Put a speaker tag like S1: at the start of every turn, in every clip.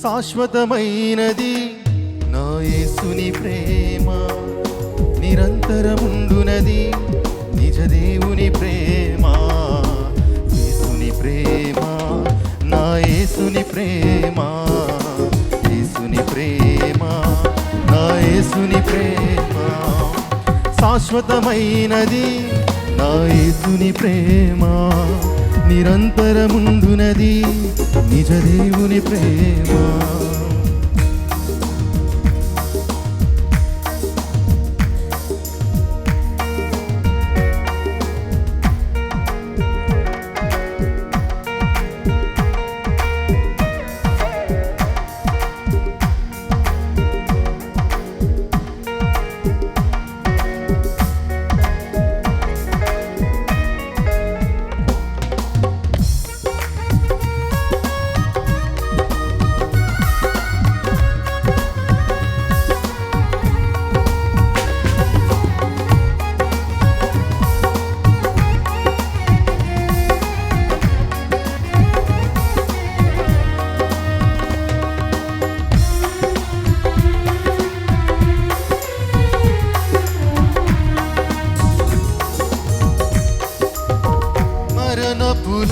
S1: శాశ్వతమైనది నా యేసుని ప్రేమ, నిరంతరముండునది నిజ దేవుని ప్రేమ. యేసుని ప్రేమ, నా యేసుని ప్రేమ, యేసుని ప్రేమ, నా యేసుని ప్రేమ. శాశ్వతమైనది నా యేసుని ప్రేమ, నిరంతరముండునది నిజ దేవుని ప్రేమ.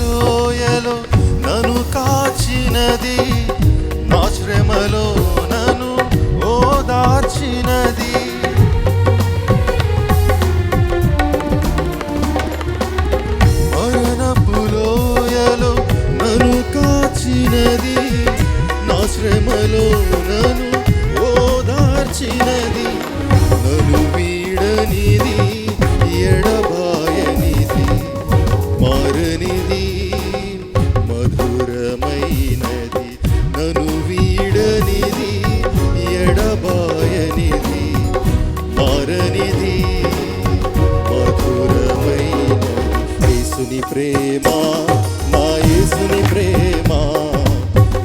S1: లోయలో నన్ను కాచినది, నా శ్రమలో నన్ను ఓదార్చినది. మరణపు లోయలో నన్ను కాచినది, నా శ్రమలో నన్ను ఓదార్చినది. నన్ను వీడనిది, ఎడబాయనిది, మారనిది, మధురమైనది. నన్ను వీడనిది, ఎడబాయనిది, మారనిది, మధురమైనది. యేసుని ప్రేమ, నా యేసుని ప్రేమ,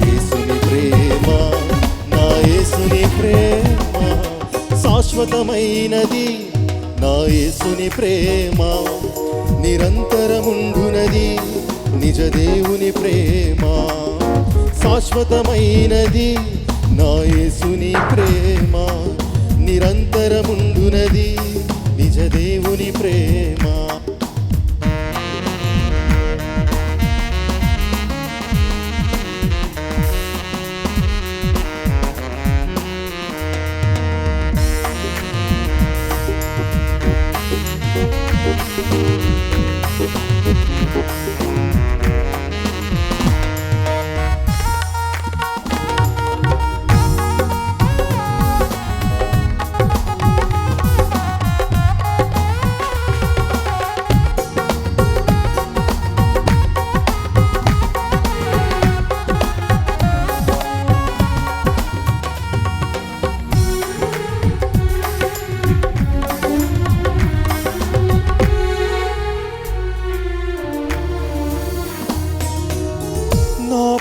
S1: యేసుని ప్రేమ, నా యేసుని ప్రేమ. శాశ్వతమైనది నా యేసుని ప్రేమ, నిరంతరముండునది నిజ దేవుని ప్రేమ. శాశ్వతమైనది నా యేసుని ప్రేమ, నిరంతరముండునది నిజ దేవుని ప్రేమ.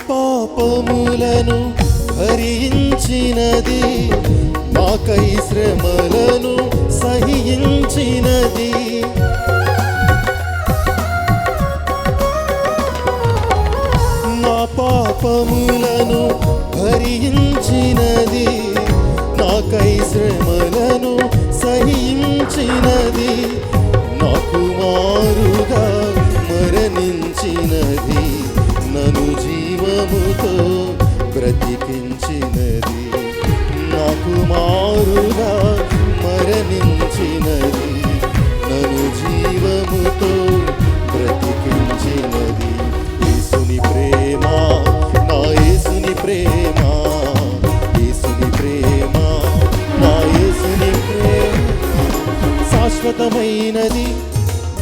S1: పాపములను భరించినది, నాకై శ్రమలను సహించినది. నా పాపములను భరించినది, నాకై శ్రమలను సహించినది. నాకు మారుగా మరణించినది, నన్ను జీవముతో బ్రతికించినది. నాకు మారుగా మరణించినది, నన్ను జీవముతో బ్రతికించినది. యేసుని ప్రేమ, నా యేసుని ప్రేమ, యేసుని ప్రేమ, నా యేసుని ప్రేమ. శాశ్వతమైనది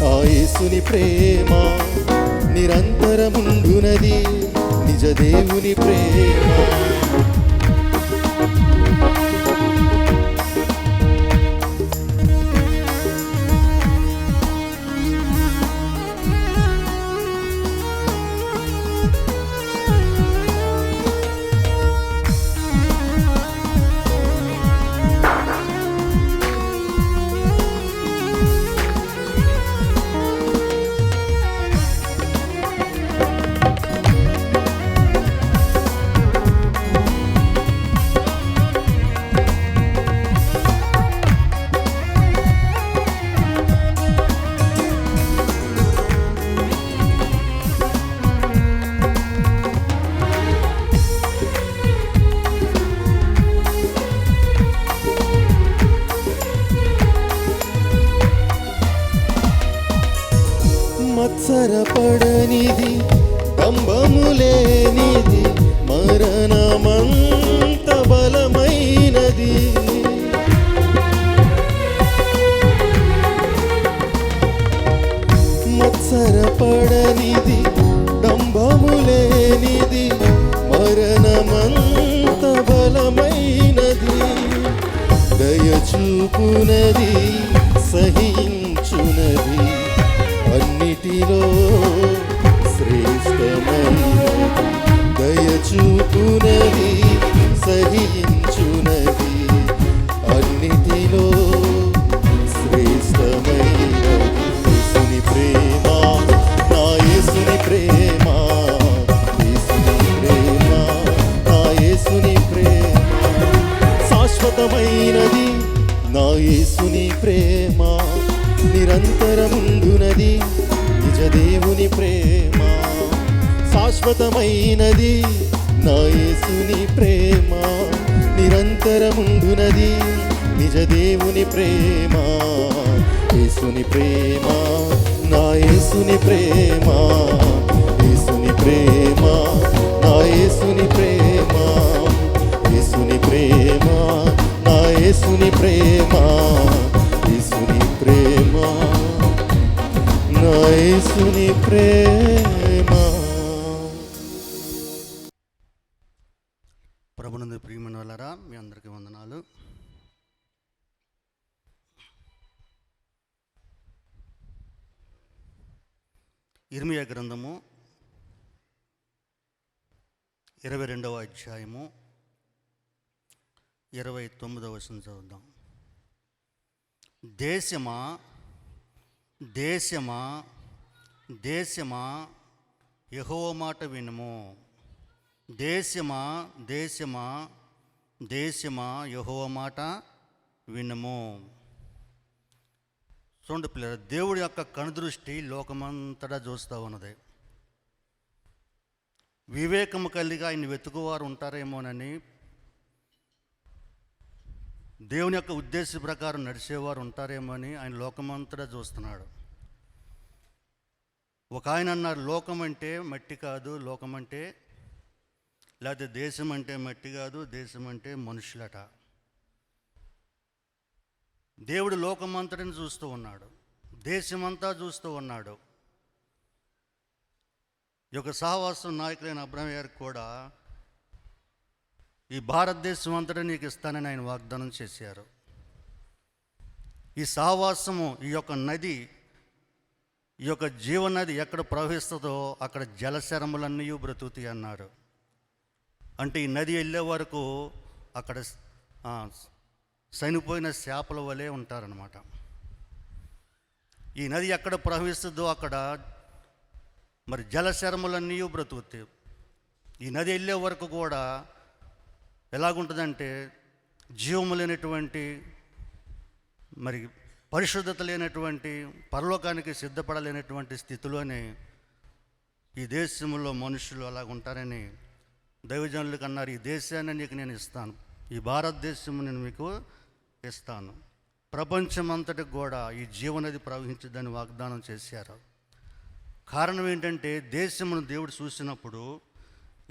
S1: నా యేసుని ప్రేమ, నిరంతరముండునది నిజ దేవుని ప్రేమ. మత్సరపడనిది డంబము లేనిది మరణమంత బలమైనది. మత్సరపడనిది డంబము లేనిది మరణమంత బలమైనది. దయచూపునది సహించునది అన్నిటిలో శ్రేష్టమైనది. దయచూపునది సహించునది అన్నిటిలో శ్రేష్టమైనది. యేసుని ప్రేమ నా యేసుని ప్రేమ, యేసుని ప్రేమ నా యేసుని ప్రేమ శాశ్వతమైనది. నా యేసుని ప్రేమ నిరంతరముండునది. నిజ దేవుని ప్రేమ శాశ్వతమైనది. నా యేసుని ప్రేమ నిరంతరముండునది. నిజ దేవుని ప్రేమ, యేసుని ప్రేమ నా యేసుని ప్రేమ, యేసుని ప్రేమ నా యేసుని ప్రేమ, యేసుని ప్రేమ నా యేసుని ప్రేమ, యేసుని ప్రేమ నా యేసుని ప్రేమ.
S2: ప్రభునందు ప్రియమైన వాళ్ళారా, మీ అందరికీ వందనాలు. ఇర్మియా గ్రంథము 22వ అధ్యాయము 29వ వచనం చదువుదాం. దేశమా దేశమా దేశమా యెహోవా మాట వినుము. దేశమా దేశమా దేశమా యెహోవా మాట వినుము. చూడండి పిల్లలు, దేవుడి యొక్క కనుదృష్టి లోకమంతటా చూస్తూ ఉన్నది. వివేకము కలిగి ఆయన వెతుకువారు ఉంటారేమోనని, దేవుని యొక్క ఉద్దేశ ప్రకారం నడిచేవారు ఉంటారేమో అని ఆయన లోకమంతటా చూస్తున్నాడు. ఒక ఆయన అన్నారు, లోకం అంటే మట్టి కాదు, లోకం అంటే లేకపోతే దేశం అంటే మట్టి కాదు, దేశం అంటే మనుషులట. దేవుడు లోకమంతటిని చూస్తూ ఉన్నాడు, దేశమంతా చూస్తూ ఉన్నాడు. ఈ యొక్క సహవాసం నాయకులైన అబ్రహాం గారికి కూడా ఈ భారతదేశం అంతటా నీకు ఇస్తానని ఆయన వాగ్దానం చేశారు. ఈ సహవాసము, ఈ యొక్క నది, ఈ యొక్క జీవనది ఎక్కడ ప్రవహిస్తుందో అక్కడ జలశరములన్నీ బ్రతుకుతాయి అన్నారు. అంటే ఈ నది వెళ్ళే వరకు అక్కడ చనిపోయిన చేపల వలె ఉంటారనమాట. ఈ నది ఎక్కడ ప్రవహిస్తుందో అక్కడ మరి జలశరములన్నీ బ్రతుకుతాయి. ఈ నది వెళ్ళే వరకు కూడా ఎలాగుంటుందంటే జీవము లేనటువంటి, మరి పరిశుద్ధత లేనటువంటి, పరలోకానికి సిద్ధపడలేనటువంటి స్థితిలోనే ఈ దేశంలో మనుషులు అలాగుంటారని దైవజనులకు అన్నారు. ఈ దేశాన్ని నీకు నేను ఇస్తాను, ఈ భారతదేశం నేను మీకు ఇస్తాను, ప్రపంచమంతటికి కూడా ఈ జీవనది ప్రవహించదని వాగ్దానం చేశారు. కారణం ఏంటంటే దేశమును దేవుడు చూసినప్పుడు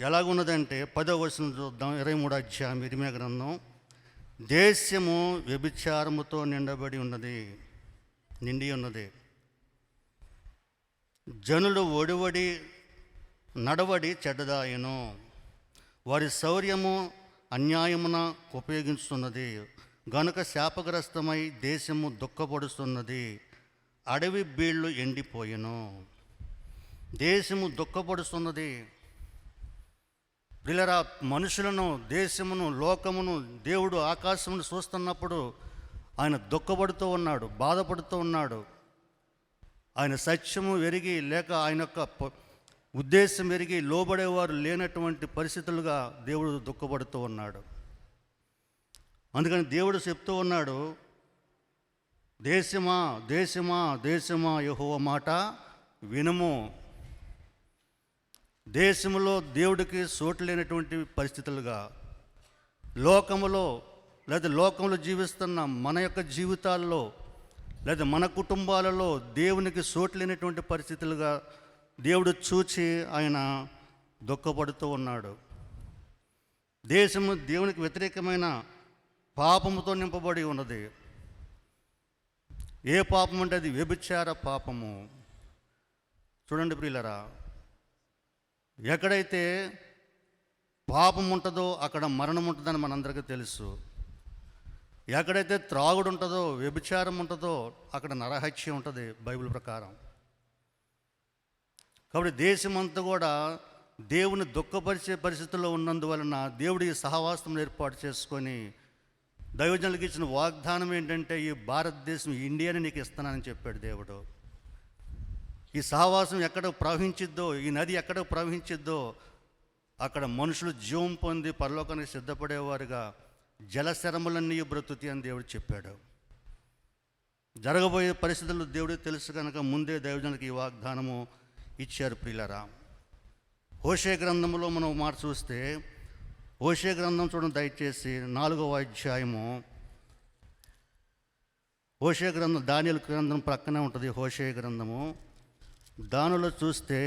S2: ఎలాగున్నదంటే 10వ వచనం చూద్దాం. 23వ అధ్యాయం ఇర్మియా గ్రంథం. దేశము వ్యభిచారముతో నిండి ఉన్నది. జనులు ఒడివడి నడవడి చెడ్డదాయను. వారి శౌర్యము అన్యాయమున ఉపయోగించుతున్నది గనుక శాపగ్రస్తమై దేశము దుఃఖపడుతున్నది. అడవి బీళ్ళు ఎండిపోయెను. దేశము దుఃఖపడుతున్నది. ప్రియులారా, మనుషులను, దేశమును, లోకమును దేవుడు ఆకాశమును చూస్తున్నప్పుడు ఆయన దుఃఖపడుతూ ఉన్నాడు, బాధపడుతూ ఉన్నాడు. ఆయన సత్యము ఎరిగి లేక ఆయన యొక్క ఉద్దేశం ఎరిగి లోబడేవారు లేనటువంటి పరిస్థితులుగా దేవుడు దుఃఖపడుతూ ఉన్నాడు. అందుకని దేవుడు చెప్తూ ఉన్నాడు, దేశమా దేశమా దేశమా యెహోవా మాట వినుము. దేశంలో దేవుడికి చోటు లేనటువంటి పరిస్థితులుగా, లోకములో లేదా లోకంలో జీవిస్తున్న మన యొక్క జీవితాల్లో లేదా మన కుటుంబాలలో దేవునికి సోట్లేనటువంటి పరిస్థితులుగా దేవుడు చూచి ఆయన దుఃఖపడుతూ ఉన్నాడు. దేశము దేవునికి వ్యతిరేకమైన పాపముతో నింపబడి ఉన్నది. ఏ పాపం అంటే అది వ్యభిచార పాపము. చూడండి ప్రియులరా, ఎక్కడైతే పాపం ఉంటుందో అక్కడ మరణం ఉంటుందని మనందరికీ తెలుసు. ఎక్కడైతే త్రాగుడు ఉంటుందో, వ్యభిచారం ఉంటుందో అక్కడ నరహత్య ఉంటుంది బైబిల్ ప్రకారం. కాబట్టి దేశమంతా కూడా దేవుని దుఃఖపరిచే పరిస్థితుల్లో ఉన్నందువలన దేవుడు ఈ సహవాసం ఏర్పాటు చేసుకొని దైవజనులకు ఇచ్చిన వాగ్దానం ఏంటంటే, ఈ భారతదేశం ఇండియాని నీకు ఇస్తానని చెప్పాడు దేవుడు. ఈ సహవాసం ఎక్కడ ప్రవహించిద్దో, ఈ నది ఎక్కడ ప్రవహించిద్దో అక్కడ మనుషులు జీవం పొంది పరలోకానికి సిద్ధపడేవారుగా జలశరములన్నీ బ్రతుకుతాయి అని దేవుడు చెప్పాడు. జరగబోయే పరిస్థితులు దేవుడికి తెలుసు కనుక ముందే దైవజనులకు ఈ వాగ్దానము ఇచ్చారు ప్రియులరా. హోషే గ్రంథంలో మనం మాట చూస్తే, హోషే గ్రంథం చూడండి దయచేసి 4వ అధ్యాయము. హోషే గ్రంథం దానియేలు గ్రంథం ప్రక్కనే ఉంటుంది. హోషే గ్రంథము దానిలో చూస్తే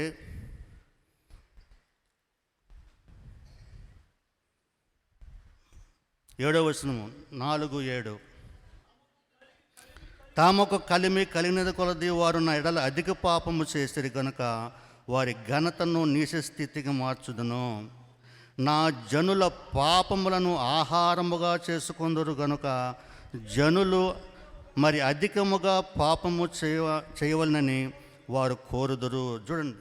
S2: 7వ వచనము 4:7 తామొక కలిమి కలిగినది కొలది వారు నా ఎడల అధిక పాపము చేసిరి కనుక వారి ఘనతను నీచ స్థితికి మార్చుదును. నా జనుల పాపములను ఆహారముగా చేసుకొందురు గనుక జనులు మరి అధికముగా పాపము చేయవలనని వారు కోరుదురు. చూడండి,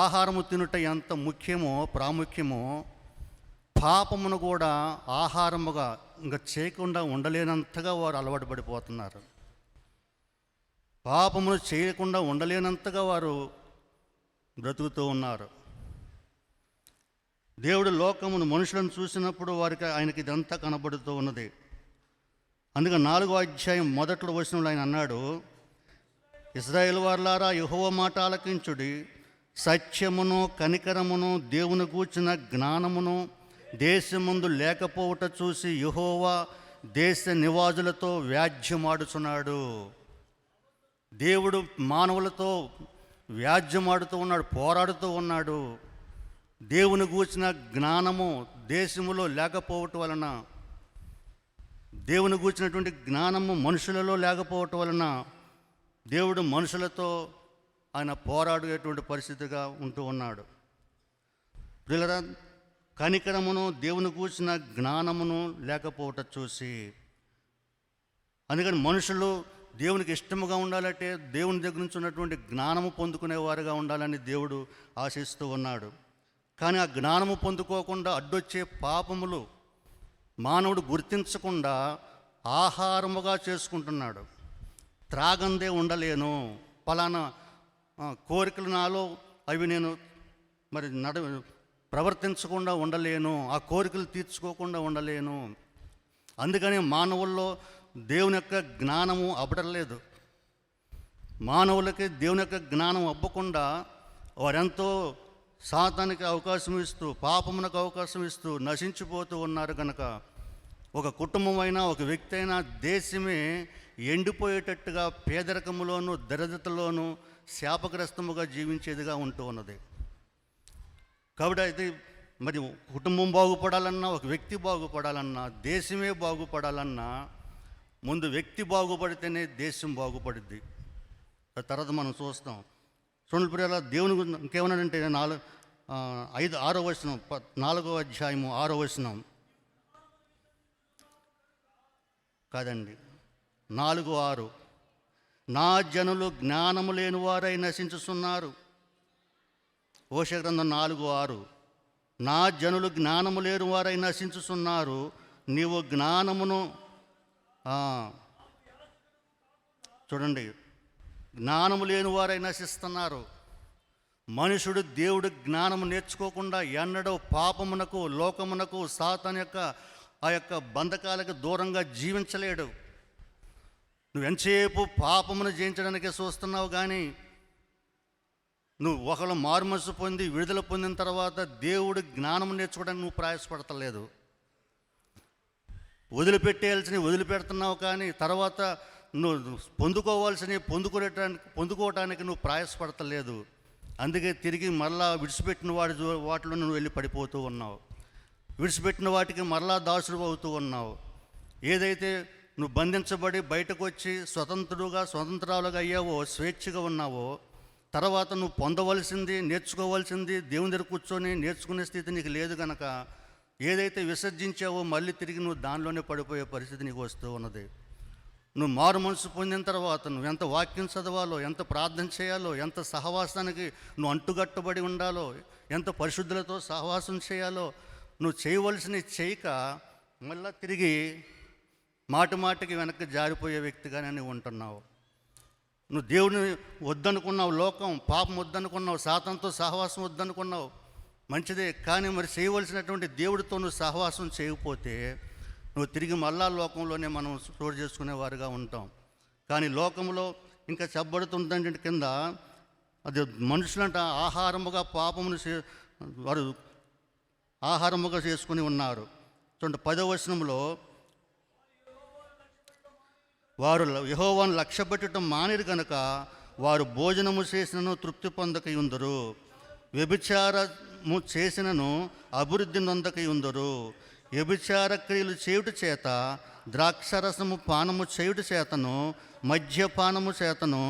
S2: ఆహారము తినుట ఎంత ముఖ్యమో ప్రాముఖ్యమో, పాపమును కూడా ఆహారముగా ఇంకా చేయకుండా ఉండలేనంతగా వారు అలవాటు పడిపోతున్నారు. పాపమును చేయకుండా ఉండలేనంతగా వారు బ్రతుకుతూ ఉన్నారు. దేవుడు లోకమును మనుషులను చూసినప్పుడు వారికి ఆయనకి ఇదంతా కనబడుతూ ఉన్నది. అందుకని 4వ అధ్యాయం మొదట్లో వచనంలో ఆయన అన్నాడు, ఇశ్రాయేలు వారలారా యెహోవా మాట ఆలకించుడి, సత్యమును కనికరమును దేవుని గూర్చిన జ్ఞానమును దేశముందు లేకపోవట చూసి యెహోవా దేశ నివాసులతో వ్యాజ్యమాడుచున్నాడు. దేవుడు మానవులతో వ్యాజ్యమాడుతూ ఉన్నాడు, పోరాడుతూ ఉన్నాడు. దేవుని గూర్చిన జ్ఞానము దేశములో లేకపోవటం వలన, దేవుని గూర్చినటువంటి జ్ఞానము మనుషులలో లేకపోవటం వలన దేవుడు మనుషులతో ఆయన పోరాడేటువంటి పరిస్థితిగా ఉంటూ ఉన్నాడు. ప్రియులారా, కనికరమును దేవుని గూర్చిన జ్ఞానమును లేకపోవట చూసి, అందుకని మనుషులు దేవునికి ఇష్టముగా ఉండాలంటే దేవుని దగ్గర నుంచి ఉన్నటువంటి జ్ఞానము పొందుకునేవారుగా ఉండాలని దేవుడు ఆశిస్తూ ఉన్నాడు. కానీ ఆ జ్ఞానము పొందుకోకుండా అడ్డొచ్చే పాపములు మానవుడు గుర్తించకుండా ఆహారముగా చేసుకుంటున్నాడు. త్రాగందే ఉండలేను, పలానా కోరికలు నాలో అవి నేను మరి ప్రవర్తించకుండా ఉండలేను, ఆ కోరికలు తీర్చుకోకుండా ఉండలేను. అందుకని మానవుల్లో దేవుని యొక్క జ్ఞానము అబ్బడలేదు. మానవులకి దేవుని యొక్క జ్ఞానం అబ్బకుండా వారెంతో సాతానికి అవకాశం ఇస్తూ, పాపమునకు అవకాశం ఇస్తూ నశించిపోతూ ఉన్నారు. కనుక ఒక కుటుంబం అయినా, ఒక వ్యక్తి అయినా, దేశమే ఎండిపోయేటట్టుగా పేదరికములోను దరిద్రతలోను శాపగ్రస్తముగా జీవించేదిగా ఉంటూ ఉన్నది. కాబట్టి అయితే మరి కుటుంబం బాగుపడాలన్నా, ఒక వ్యక్తి బాగుపడాలన్నా, దేశమే బాగుపడాలన్నా ముందు వ్యక్తి బాగుపడితేనే దేశం బాగుపడుద్ది. తర్వాత మనం చూస్తాం. చూడండి ప్రియులారా, దేవుని ఇంకేమన్నాడంటే 6వ వచనం 4వ అధ్యాయము 6వ వచనం కాదండి 4:6 నా జనులు జ్ఞానము లేని వారై నశించుతున్నారు. హోషే గ్రంథం 4:6 నా జనులు జ్ఞానము లేని వారై నశించుతున్నారు, నీవు జ్ఞానమును చూడండి, జ్ఞానము లేని వారై నశిస్తున్నారు. మనుషుడు దేవుడు జ్ఞానము నేర్చుకోకుండా ఎన్నడూ పాపమునకు, లోకమునకు, సాతాను యొక్క ఆ యొక్క బంధకాలకు దూరంగా జీవించలేడు. నువ్వు ఎంతసేపు పాపమును జయించడానికే చూస్తున్నావు, కానీ నువ్వు ఒకళ్ళు మారుమనసు పొంది విడుదల పొందిన తర్వాత దేవుడు జ్ఞానం నేర్చుకోవడానికి నువ్వు ప్రయాసపడతలేదు. వదిలిపెట్టేయాల్సినవి వదిలిపెడుతున్నావు, కానీ తర్వాత నువ్వు పొందుకోవటానికి నువ్వు ప్రయాసపడతలేదు. అందుకే తిరిగి మరలా విడిచిపెట్టిన వాటిలో నువ్వు వెళ్ళి పడిపోతూ ఉన్నావు. విడిచిపెట్టిన వాటికి మరలా దాసుడు అవుతూ ఉన్నావు. ఏదైతే నువ్వు బంధించబడి బయటకు వచ్చి స్వతంత్రాలుగా అయ్యావో, స్వేచ్ఛగా ఉన్నావో, తర్వాత నువ్వు పొందవలసింది, నేర్చుకోవాల్సింది దేవుని దగ్గర కూర్చొని నేర్చుకునే స్థితి నీకు లేదు కనుక ఏదైతే విసర్జించావో మళ్ళీ తిరిగి నువ్వు దానిలోనే పడిపోయే పరిస్థితి నీకు వస్తూ ఉన్నది. నువ్వు మారు మనసు పొందిన తర్వాత నువ్వు ఎంత వాక్యం చదవాలో, ఎంత ప్రార్థన చేయాలో, ఎంత సహవాసానికి నువ్వు అంటుగట్టబడి ఉండాలో, ఎంత పరిశుద్ధులతో సహవాసం చేయాలో నువ్వు చేయవలసినవి చేయక మళ్ళీ తిరిగి మాటికి వెనక్కి జారిపోయే వ్యక్తిగానే నువ్వు ఉంటున్నావు. నువ్వు దేవుడిని వద్దనుకున్నావు, లోకం పాపం వద్దనుకున్నావు, సాతానుతో సహవాసం వద్దనుకున్నావు, మంచిదే. కానీ మరి చేయవలసినటువంటి దేవుడితో నువ్వు సహవాసం చేయకపోతే నువ్వు తిరిగి మళ్ళా లోకంలోనే మనం చోటు చేసుకునేవారుగా ఉంటాం. కానీ లోకంలో ఇంకా చెప్పబడుతుందంటే కింద అది మనుషులంట ఆహారముగా పాపమును వారు ఆహారముగా చేసుకుని ఉన్నారు. చూడండి 10వ వచనంలో, వారు యెహోవాను లక్ష్యపెట్టడం మానిరు కనుక వారు భోజనము చేసినను తృప్తి పొందకయుందరు, వ్యభిచారము చేసినను అభివృద్ధి నొందకయుందరు. వ్యభిచార క్రియలు చేయుట చేత, ద్రాక్షరసము పానము చేయుట చేతను, మద్యపానము చేతను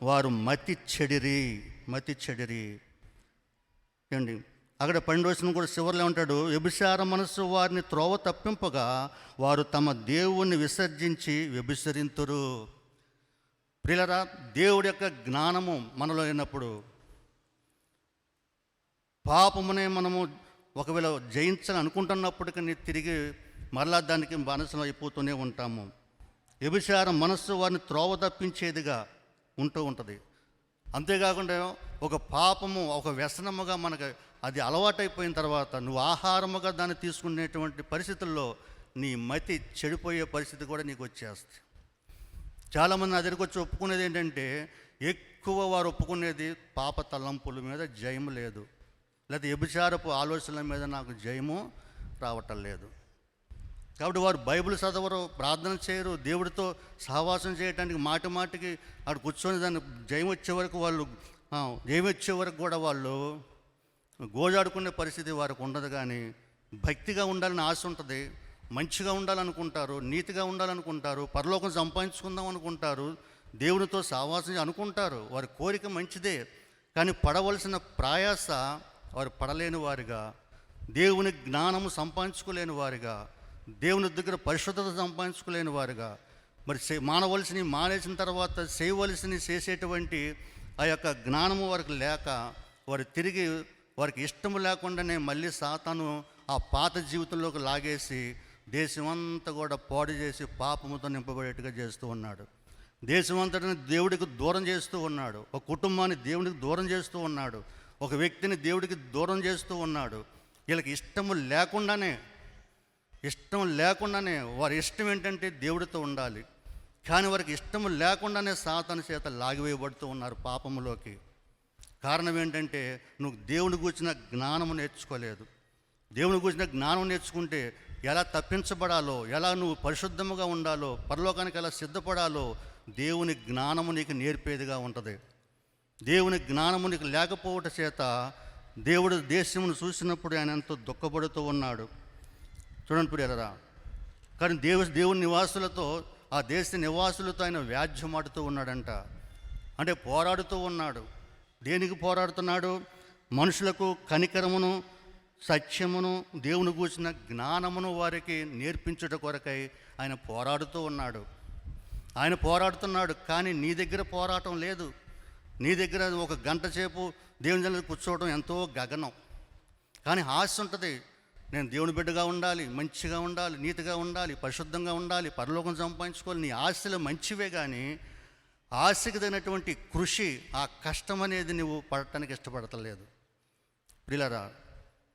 S2: వారు మతి చెడిరి. ఏండి అక్కడ 12వ వచనం కూడా చివరిలో ఉంటాడు, వ్యభిచార మనస్సు వారిని త్రోవ తప్పింపగా వారు తమ దేవుణ్ణి విసర్జించి వ్యభిచరింతురు. ప్రియులారా, దేవుడి యొక్క జ్ఞానము మనలో లేనప్పుడు పాపమునే మనము ఒకవేళ జయించాలని అనుకుంటున్నప్పటికీ తిరిగి మరలా దానికి మనసులో అయిపోతూనే ఉంటాము. వ్యభిచార మనస్సు వారిని త్రోవ తప్పించేదిగా ఉంటూ ఉంటుంది. అంతేకాకుండా ఒక పాపము, ఒక వ్యసనముగా మనకు అది అలవాటైపోయిన తర్వాత నువ్వు ఆహారముగా దాన్ని తీసుకునేటువంటి పరిస్థితుల్లో నీ మతి చెడిపోయే పరిస్థితి కూడా నీకు వచ్చేస్తుంది. చాలామంది నా దగ్గరికి వచ్చి ఒప్పుకునేది ఏంటంటే, ఎక్కువ వారు ఒప్పుకునేది పాప తలంపుల మీద జయము లేదు, లేదా వ్యభిచారపు ఆలోచనల మీద నాకు జయము రావటం లేదు. కాబట్టి వారు బైబిల్ చదవరు, ప్రార్థన చేయరు, దేవుడితో సహవాసం చేయడానికి మాటికి అక్కడ కూర్చొని దాన్ని జయం వచ్చే వరకు కూడా వాళ్ళు గోజాడుకునే పరిస్థితి వారికి ఉండదు. కానీ భక్తిగా ఉండాలని ఆశ ఉంటుంది, మంచిగా ఉండాలనుకుంటారు, నీతిగా ఉండాలనుకుంటారు, పరలోకం సంపాదించుకుందాం అనుకుంటారు, దేవునితో సహవాసం అనుకుంటారు. వారి కోరిక మంచిదే, కానీ పడవలసిన ప్రయాస వారు పడలేని వారిగా, దేవుని జ్ఞానము సంపాదించుకోలేని వారిగా, దేవుని దగ్గర పరిశుద్ధత సంపాదించుకోలేని వారుగా, మరి మానవలసినవి మానేసిన తర్వాత చేయవలసినవి చేసేటువంటి ఆ యొక్క జ్ఞానము వారికి లేక వారు తిరిగి వారికి ఇష్టము లేకుండానే మళ్ళీ సాతాను ఆ పాత జీవితంలోకి లాగేసి దేశమంతా కూడా పాడు చేసి పాపముతో నింపబడేట్టుగా చేస్తూ ఉన్నాడు. దేశమంతటిని దేవుడికి దూరం చేస్తూ ఉన్నాడు, ఒక కుటుంబాన్ని దేవుడికి దూరం చేస్తూ ఉన్నాడు, ఒక వ్యక్తిని దేవుడికి దూరం చేస్తూ ఉన్నాడు. వీళ్ళకి ఇష్టం లేకుండానే వారి ఇష్టం ఏంటంటే దేవుడితో ఉండాలి, కానీ వారికి ఇష్టం లేకుండానే సాతాను చేత లాగివేయబడుతూ ఉన్నారు పాపములోకి. కారణం ఏంటంటే నువ్వు దేవుని గూర్చిన జ్ఞానము నేర్చుకోలేదు. దేవుని గూర్చిన జ్ఞానం నేర్చుకుంటే ఎలా తప్పించబడాలో, ఎలా నువ్వు పరిశుద్ధముగా ఉండాలో, పరలోకానికి ఎలా సిద్ధపడాలో దేవుని జ్ఞానము నీకు నేర్పేదిగా ఉంటుంది. దేవుని జ్ఞానము నీకు లేకపోవట చేత దేవుడు దేశమును చూసినప్పుడు ఆయన ఎంతో దుఃఖపడుతూ ఉన్నాడు. చూడండి ప్రియరా, కానీ దేవుని నివాసులతో, ఆ దేశ నివాసులతో ఆయన వ్యాజ్యమాడుతూ ఉన్నాడంట. అంటే పోరాడుతూ ఉన్నాడు. దేనికి పోరాడుతున్నాడు? మనుషులకు కనికరమును, సత్యమును, దేవుని గూర్చిన జ్ఞానమును వారికి నేర్పించుట కొరకై ఆయన పోరాడుతూ ఉన్నాడు. ఆయన పోరాడుతున్నాడు, కానీ నీ దగ్గర పోరాటం లేదు. నీ దగ్గర ఒక గంట సేపు దేవుని దగ్గర కూర్చోవడం ఎంతో గగనం, కానీ ఆశ ఉంటుంది. నేను దేవుని బిడ్డగా ఉండాలి, మంచిగా ఉండాలి, నీతిగా ఉండాలి, పరిశుద్ధంగా ఉండాలి, పరలోకం సంపాదించుకోవాలి. నీ ఆశలు మంచివే, కానీ ఆశకి తగినటువంటి కృషి, ఆ కష్టం అనేది నువ్వు పడటానికి ఇష్టపడతలేదు. ప్రియులారా,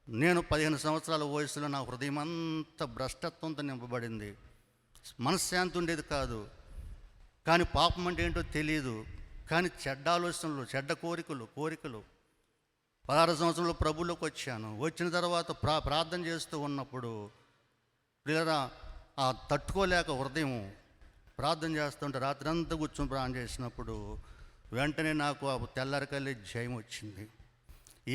S2: నేను 15 సంవత్సరాల వయసులో నా హృదయం అంతా భ్రష్టత్వంతో నింపబడింది. మనశ్శాంతి ఉండేది కాదు, కానీ పాపం అంటే ఏంటో తెలియదు, కానీ చెడ్డ ఆలోచనలు, చెడ్డ కోరికలు 16 సంవత్సరంలో ప్రభువులోకి వచ్చాను. వచ్చిన తర్వాత ప్రార్థన చేస్తూ ఉన్నప్పుడు ప్రియులారా, ఆ తట్టుకోలేక హృదయం ప్రార్థన చేస్తుంటే రాత్రి అంతా కూర్చొని ప్రార్థన చేసినప్పుడు వెంటనే నాకు ఆ తెల్లారికల్లి జయం వచ్చింది.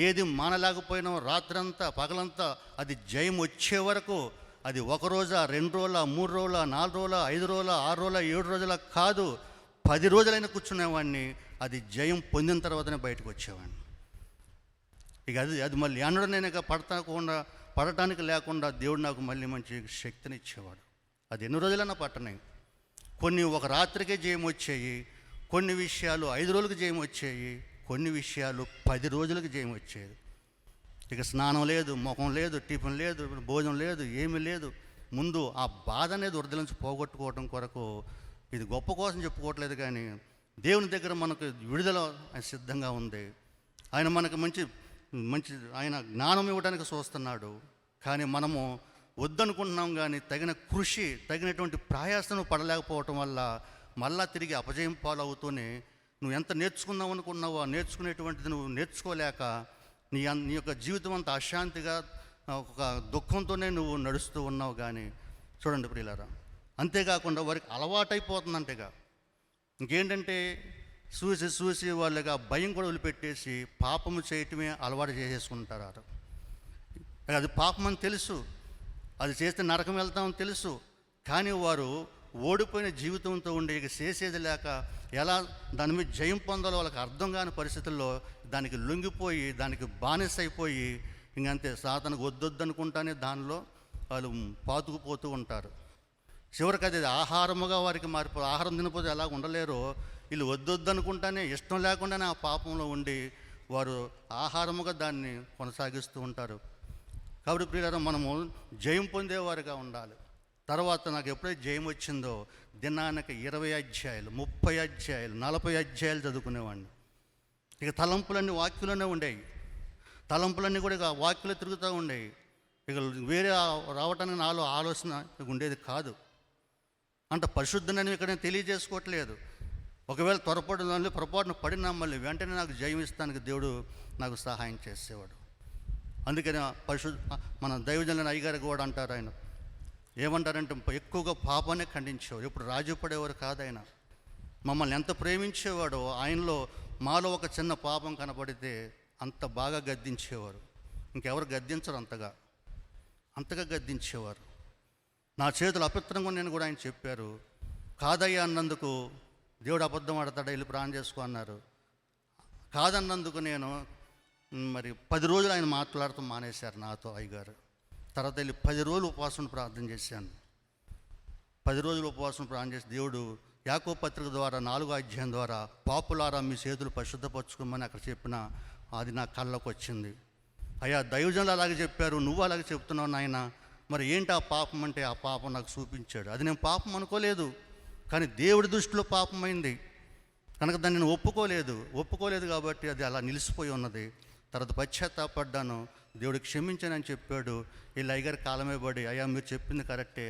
S2: ఏది మానలేకపోయినా రాత్రంతా పగలంతా అది జయం వచ్చే వరకు, అది 1 రోజా, 2 రోజుల, 3 రోజుల, 4 రోజుల, 5 రోజుల, 6 రోజుల, 7 రోజుల కాదు, 10 రోజులైనా కూర్చునేవాడిని. అది జయం పొందిన తర్వాతనే బయటకు వచ్చేవాడిని. ఇక అది మళ్ళీ ఎన్నడూ నేను ఇక పడటానికి లేకుండా దేవుడు నాకు మళ్ళీ మంచి శక్తిని ఇచ్చేవాడు. అది ఎన్ని రోజులైనా పట్టనాయి. కొన్ని ఒక రాత్రికే జయం వచ్చాయి, కొన్ని విషయాలు 5 రోజులకు జయం వచ్చాయి, కొన్ని విషయాలు 10 రోజులకు జయం వచ్చేది. ఇక స్నానం లేదు, ముఖం లేదు, టిఫిన్ లేదు, భోజనం లేదు, ఏమీ లేదు. ముందు ఆ బాధ అనేది వరద నుంచి పోగొట్టుకోవడం కొరకు, ఇది గొప్ప కోసం చెప్పుకోవట్లేదు, కానీ దేవుని దగ్గర మనకు విడుదల సిద్ధంగా ఉంది. ఆయన మనకు మంచి మంచి ఆయన జ్ఞానం ఇవ్వడానికి చూస్తున్నాడు. కానీ మనము వద్దనుకుంటున్నాం, కానీ తగిన కృషి, తగినటువంటి ప్రయాసను పడలేకపోవటం వల్ల మళ్ళా తిరిగి అపజయం పాలవుతూనే నువ్వు ఎంత నేర్చుకుందాం అనుకున్నావో ఆ నేర్చుకునేటువంటిది నువ్వు నేర్చుకోలేక నీ యొక్క జీవితం అంతా అశాంతిగా, ఒక దుఃఖంతోనే నువ్వు నడుస్తూ ఉన్నావు. కానీ చూడండి ప్రియులారా, అంతేకాకుండా వారికి అలవాటైపోతుందంటేగా ఇంకేంటంటే చూసి వాళ్ళకి ఆ భయం కూడా వదిలిపెట్టేసి పాపము చేయటమే అలవాటు చేసేసుకుంటారు. అది పాపం అని తెలుసు, అది చేస్తే నరకం వెళ్తామని తెలుసు, కానీ వారు ఓడిపోయిన జీవితంతో ఉండి ఇక చేసేది లేక ఎలా దాని మీద జయం పొందాలో వాళ్ళకి అర్థం కాని పరిస్థితుల్లో దానికి లొంగిపోయి, దానికి బానిస అయిపోయి ఇంకంతే సాతానికి వద్దొద్దనుకుంటానే దానిలో వాళ్ళు పాతుకుపోతూ ఉంటారు. చివరికి అది ఆహారముగా వారికి మారిపో, ఆహారం తినకపోతే ఎలా ఉండలేరో వీళ్ళు వద్దొద్దనుకుంటానే ఇష్టం లేకుండానే ఆ పాపంలో ఉండి వారు ఆహారముగా దాన్ని కొనసాగిస్తూ ఉంటారు. కాబట్టి ప్రియులారా, మనము జయం పొందేవారుగా ఉండాలి. తర్వాత నాకు ఎప్పుడైతే జయం వచ్చిందో దినానికి 20 అధ్యాయాలు, 30 అధ్యాయాలు, 40 అధ్యాయాలు చదువుకునేవాడిని. ఇక తలంపులన్నీ వాక్యంలోనే ఉండేవి, తలంపులన్నీ కూడా ఇక వాక్యంలో తిరుగుతూ ఉండేవి. ఇక వేరే రావటానికి నాలో ఆలోచన ఉండేది కాదు. అంటే పరిశుద్ధనని ఇక్కడ నేను తెలియజేసుకోవట్లేదు. ఒకవేళ పొరపాటున పడినా మళ్ళీ వెంటనే నాకు జయం ఇస్తానికి దేవుడు నాకు సహాయం చేసేవాడు. అందుకని మన దైవజనులైన అయ్యగారు కూడా అంటారు, ఆయన ఏమంటారంటే ఎక్కువగా పాపాన్ని ఖండించేవాడు, ఎప్పుడు రాజీ పడేవారు కాదు. ఆయన మమ్మల్ని ఎంత ప్రేమించేవాడో, ఆయనలో మాలో ఒక చిన్న పాపం కనపడితే అంత బాగా గద్దించేవారు. ఇంకెవరు గద్దించరు, అంతగా గద్దించేవారు. నా చేతులు అపవిత్రంగా నేను కూడా ఆయన చెప్పారు. కాదయ్యా అన్నందుకు దేవుడు అబద్ధం ఆడతాడా, వెళ్ళి ప్రాణం చేసుకో అన్నారు. కాదన్నందుకు నేను మరి 10 రోజులు ఆయన మాట్లాడుతూ మానేశారు నాతో అయ్యగారు. తర్వాత వెళ్ళి 10 రోజులు ఉపవాసం ప్రార్థన చేశాను. 10 రోజులు ఉపవాసం ప్రార్థన చేసి దేవుడు యాకోబు పత్రిక ద్వారా 4వ అధ్యాయం ద్వారా పాపులారా మీ చేతులు పరిశుద్ధపరచుకోమని అక్కడ చెప్పిన అది నా కళ్ళకు వచ్చింది. అయ్యా దైవజనులు అలాగే చెప్పారు, నువ్వు అలాగే చెప్తున్నావు నాయన, మరి ఏంటి ఆ పాపం అంటే ఆ పాపం నాకు చూపించాడు. అది నేను పాపం అనుకోలేదు, కానీ దేవుడి దృష్టిలో పాపమైంది కనుక దాన్ని నేను ఒప్పుకోలేదు కాబట్టి అది అలా నిలిచిపోయి ఉన్నది. తర్వాత పశ్చాత్తాపడ్డాను, దేవుడు క్షమించానని చెప్పాడు. వీళ్ళు అయ్యగారి కాలమే పడి, అయ్యా మీరు చెప్పింది కరెక్టే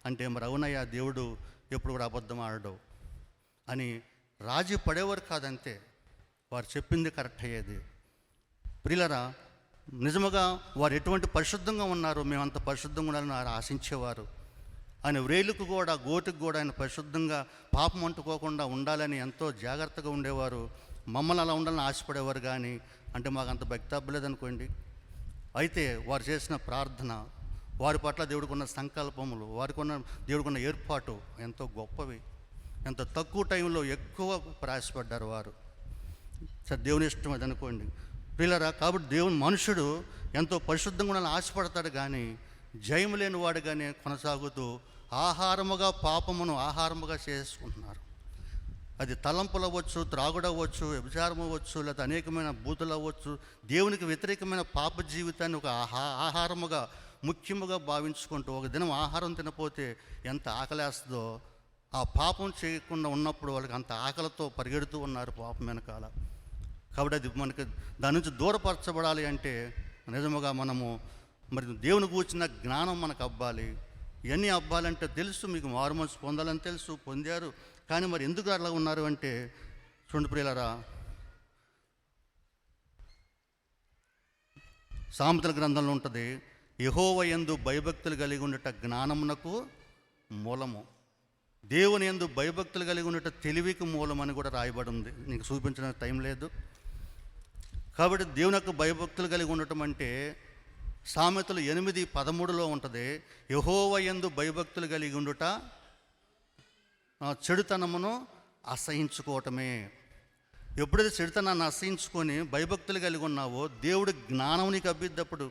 S2: అంటే, మరి అవునయ్యా దేవుడు ఎప్పుడు కూడా అబద్ధం ఆడడు అని రాజీ పడేవారు కాదంతే, వారు చెప్పింది కరెక్ట్ అయ్యేది. ప్రియులరా, నిజముగా వారు ఎటువంటి పరిశుద్ధంగా ఉన్నారో మేమంత పరిశుద్ధంగా ఉండాలని వారు ఆశించేవారు. ఆయన వ్రేలుకు కూడా గోటుకు కూడా ఆయన పరిశుద్ధంగా పాపం అంటుకోకుండా ఉండాలని ఎంతో జాగ్రత్తగా ఉండేవారు. మమ్మల్ని అలా ఉండాలని ఆశపడేవారు. కానీ అంటే మాకు అంత భక్తి అవ్వలేదనుకోండి. అయితే వారు చేసిన ప్రార్థన, వారి పట్ల దేవుడికున్న సంకల్పములు, దేవుడికున్న ఏర్పాటు ఎంతో గొప్పవి. ఎంత తక్కువ టైంలో ఎక్కువ ప్రయాసపడ్డారు వారు. సరే, దేవుని ఇష్టం అది అనుకోండి ప్రియులరా. కాబట్టి దేవుని మనుషుడు ఎంతో పరిశుద్ధంగా ఉండాలని ఆశపడతాడు, కానీ జయం లేని వాడుగానే కొనసాగుతూ ఆహారముగా పాపమును ఆహారముగా చేసుకుంటున్నారు. అది తలంపులు అవ్వచ్చు, త్రాగుడు అవ్వచ్చు, వ్యభిచారం అవ్వచ్చు, లేదా అనేకమైన బూతులు అవ్వచ్చు. దేవునికి వ్యతిరేకమైన పాప జీవితాన్ని ఒక ఆహారముగా ముఖ్యముగా భావించుకుంటూ ఒక దినం ఆహారం తినపోతే ఎంత ఆకలేస్తుందో, ఆ పాపం చేయకుండా ఉన్నప్పుడు వాళ్ళకి అంత ఆకలితో పరిగెడుతూ ఉన్నారు పాపం వెనకాల. కాబట్టి అది మనకి దాని నుంచి దూరపరచబడాలి అంటే నిజముగా మనము మరి దేవుని కూర్చున్న జ్ఞానం మనకు అవ్వాలి. ఇవన్నీ అవ్వాలంటే తెలుసు, మీకు మారుమనసు పొందాలని తెలుసు, పొందారు. కానీ మరి ఎందుకు అలా ఉన్నారు అంటే చూడండి ప్రియులారా, సామెతల గ్రంథంలో ఉంటుంది, యెహోవా యందు భయభక్తులు కలిగి ఉండట జ్ఞానమునకు మూలము. దేవుని యందు భయభక్తులు కలిగి ఉండట తెలివికి మూలం అని కూడా రాయబడి ఉంది. నీకు చూపించడానికి టైం లేదు కాబట్టి దేవుని యొక్క భయభక్తులు కలిగి ఉండటం అంటే సామెతలు 8:13 ఉంటుంది, యెహోవా యందు భయభక్తులు కలిగి ఉండుట చెడుతనమును అసహించుకోవటమే. ఎప్పుడైతే చెడుతనాన్ని అసహించుకొని భయభక్తులు కలిగి ఉన్నావో దేవుడు జ్ఞానం నీకు అబ్బిద్దప్పుడు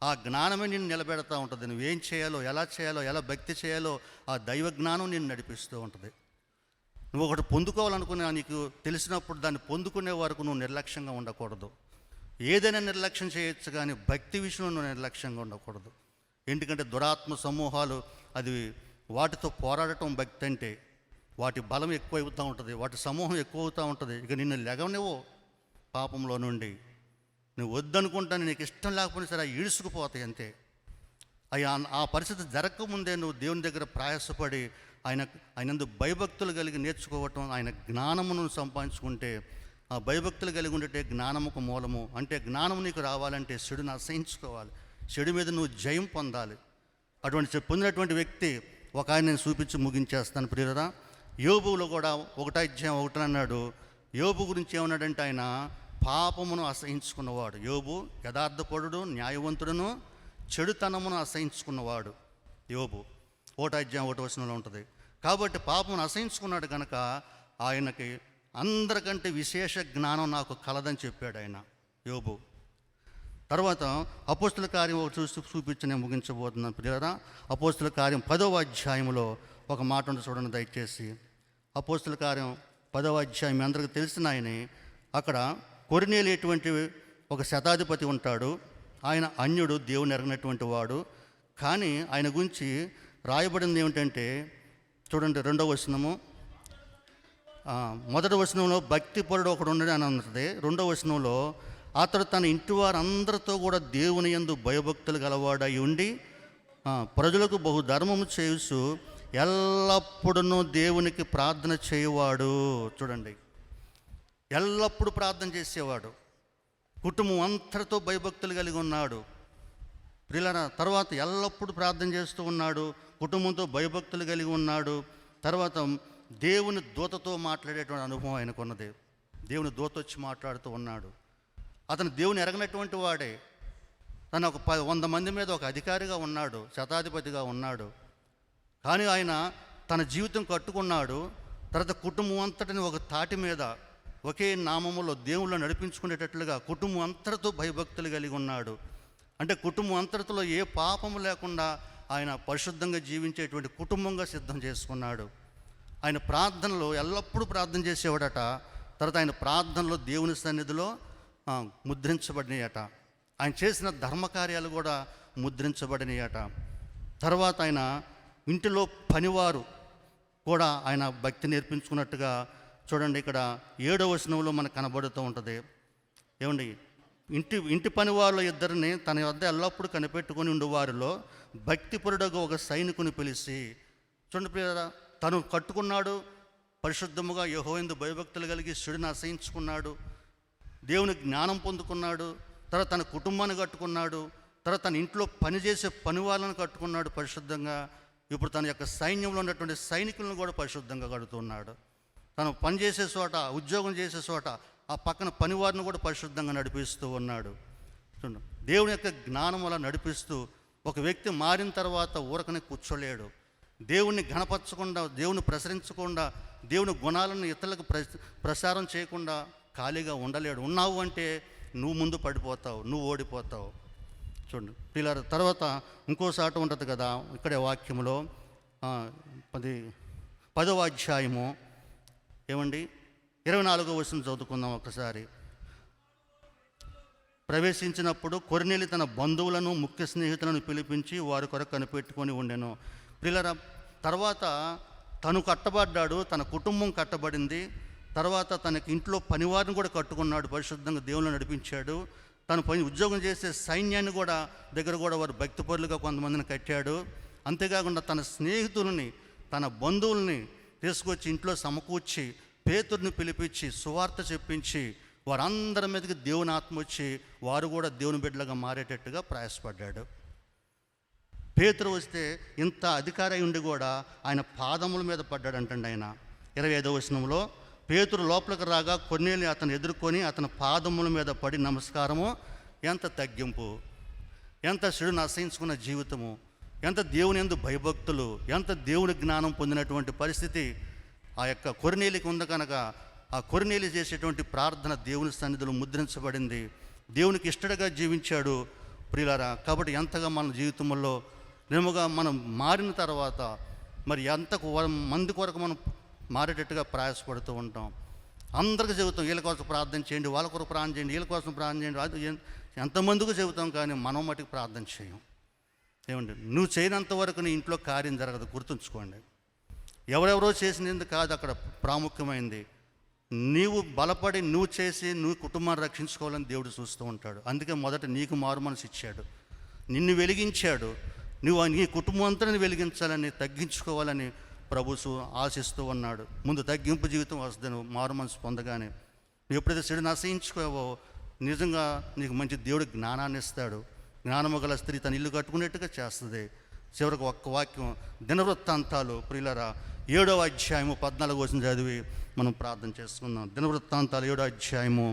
S2: ఆ జ్ఞానమే నిన్ను నిలబెడతా ఉంటుంది. నువ్వేం చేయాలో, ఎలా భక్తి చేయాలో ఆ దైవ జ్ఞానం నిన్ను నడిపిస్తూ ఉంటుంది. నువ్వు ఒకటి పొందుకోవాలనుకున్నా నీకు తెలిసినప్పుడు దాన్ని పొందుకునే వరకు నువ్వు నిర్లక్ష్యంగా ఉండకూడదు. ఏదైనా నిర్లక్ష్యం చేయొచ్చు కానీ భక్తి విషయంలో నువ్వు నిర్లక్ష్యంగా ఉండకూడదు. ఎందుకంటే దురాత్మ సమూహాలు అది వాటితో పోరాడటం భక్తి అంటే వాటి బలం ఎక్కువ అవుతూ ఉంటుంది, వాటి సమూహం ఎక్కువ అవుతూ ఉంటుంది. ఇక నిన్ను లెగవనివ్వు పాపంలో నుండి. నువ్వు వద్దనుకుంటాను, నీకు ఇష్టం లేకపోయినా సరే ఈడ్చుకుపోతాయి అంతే. ఆ పరిస్థితి జరగకముందే నువ్వు దేవుని దగ్గర ప్రయాసపడి ఆయనందు భయభక్తులు కలిగి నేర్చుకోవటం, ఆయన జ్ఞానమును సంపాదించుకుంటే ఆ భయభక్తులు కలిగి ఉండేటే జ్ఞానముకు మూలము. అంటే జ్ఞానం నీకు రావాలంటే చెడును అసహించుకోవాలి, చెడు మీద నువ్వు జయం పొందాలి. అటువంటి పొందినటువంటి వ్యక్తి ఒక ఆయన నేను చూపించి ముగించేస్తాను ప్రియులరా. యోబులో కూడా 1:1 అన్నాడు. యోబు గురించి ఏమన్నాడంటే ఆయన పాపమును అసహించుకున్నవాడు. యోబు యథార్థపరుడు, న్యాయవంతుడును, చెడుతనమును అసహించుకున్నవాడు యోబు. 1:1 ఉంటుంది. కాబట్టి పాపమును అసహించుకున్నాడు కనుక ఆయనకి అందరికంటే విశేష జ్ఞానం నాకు కలదని చెప్పాడు ఆయన యోబు. తర్వాత అపోస్తుల కార్యం చూపించి నేను ముగించబోతున్నాను ప్రియులారా. అపోస్తుల కార్యం 10వ అధ్యాయంలో ఒక మాట ఉంది చూడండి దయచేసి. అపోస్తుల కార్యం 10వ అధ్యాయం మీ అందరికీ తెలిసిన ఆయనే. అక్కడ కొర్నేలియటువంటి ఒక శతాధిపతి ఉంటాడు. ఆయన అన్యుడు, దేవుని ఎరగినటువంటి వాడు. కానీ ఆయన గురించి రాయబడింది ఏమిటంటే చూడండి 2వ వచనము. 1వ వచనంలో భక్తిపరుడు ఒకడు ఉండడు అని ఉంటుంది. 2వ వచనంలో అతడు తన ఇంటి వారందరితో కూడా దేవుని యందు భయభక్తులు గలవాడై ఉండి ప్రజలకు బహుధర్మము చేయుచు ఎల్లప్పుడూ దేవునికి ప్రార్థన చేయవాడు. చూడండి, ఎల్లప్పుడూ ప్రార్థన చేసేవాడు. కుటుంబం అంతటితో భయభక్తులు కలిగి ఉన్నాడు ప్రియులారా. తర్వాత ఎల్లప్పుడూ ప్రార్థన చేస్తూ ఉన్నాడు, కుటుంబంతో భయభక్తులు కలిగి ఉన్నాడు. తర్వాత దేవుని దూతతో మాట్లాడేటువంటి అనుభవం ఆయనకు ఉన్నది. దేవుని దూత వచ్చి మాట్లాడుతూ ఉన్నాడు. అతను దేవుని ఎరగనటువంటి వాడే. తను ఒక 100 మంది మీద ఒక అధికారిగా ఉన్నాడు, శతాధిపతిగా ఉన్నాడు. కానీ ఆయన తన జీవితం కట్టుకున్నాడు. తర్వాత కుటుంబం అంతటిని ఒక తాటి మీద ఒకే నామములో దేవుళ్ళు నడిపించుకునేటట్లుగా కుటుంబం అంతటితో భయభక్తులు కలిగి ఉన్నాడు. అంటే కుటుంబం అంతటిలో ఏ పాపము లేకుండా ఆయన పరిశుద్ధంగా జీవించేటువంటి కుటుంబంగా సిద్ధం చేసుకున్నాడు. ఆయన ప్రార్థనలో ఎల్లప్పుడూ ప్రార్థన చేసేవాడట. తర్వాత ఆయన ప్రార్థనలో దేవుని సన్నిధిలో ముద్రించబడినాయట. ఆయన చేసిన ధర్మకార్యాలు కూడా ముద్రించబడినాయట. తర్వాత ఆయన ఇంటిలో పనివారు కూడా ఆయన భక్తి నేర్పించుకున్నట్టుగా చూడండి ఇక్కడ 7వ వచనంలో మనకు కనబడుతూ ఉంటుంది. ఏమండి, ఇంటి పనివాళ్ళ ఇద్దరిని తన వద్ద ఎల్లప్పుడూ కనిపెట్టుకొని ఉండేవారిలో భక్తిపరుడుగా ఒక సైనికుని పిలిచి, చూడండి ప్రియరా, తను కట్టుకున్నాడు పరిశుద్ధముగా, యెహోవా యందు భయభక్తులు కలిగి చెడుని అసహించుకున్నాడు, దేవుని జ్ఞానం పొందుకున్నాడు. తర్వాత తన కుటుంబాన్ని కట్టుకున్నాడు. తర్వాత తన ఇంట్లో పనిచేసే పని వాళ్ళను కట్టుకున్నాడు పరిశుద్ధంగా. ఇప్పుడు తన యొక్క సైన్యంలో ఉన్నటువంటి సైనికులను కూడా పరిశుద్ధంగా కడుతున్నాడు. తను పనిచేసే చోట, ఉద్యోగం చేసే చోట ఆ పక్కన పనివారిని కూడా పరిశుద్ధంగా నడిపిస్తూ ఉన్నాడు. చూడండి, దేవుని యొక్క జ్ఞానం వల్ల నడిపిస్తూ ఒక వ్యక్తి మారిన తర్వాత ఊరకనే కూర్చోలేడు. దేవుణ్ణి ఘనపరచకుండా, దేవుని ప్రసరించకుండా, దేవుని గుణాలను ఇతరులకు ప్రసారం చేయకుండా ఖాళీగా ఉండలేడు. ఉన్నావు అంటే నువ్వు ముందు పడిపోతావు, నువ్వు ఓడిపోతావు. చూడండి పిల్లల తర్వాత ఇంకోసాట ఉంటుంది కదా ఇక్కడే వాక్యంలో 10వ అధ్యాయము ఏమండి 24వ వచనం చదువుకుందాం ఒకసారి. ప్రవేశించినప్పుడు కొర్నేలి తన బంధువులను ముఖ్య స్నేహితులను పిలిపించి వారి కొరకు కనిపెట్టుకొని ఉండెను. పిల్లల తర్వాత తను కట్టబడ్డాడు, తన కుటుంబం కట్టబడింది. తర్వాత తనకి ఇంట్లో పనివారిని కూడా కట్టుకున్నాడు, పరిశుద్ధంగా దేవుని నడిపించాడు. తను ఉద్యోగం చేసే సైన్యాన్ని కూడా దగ్గర కూడా వారు భక్తిపరులుగా కొంతమందిని కట్టాడు. అంతేకాకుండా తన స్నేహితులని, తన బంధువుల్ని తీసుకొచ్చి ఇంట్లో సమకూర్చి పేతురుని పిలిపించి సువార్త చెప్పించి వారందరి మీదకి దేవుని ఆత్మ వచ్చి వారు కూడా దేవుని బిడ్డలుగా మారేటట్టుగా ప్రయాసపడ్డాడు. పేతురు వస్తే ఇంత అధికారి ఉండి కూడా ఆయన పాదముల మీద పడ్డాడంటండి. ఆయన 25వ వచనంలో పేతురు లోపలికి రాగా కొర్నేలి అతను ఎదుర్కొని అతని పాదముల మీద పడి నమస్కారము. ఎంత తగ్గింపు, ఎంత చెడును అసహించుకున్న జీవితము, ఎంత దేవుని యందు భయభక్తులు, ఎంత దేవుని జ్ఞానం పొందినటువంటి పరిస్థితి ఆ యొక్క కొర్నేలికి ఉంది. కనుక ఆ కొర్నేలి చేసేటువంటి ప్రార్థన దేవుని సన్నిధిలో ముద్రించబడింది. దేవునికి ఇష్టడుగా జీవించాడు ప్రియులారా. కాబట్టి ఎంతగా మన జీవితంలో నిజముగా మనం మారిన తర్వాత మరి ఎంతకు మంది కొరకు మనం మారేటట్టుగా ప్రయాసపడుతూ ఉంటాం. అందరికీ చెబుతాం, వీళ్ళ కోసం ప్రార్థన చేయండి, వాళ్ళ కొరకు ప్రార్థన చేయండి, వీళ్ళ కోసం ప్రార్థన చేయండి, అది ఎంతమందికి చెబుతాం, కానీ మనం మటుకు ప్రార్థన చేయం. ఏమండి, నువ్వు చేయనంత వరకు నీ ఇంట్లో కార్యం జరగదు, గుర్తుంచుకోండి. ఎవరెవరో చేసినందుకు కాదు అక్కడ ప్రాముఖ్యమైంది. నీవు బలపడి నువ్వు చేసి నువ్వు కుటుంబాన్ని రక్షించుకోవాలని దేవుడు చూస్తూ ఉంటాడు. అందుకే మొదట నీకు మారు మనసు ఇచ్చాడు, నిన్ను వెలిగించాడు. నువ్వు నీ కుటుంబం అంతా వెలిగించాలని, తగ్గించుకోవాలని ప్రభు ఆశిస్తూ ఉన్నాడు. ముందు తగ్గింపు జీవితం వస్తుంది నువ్వు మారు మనసు పొందగానే. నువ్వు ఎప్పుడైతే చెడుని అసహించుకోవో నిజంగా నీకు మంచి దేవుడు జ్ఞానాన్ని ఇస్తాడు. జ్ఞానము గల స్త్రీ తన ఇల్లు కట్టుకునేట్టుగా చేస్తుంది. చివరికి ఒక్క వాక్యం దినవృత్తాంతాలు ప్రియులరా 7వ అధ్యాయము 14వ వచనం చదివి మనం ప్రార్థన చేసుకుందాం. దినవృత్తాంతాలు 7వ అధ్యాయము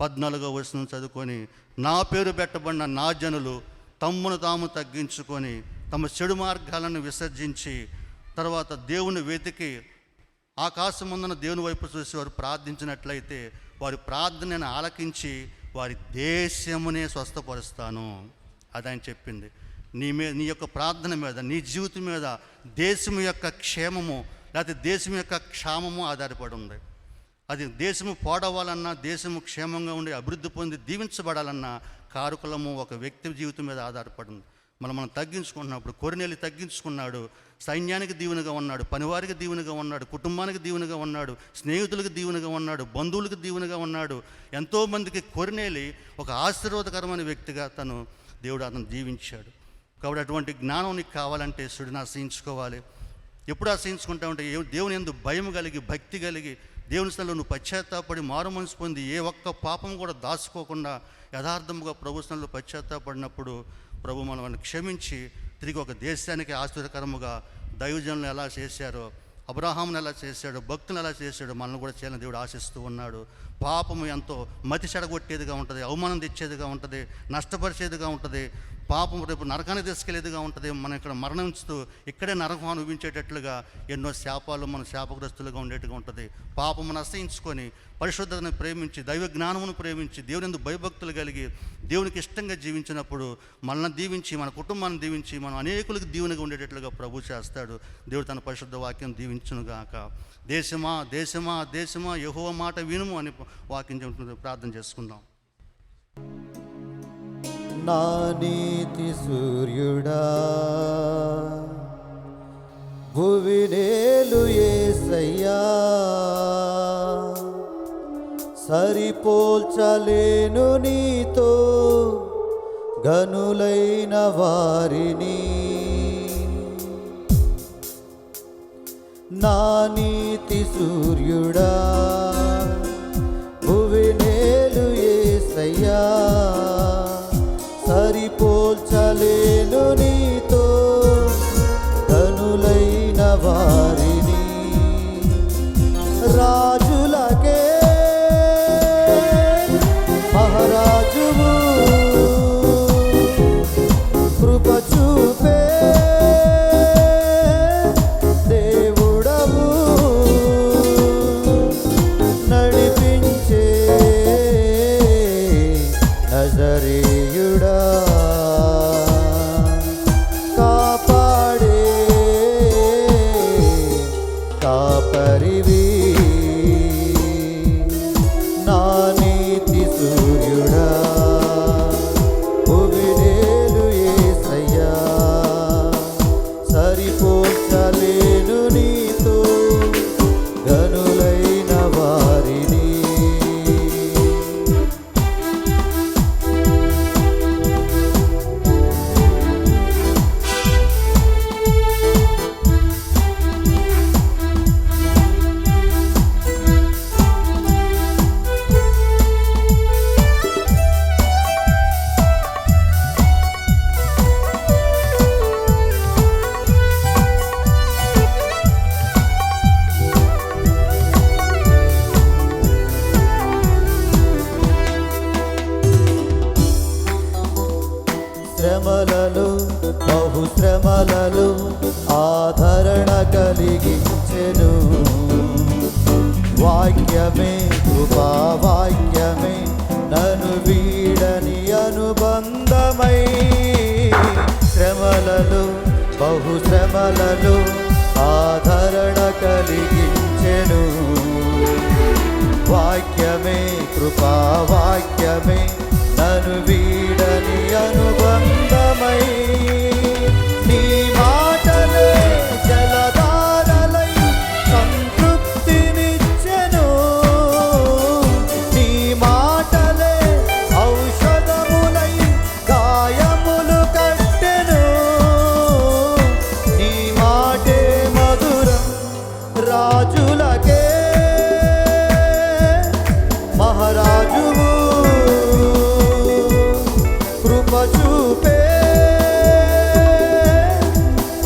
S2: 14వ వచనం చదువుకొని, నా పేరు పెట్టబడిన నా జనులు తమ్మును తాము తగ్గించుకొని తమ చెడు మార్గాలను విసర్జించి తర్వాత దేవుని వెతికి ఆకాశముందున దేవుని వైపు చూసి వారు ప్రార్థించినట్లయితే వారి ప్రార్థనను ఆలకించి వారి దేశమునే స్వస్థపరుస్తాను. అది ఆయన చెప్పింది. నీ యొక్క ప్రార్థన మీద, నీ జీవితం మీద దేశం యొక్క క్షేమము లేకపోతే దేశం యొక్క క్షేమము ఆధారపడి ఉంది. అది దేశము పాడవాలన్నా, దేశము క్షేమంగా ఉండి అభివృద్ధి పొంది దీవించబడాలన్నా కారకులము ఒక వ్యక్తి జీవితం మీద ఆధారపడి ఉంది. మనం తగ్గించుకుంటున్నప్పుడు కొర్నేలి తగ్గించుకున్నాడు. సైన్యానికి దీవెనగా ఉన్నాడు, పనివారికి దీవెనగా ఉన్నాడు, కుటుంబానికి దీవెనగా ఉన్నాడు, స్నేహితులకు దీవెనగా ఉన్నాడు, బంధువులకు దీవెనగా ఉన్నాడు. ఎంతోమందికి కొర్నేలి ఒక ఆశీర్వాదకరమైన వ్యక్తిగా దేవుడు అతను జీవించాడు. కాబట్టి అటువంటి జ్ఞానం నీకు కావాలంటే సుడిని ఆశ్రయించుకోవాలి. ఎప్పుడు ఆశ్రయించుకుంటావంటే దేవుని యందు భయం కలిగి, భక్తి కలిగి, దేవుని స్థలంలో నువ్వు పశ్చాత్తాపడి మారు మనసు పొంది ఏ ఒక్క పాపం కూడా దాచుకోకుండా యథార్థముగా ప్రభు స్థలంలో పశ్చాత్తాపడినప్పుడు ప్రభు మనల్ని క్షమించి తిరిగి ఒక దేశానికి ఆశ్చర్యకరముగా దైవజనులు ఎలా చేశారో, అబ్రహామును ఎలా చేశాడు, భక్తులను ఎలా చేశాడు, మనల్ని కూడా చేయాలని దేవుడు ఆశిస్తూ ఉన్నాడు. పాపము ఎంతో మతి చెడగొట్టేదిగా ఉంటుంది, అవమానం తెచ్చేదిగా ఉంటుంది, నష్టపరిచేదిగా ఉంటుంది. పాపం రేపు నరకానికి తీసుకెళ్లేదిగా ఉంటుంది. మనం ఇక్కడ మరణించుతూ ఇక్కడే నరకం అనుభవించేటట్లుగా ఎన్నో శాపాలు మన శాపగ్రస్తులుగా ఉండేట్టుగా ఉంటుంది. పాపమును అసహించుకొని పరిశుద్ధతను ప్రేమించి దైవ జ్ఞానమును ప్రేమించి దేవుని యందు భయభక్తులు కలిగి దేవునికి ఇష్టంగా జీవించినప్పుడు మనల్ని దీవించి, మన కుటుంబాన్ని దీవించి, మనం అనేకులకు దీవెనగా ఉండేటట్లుగా ప్రభు చేస్తాడు. దేవుడు తన పరిశుద్ధ వాక్యం దీవించునుగాక. దేశమా దేశమా దేశమా యెహోవా మాట వినుము అని వాక్యం చెబుతుంది. ప్రార్థన చేసుకుందాం.
S1: నా నీతి సూర్యుడా భువినేలు యేసయ్యా, సరిపోల్చలేను నీతో గనులైన వారిని. నా నీతి సూర్యుడా భువినేలు యేసయ్యా, సరిపోల్చలేను నీతో గనులైన వారిని. రాజులకే మహారాజువు కృప చూపే దేవుడవు. శ్రమలలో ఆదరణ కలిగించెను. వాక్యమే కృపావాక్యమే నన్ను వీడని అనుబంధమై, శ్రమలలో బహుశ్రమలలో ఆదరణ కలిగించెను. వాక్యమే కృపావాక్యమే నన్ను వీడని అనుబంధమై, నీ మాటలే జలధారలై సంతృప్తినిచ్చెను. నీ మాటలే ఔషధములై గాయములు కట్టెను. నీ మాటే మధురం రాజులకే మహారాజువు కృప చూపే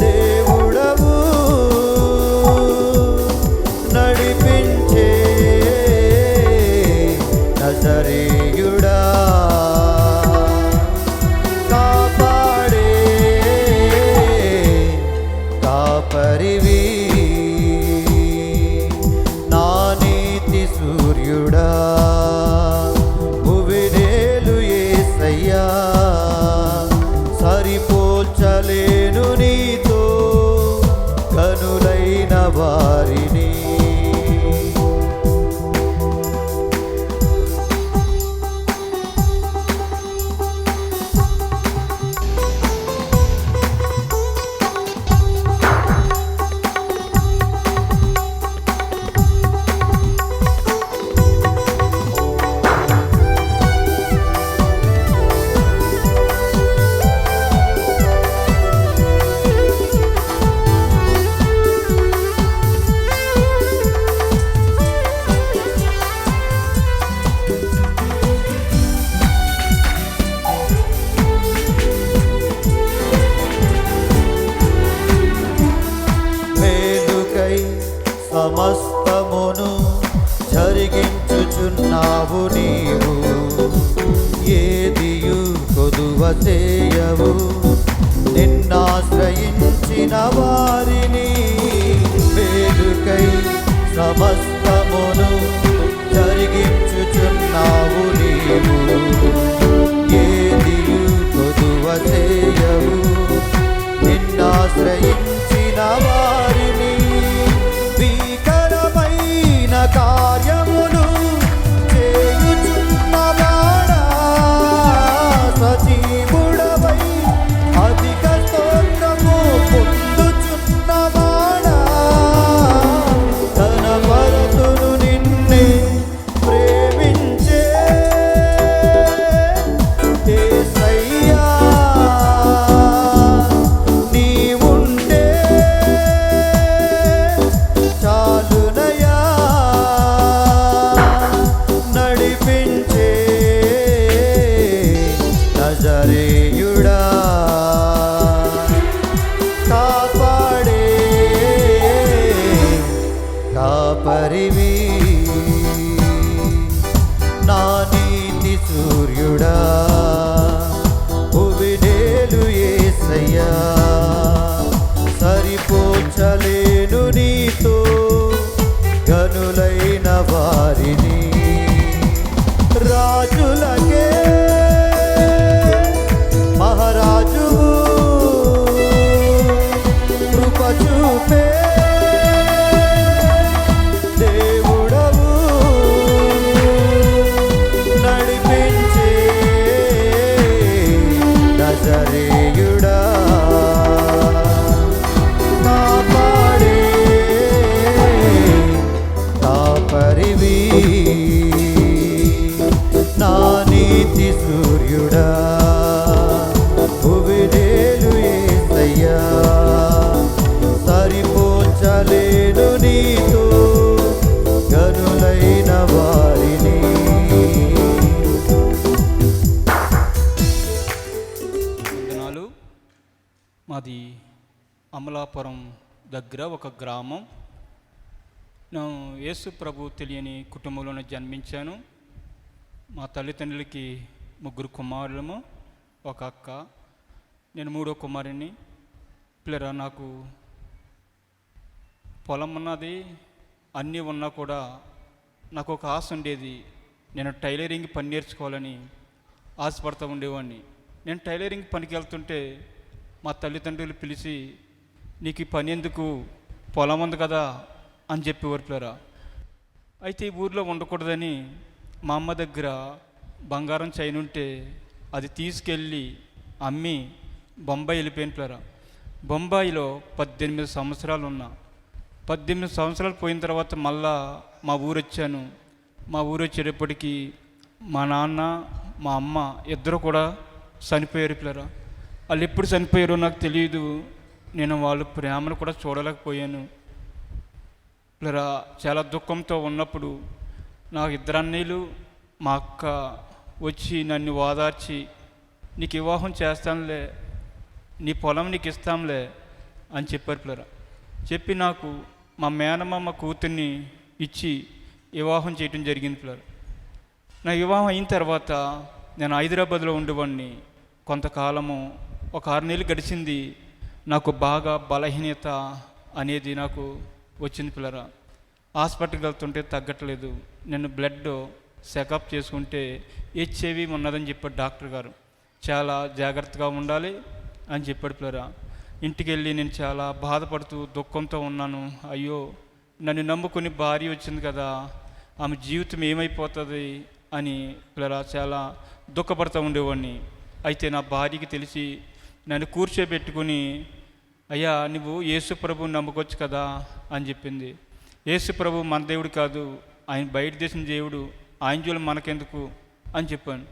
S1: దేవుడవు నడిపించే నజరేయుడా కాపాడే కాపరివి నా నీతి సూర్యుడా భువినేలు యేసయ్యా సరిపోల్చలేను నీతో కనులైన వారిని. మేలుకై సమస్తమును జరిగించుచున్నావు నీవు, ఏదియు కొదువ చేయవు నిన్నాశ్రయించిన వారిని. మేలుకై సమస్తమును జరిగించుచున్నావు నీవు, ఏదియు కొదువ చేయవు నిన్నాశ్రయించిన వారిని. భీకరమైన కార్యములు చేయుచున్నవాడా సజీవుడవై అధిక స్తోత్రము పొందుచున్నవాడా, తన భరతును నిన్నే ప్రేమించే యేసయ్యా నీవుంటే చాలునయా నడిపించే నజరేయుడా కాపాడే కాపరివి నా నీతి సూర్యుడా భువినేలు యేసయ్యా సరిపోల్చలేను నీతో గనులైన వారిని. రాజులకే మహారాజువు కృప చూపే దేవుడవు నడిపించే నజరేయుడా కాపాడే కాపరివి నా నీతి సూర్యుడా భువినేలు యేసయ్యా సరిపోల్చలేను నీతో గనులైన వారిని.
S3: వందనాలు. మాది అమలాపురం దగ్గర ఒక గ్రామం. నేను యేసు ప్రభు తెలియని కుటుంబంలోనే జన్మించాను. మా తల్లిదండ్రులకి 3 కుమారులము, ఒక అక్క. నేను 3వ కుమారుని. పిల్లరా, నాకు పొలం ఉన్నది, అన్నీ ఉన్నా కూడా నాకు ఒక ఆశ ఉండేది. నేను టైలరింగ్ పని నేర్చుకోవాలని ఆశపడుతూ ఉండేవాడిని. నేను టైలరింగ్ పనికి వెళ్తుంటే మా తల్లిదండ్రులు పిలిచి, నీకు ఈ పని ఎందుకు, పొలం ఉంది కదా అని చెప్పేవారు పిల్లరా. అయితే ఈ ఊర్లో ఉండకూడదని మా అమ్మ దగ్గర బంగారం చైన్ ఉంటే అది తీసుకెళ్ళి అమ్మి బొంబాయి వెళ్ళిపోయిన పిల్లరా. బొంబాయిలో 18 సంవత్సరాలు ఉన్నా. 18 సంవత్సరాలు పోయిన తర్వాత మళ్ళా మా ఊరు వచ్చాను. మా ఊరు వచ్చేటప్పటికి మా నాన్న మా అమ్మ ఇద్దరు కూడా చనిపోయారు పిల్లరా. వాళ్ళు ఎప్పుడు చనిపోయారో నాకు తెలియదు. నేను వాళ్ళ ప్రేమను కూడా చూడలేకపోయాను పిల్లరా. చాలా దుఃఖంతో ఉన్నప్పుడు నాకు 2 అన్నయ్యలు మా అక్క వచ్చి నన్ను ఓదార్చి, నీకు వివాహం చేస్తానులే, నీ పొలం నీకు ఇస్తాంలే అని చెప్పారు పిల్లరా. చెప్పి నాకు మా మేనమామ కూతుర్ని ఇచ్చి వివాహం చేయటం జరిగింది పిల్లరా. నా వివాహం అయిన తర్వాత నేను హైదరాబాద్లో ఉండేవాడిని. కొంతకాలము ఒక 6 నెలలు గడిచింది. నాకు బాగా బలహీనత అనేది నాకు వచ్చింది పిల్లరా. హాస్పిటల్కి వెళ్తుంటే తగ్గట్లేదు. నేను బ్లడ్ చెకప్ చేసుకుంటే HIV ఉన్నదని చెప్పాడు డాక్టర్ గారు. చాలా జాగ్రత్తగా ఉండాలి అని చెప్పాడు పిల్లరా. ఇంటికి వెళ్ళి నేను చాలా బాధపడుతూ దుఃఖంతో ఉన్నాను. అయ్యో, నన్ను నమ్ముకుని భార్య వచ్చింది కదా, ఆమె జీవితం ఏమైపోతుంది అని పిల్లరా చాలా దుఃఖపడుతూ ఉండేవాడిని. అయితే నా భార్యకి తెలిసి నన్ను కూర్చోబెట్టుకుని, అయ్యా నువ్వు యేసు ప్రభువుని నమ్ముకోవచ్చు కదా అని చెప్పింది. యేసు ప్రభు మన దేవుడు కాదు, ఆయన బయట దేశం దేవుడు, ఆయన జోలు మనకెందుకు అని చెప్పాను.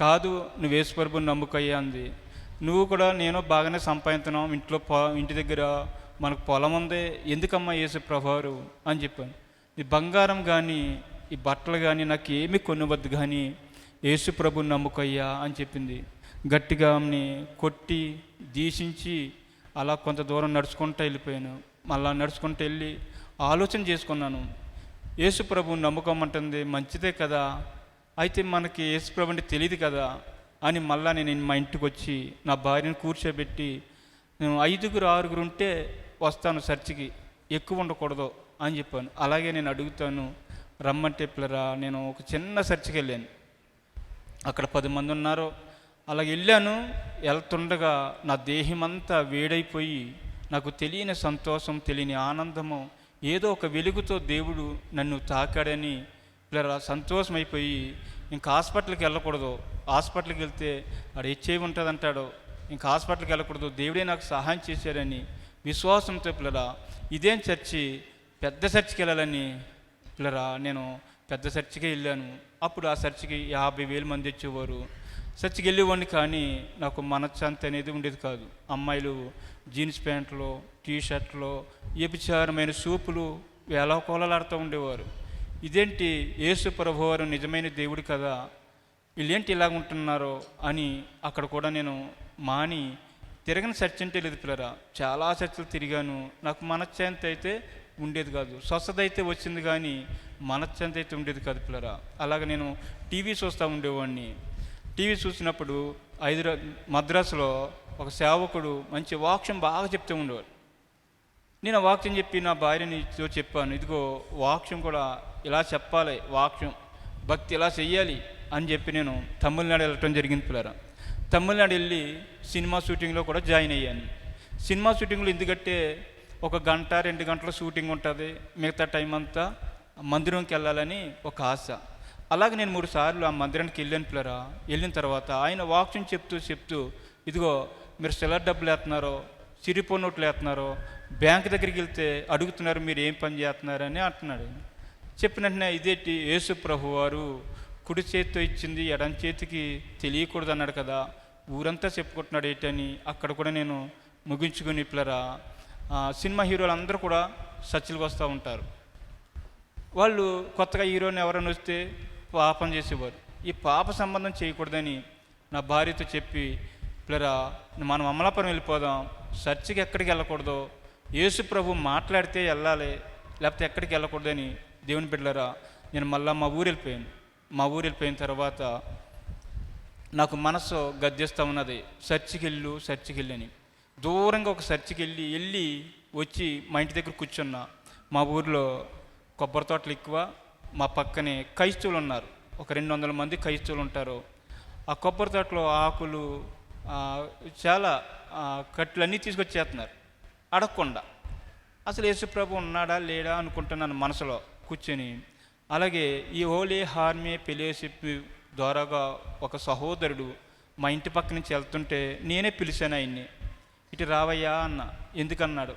S3: కాదు, నువ్వు యేసు ప్రభువుని నమ్ముకయ్యా అంది. నువ్వు కూడా నేను బాగానే సంపాదిస్తున్నాం, ఇంటి దగ్గర మనకు పొలం ఉంది, ఎందుకమ్మా యేసు ప్రభువారు అని చెప్పాను. ఈ బంగారం కానీ ఈ బట్టలు కానీ నాకు ఏమీ కొనవద్దు, కానీ యేసు ప్రభువుని నమ్ముకయ్యా అని చెప్పింది. గట్టిగా ఆమెని కొట్టి దీశించి అలా కొంత దూరం నడుచుకుంటూ వెళ్ళిపోయాను. మళ్ళా నడుచుకుంటూ వెళ్ళి ఆలోచన చేసుకున్నాను, యేసు ప్రభువుని నమ్ముకోమంటుంది మంచిదే కదా, అయితే మనకి యేసు ప్రభు అంటే తెలియదు కదా అని మళ్ళా నేను మా ఇంటికి వచ్చి నా భార్యను కూర్చోబెట్టి, నేను 5-6 ఉంటే వస్తాను చర్చికి, ఎక్కువ ఉండకూడదు అని చెప్పాను. అలాగే నేను అడుగుతాను రమ్మంటే పిల్లరా. నేను ఒక చిన్న చర్చికి వెళ్ళాను. అక్కడ 10 మంది ఉన్నారు. అలాగే వెళ్ళాను. వెళ్తుండగా నా దేహమంతా వేడైపోయి నాకు తెలియని సంతోషం, తెలియని ఆనందము, ఏదో ఒక వెలుగుతో దేవుడు నన్ను తాకాడని పిల్లరా సంతోషమైపోయి, ఇంకా హాస్పిటల్కి వెళ్ళకూడదు, హాస్పిటల్కి వెళ్తే ఆడ HIV ఉంటుంది అంటాడు, ఇంకా హాస్పిటల్కి వెళ్ళకూడదు, దేవుడే నాకు సహాయం చేశారని విశ్వాసంతో పిల్లరా ఇదేం చర్చి, పెద్ద చర్చికి వెళ్ళాలని పిల్లరా నేను పెద్ద చర్చికే వెళ్ళాను. అప్పుడు ఆ చర్చికి 50,000 మంది వచ్చేవారు. చర్చికి వెళ్ళేవాడిని, కానీ నాకు మనశ్శాంతి అనేది ఉండేది కాదు. అమ్మాయిలు జీన్స్ ప్యాంట్లు, టీషర్ట్లు, వ్యభిచారమైన సూపులు వేలాకోలాడుతూ ఉండేవారు. ఇదేంటి, యేసు ప్రభువారు నిజమైన దేవుడు కదా, వీళ్ళేంటి ఇలాగ ఉంటున్నారో అని అక్కడ కూడా నేను మాని తిరగని చర్చ అంటే లేదు పిల్లరా. చాలా చర్చలు తిరిగాను. నాకు మనశ్శాంతి అయితే ఉండేది కాదు. స్వస్థత అయితే వచ్చింది, కానీ మనశ్శాంతి అయితే ఉండేది కాదు పిల్లరా. అలాగ నేను టీవీ చూస్తూ ఉండేవాడిని. టీవీ చూసినప్పుడు మద్రాసులో ఒక సేవకుడు మంచి వాక్యం బాగా చెప్తూ ఉండేవాడు. నేను వాక్యం చెప్పి నా భార్యని చెప్పాను, ఇదిగో వాక్యం కూడా ఇలా చెప్పాలి, వాక్యం భక్తి ఇలా చెయ్యాలి అని చెప్పి నేను తమిళనాడు వెళ్ళటం జరిగింది పిల్లరా. తమిళనాడు వెళ్ళి సినిమా షూటింగ్లో కూడా జాయిన్ అయ్యాను. సినిమా షూటింగ్లో ఎందుకంటే 1 గంట 2 గంటల షూటింగ్ ఉంటుంది, మిగతా టైం అంతా మందిరంకి వెళ్ళాలని ఒక ఆశ. అలాగే నేను 3 సార్లు ఆ మందిరానికి వెళ్ళాను పిల్లరా. వెళ్ళిన తర్వాత ఆయన వాక్యం చెప్తూ ఇదిగో మీరు సిల్లర్ డబ్బులు వేస్తున్నారో, సిరిపో నోట్లు వేస్తున్నారో, బ్యాంక్ దగ్గరికి వెళ్తే అడుగుతున్నారు మీరు ఏం పని చేస్తున్నారని అంటున్నాడు. చెప్పిన వెంటనే ఇదేంటి, యేసు ప్రభు వారు కుడి చేతితో ఇచ్చింది ఎడం చేతికి తెలియకూడదు అన్నాడు కదా, ఊరంతా చెప్పుకుంటున్నాడు ఏంటని అక్కడ కూడా నేను ముగించుకుని పిల్లరా. సినిమా హీరోలు అందరూ కూడా చర్చిలకు వస్తూ ఉంటారు. వాళ్ళు కొత్తగా హీరోని ఎవరైనా వస్తే పాపం చేసేవారు. ఈ పాప సంబంధం చేయకూడదని నా భార్యతో చెప్పి, పిల్లరా మనం అమలాపురం వెళ్ళిపోదాం, చర్చికి ఎక్కడికి వెళ్ళకూడదు, యేసు ప్రభు మాట్లాడితే వెళ్ళాలి, లేకపోతే ఎక్కడికి వెళ్ళకూడదని దేవుని బిడ్డలారా నేను మళ్ళీ మా ఊరు వెళ్ళిపోయాను. మా ఊరు వెళ్ళిపోయిన తర్వాత నాకు మనసు గద్దిస్తూ ఉన్నది, చర్చికి వెళ్ళని. దూరంగా ఒక చర్చికి వెళ్ళి వచ్చి మా ఇంటి దగ్గర కూర్చున్నా. మా ఊర్లో కొబ్బరి తోటలు ఎక్కువ, మా పక్కనే క్రైస్తవులు ఉన్నారు, ఒక 200 మంది క్రైస్తవులు ఉంటారు. ఆ కొబ్బరి తోటలో ఆకులు చాలా కట్లన్నీ తీసుకొచ్చేస్తున్నారు అడగకుండా. అసలు యేసుప్రభు ఉన్నాడా లేడా అనుకుంటున్నాను మనసులో కూర్చొని. అలాగే ఈ హోలీ హార్మే ఫెలోషిప్ ద్వారాగా ఒక సహోదరుడు మా ఇంటి పక్క నుంచి వెళ్తుంటే నేనే పిలిచాను ఆయన్ని. ఇటు రావయ్యా అన్న. ఎందుకన్నాడు,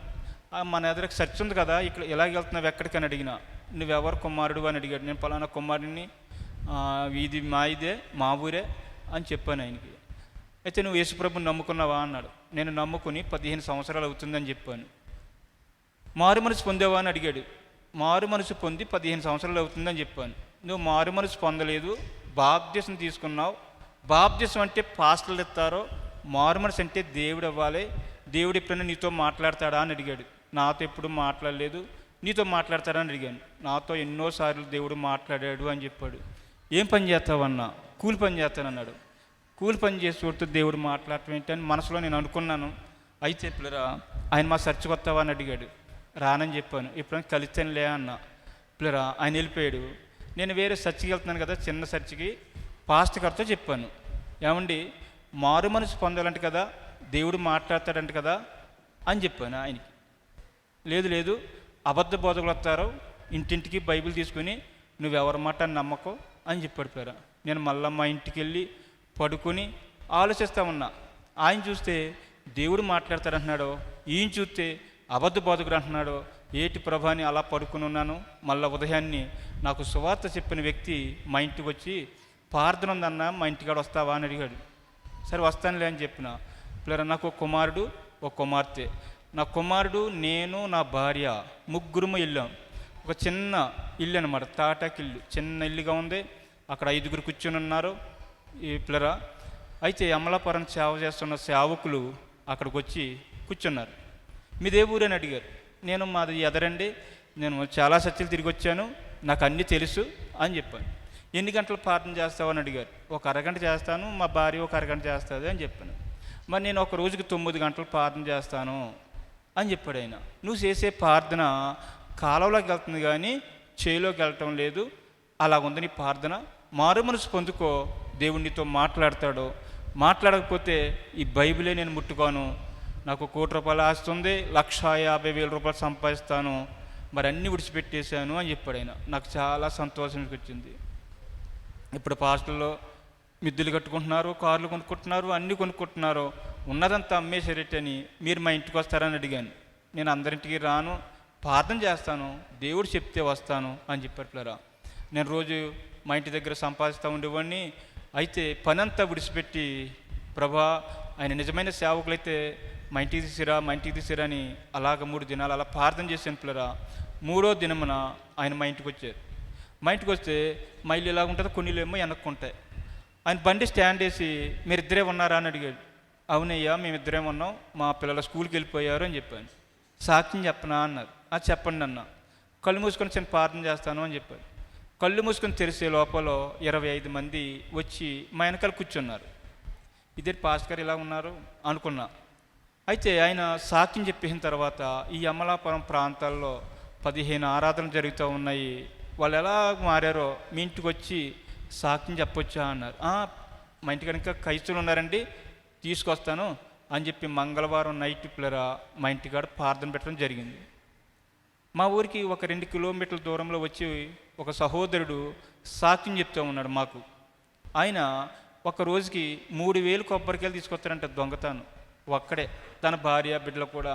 S3: మన ఎదురకు చర్చ్ ఉంది కదా, ఇక్కడ ఎలాగ వెళ్తున్నావు ఎక్కడికని అడిగినా. నువ్వెవరు కుమారుడు అని అడిగాడు. నేను పలానా కుమారుడిని, ఇది మా ఊరే అని చెప్పాను ఆయనకి. అయితే నువ్వు యేసుప్రభుని నమ్ముకున్నావా అన్నాడు. నేను నమ్ముకుని 15 సంవత్సరాలు అవుతుందని చెప్పాను. మారు మనసు పొందేవా అని అడిగాడు. మారు మనసు పొంది 15 సంవత్సరాలు అవుతుందని చెప్పాను. నువ్వు మారు మనసు పొందలేదు, బాప్తిసం తీసుకున్నావు. బాప్తిసం అంటే పాస్టర్లు ఇస్తారో, మారు మనసు అంటే దేవుడు ఇవ్వాలి. దేవుడు ఎప్పుడైనా నీతో మాట్లాడతాడా అని అడిగాడు. నాతో ఎప్పుడు మాట్లాడలేదు, నీతో మాట్లాడతాడా అని అడిగాను. నాతో ఎన్నోసార్లు దేవుడు మాట్లాడాడు అని చెప్పాడు. ఏం పని చేస్తావన్నా? కూలి పని చేస్తానన్నాడు. కూలి పని చేసి చూడుతూ దేవుడు మాట్లాడటం ఏంటని మనసులో నేను అనుకున్నాను. అయితే పిల్లరా, ఆయన మా చర్చికి వస్తావా అని అడిగాడు. రానని చెప్పాను. ఎప్పుడైనా కలిస్తానులే అన్న. పిల్లరా, ఆయన వెళ్ళిపోయాడు. నేను వేరే చర్చికి వెళ్తున్నాను కదా, చిన్న చర్చికి. పాస్టర్ గారితో చెప్పాను, ఏమండి మారు మనసు పొందాలంటే కదా, దేవుడు మాట్లాడతాడంట కదా అని చెప్పాను ఆయనకి. లేదు అబద్ధ బోధకులు వస్తారు, ఇంటింటికి బైబిల్ తీసుకుని నువ్వెవరి మాట నమ్మకం అని చెప్పాడు. పిల్లరా, నేను మళ్ళీ మా ఇంటికి వెళ్ళి పడుకొని ఆలోచిస్తూ ఉన్నా. ఆయన చూస్తే దేవుడు మాట్లాడతాడంటున్నాడో, ఈయన చూస్తే అబద్ధ బోధకుడు అంటున్నాడో, ఏటి ప్రభాని అలా పడుకుని ఉన్నాను. మళ్ళీ ఉదయాన్ని నాకు సువార్త చెప్పిన వ్యక్తి మా ఇంటికి వచ్చి, ప్రార్థన ఉందన్న మా ఇంటికాడ వస్తావా అని అడిగాడు. సరే వస్తానులే అని చెప్పిన. పిల్లరా, నాకు ఒక కుమారుడు, ఒక కుమార్తె. నా కుమారుడు, నేను, నా భార్య ముగ్గురుము వెళ్ళాం. ఒక చిన్న ఇల్లు అనమాట, తాటాకి ఇల్లు, చిన్న ఇల్లుగా ఉంది. అక్కడ 5 కూర్చొని ఉన్నారు ఈ పిల్లరా. అయితే అమలాపురం సేవ చేస్తున్న సేవకులు అక్కడికి వచ్చి కూర్చున్నారు. మీదే ఊరు అని అడిగారు. నేను మాది ఎదరండి, నేను చాలా చర్చలు తిరిగి వచ్చాను, నాకు అన్నీ తెలుసు అని చెప్పాను. ఎన్ని గంటలు ప్రార్థన చేస్తావు అని అడిగారు. ఒక అరగంట చేస్తాను, మా భార్య ఒక అరగంట చేస్తుంది అని చెప్పాను. మరి నేను ఒక రోజుకి 9 గంటలు ప్రార్థన చేస్తాను అని చెప్పాడు ఆయన. నువ్వు చేసే ప్రార్థన కాలంలోకి వెళ్తుంది కానీ చేలోకి వెళ్ళటం లేదు, అలా ఉంది నీ ప్రార్థన. మారు మనసు పొందుకో, దేవుడు నీతో మాట్లాడతాడు. మాట్లాడకపోతే ఈ బైబిలే నేను ముట్టుకోను. నాకు 1 కోటి రూపాయలు ఆస్తుంది, 1,50,000 రూపాయలు సంపాదిస్తాను, మరి అన్నీ విడిచిపెట్టేశాను అని చెప్పాడు ఆయన. నాకు చాలా సంతోషం వచ్చింది. ఇప్పుడు పాస్టర్లో మిద్దులు కట్టుకుంటున్నారు, కార్లు కొనుక్కుంటున్నారు, అన్నీ కొనుక్కుంటున్నారు, ఉన్నదంతా అమ్మేసేటని మీరు మా ఇంటికి వస్తారని అడిగాను. నేను అందరింటికి రాను, ప్రార్థన చేస్తాను, దేవుడు చెప్తే వస్తాను అని చెప్పట్లేరా. నేను రోజు మా ఇంటి దగ్గర సంపాదిస్తూ ఉండేవాడిని. అయితే పని అంతా విడిచిపెట్టి, ప్రభా ఆయన నిజమైన సేవకులైతే మా ఇంటికి తీసిరా అని అలాగ 3 దినాలు అలా ప్రార్థన చేశాను. పిల్లరా, 3వ దినమున ఆయన మా ఇంటికి వచ్చారు. మా ఇంటికి వస్తే మా ఇల్లు ఇలాగ ఉంటుంది, కొన్ని ఇల్లు ఏమో వెనక్కుంటాయి. ఆయన బండి స్టాండ్ వేసి, మీరిద్దరే ఉన్నారా అని అడిగాడు. అవునయ్యా మేమిద్దరే ఉన్నాం, మా పిల్లలు స్కూల్కి వెళ్ళిపోయారు అని చెప్పాను. సాక్ష్యం చెప్పనా అన్నారు. చెప్పండి అన్న. కళ్ళు మూసుకొని చిన్న ప్రార్థన చేస్తాను అని చెప్పారు. కళ్ళు మూసుకొని తెరిసే లోపల 25 మంది వచ్చి మా వెనకాల కూర్చున్నారు. ఇదే పాస్టర్ గారు ఇలా ఉన్నారు అనుకున్నా. అయితే ఆయన సాక్ష్యం చెప్పేసిన తర్వాత ఈ అమలాపురం ప్రాంతాల్లో 15 ఆరాధనలు జరుగుతూ ఉన్నాయి. వాళ్ళు ఎలా మారారో మీ ఇంటికి వచ్చి సాక్ష్యం చెప్పొచ్చా అన్నారు. మా ఇంటి కనుక క్రైస్తవులు ఉన్నారండి, తీసుకొస్తాను అని చెప్పి మంగళవారం నైట్ పిల్లరా మా ఇంటికాడ ప్రార్థన పెట్టడం జరిగింది. మా ఊరికి ఒక 2 కిలోమీటర్ల దూరంలో వచ్చి ఒక సహోదరుడు సాక్ష్యం చెప్తూ ఉన్నాడు మాకు. ఆయన ఒక రోజుకి 3,000 కొబ్బరికాయలు తీసుకొస్తారంట దొంగతాను. ఒక్కడే, తన భార్య బిడ్డలు కూడా.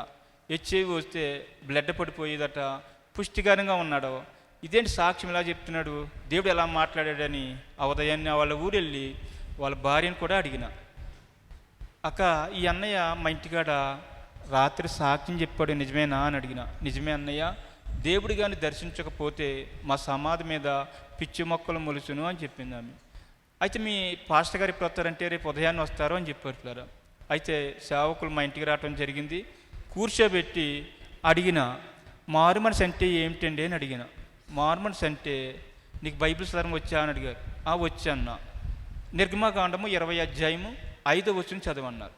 S3: హెచ్ఐవి వస్తే బ్లడ్ పడిపోయేదట, పుష్టికరంగా ఉన్నాడు. ఇదేంటి సాక్ష్యం ఇలా చెప్తున్నాడు, దేవుడు ఎలా మాట్లాడాడని ఆ ఉదయాన్నే వాళ్ళ ఊరు వెళ్ళి వాళ్ళ భార్యను కూడా అడిగిన. అక్క, ఈ అన్నయ్య మా ఇంటికాడ రాత్రి సాక్ష్యం చెప్పాడు, నిజమేనా అని అడిగిన. నిజమే అన్నయ్య, దేవుడు కానీ దర్శించకపోతే మా సమాధి మీద పిచ్చి మొక్కలు మొలుచును అని చెప్పింది ఆమె. అయితే మీ పాస్టర్ గారు ఎప్పుడు వస్తారంటే రేపు ఉదయాన్నే వస్తారు అని చెప్పారు పిల్లరా. అయితే సేవకులు మా ఇంటికి రావడం జరిగింది. కూర్చోబెట్టి అడిగిన, మారు మనసు అంటే ఏమిటండి అని అడిగిన. మారు మనసు అంటే నీకు బైబిల్ చదవడం వచ్చా అని అడిగారు. వచ్చా అన్న. నిర్గమకాండము 20 అధ్యాయము 5వ వచనం చదవన్నారు.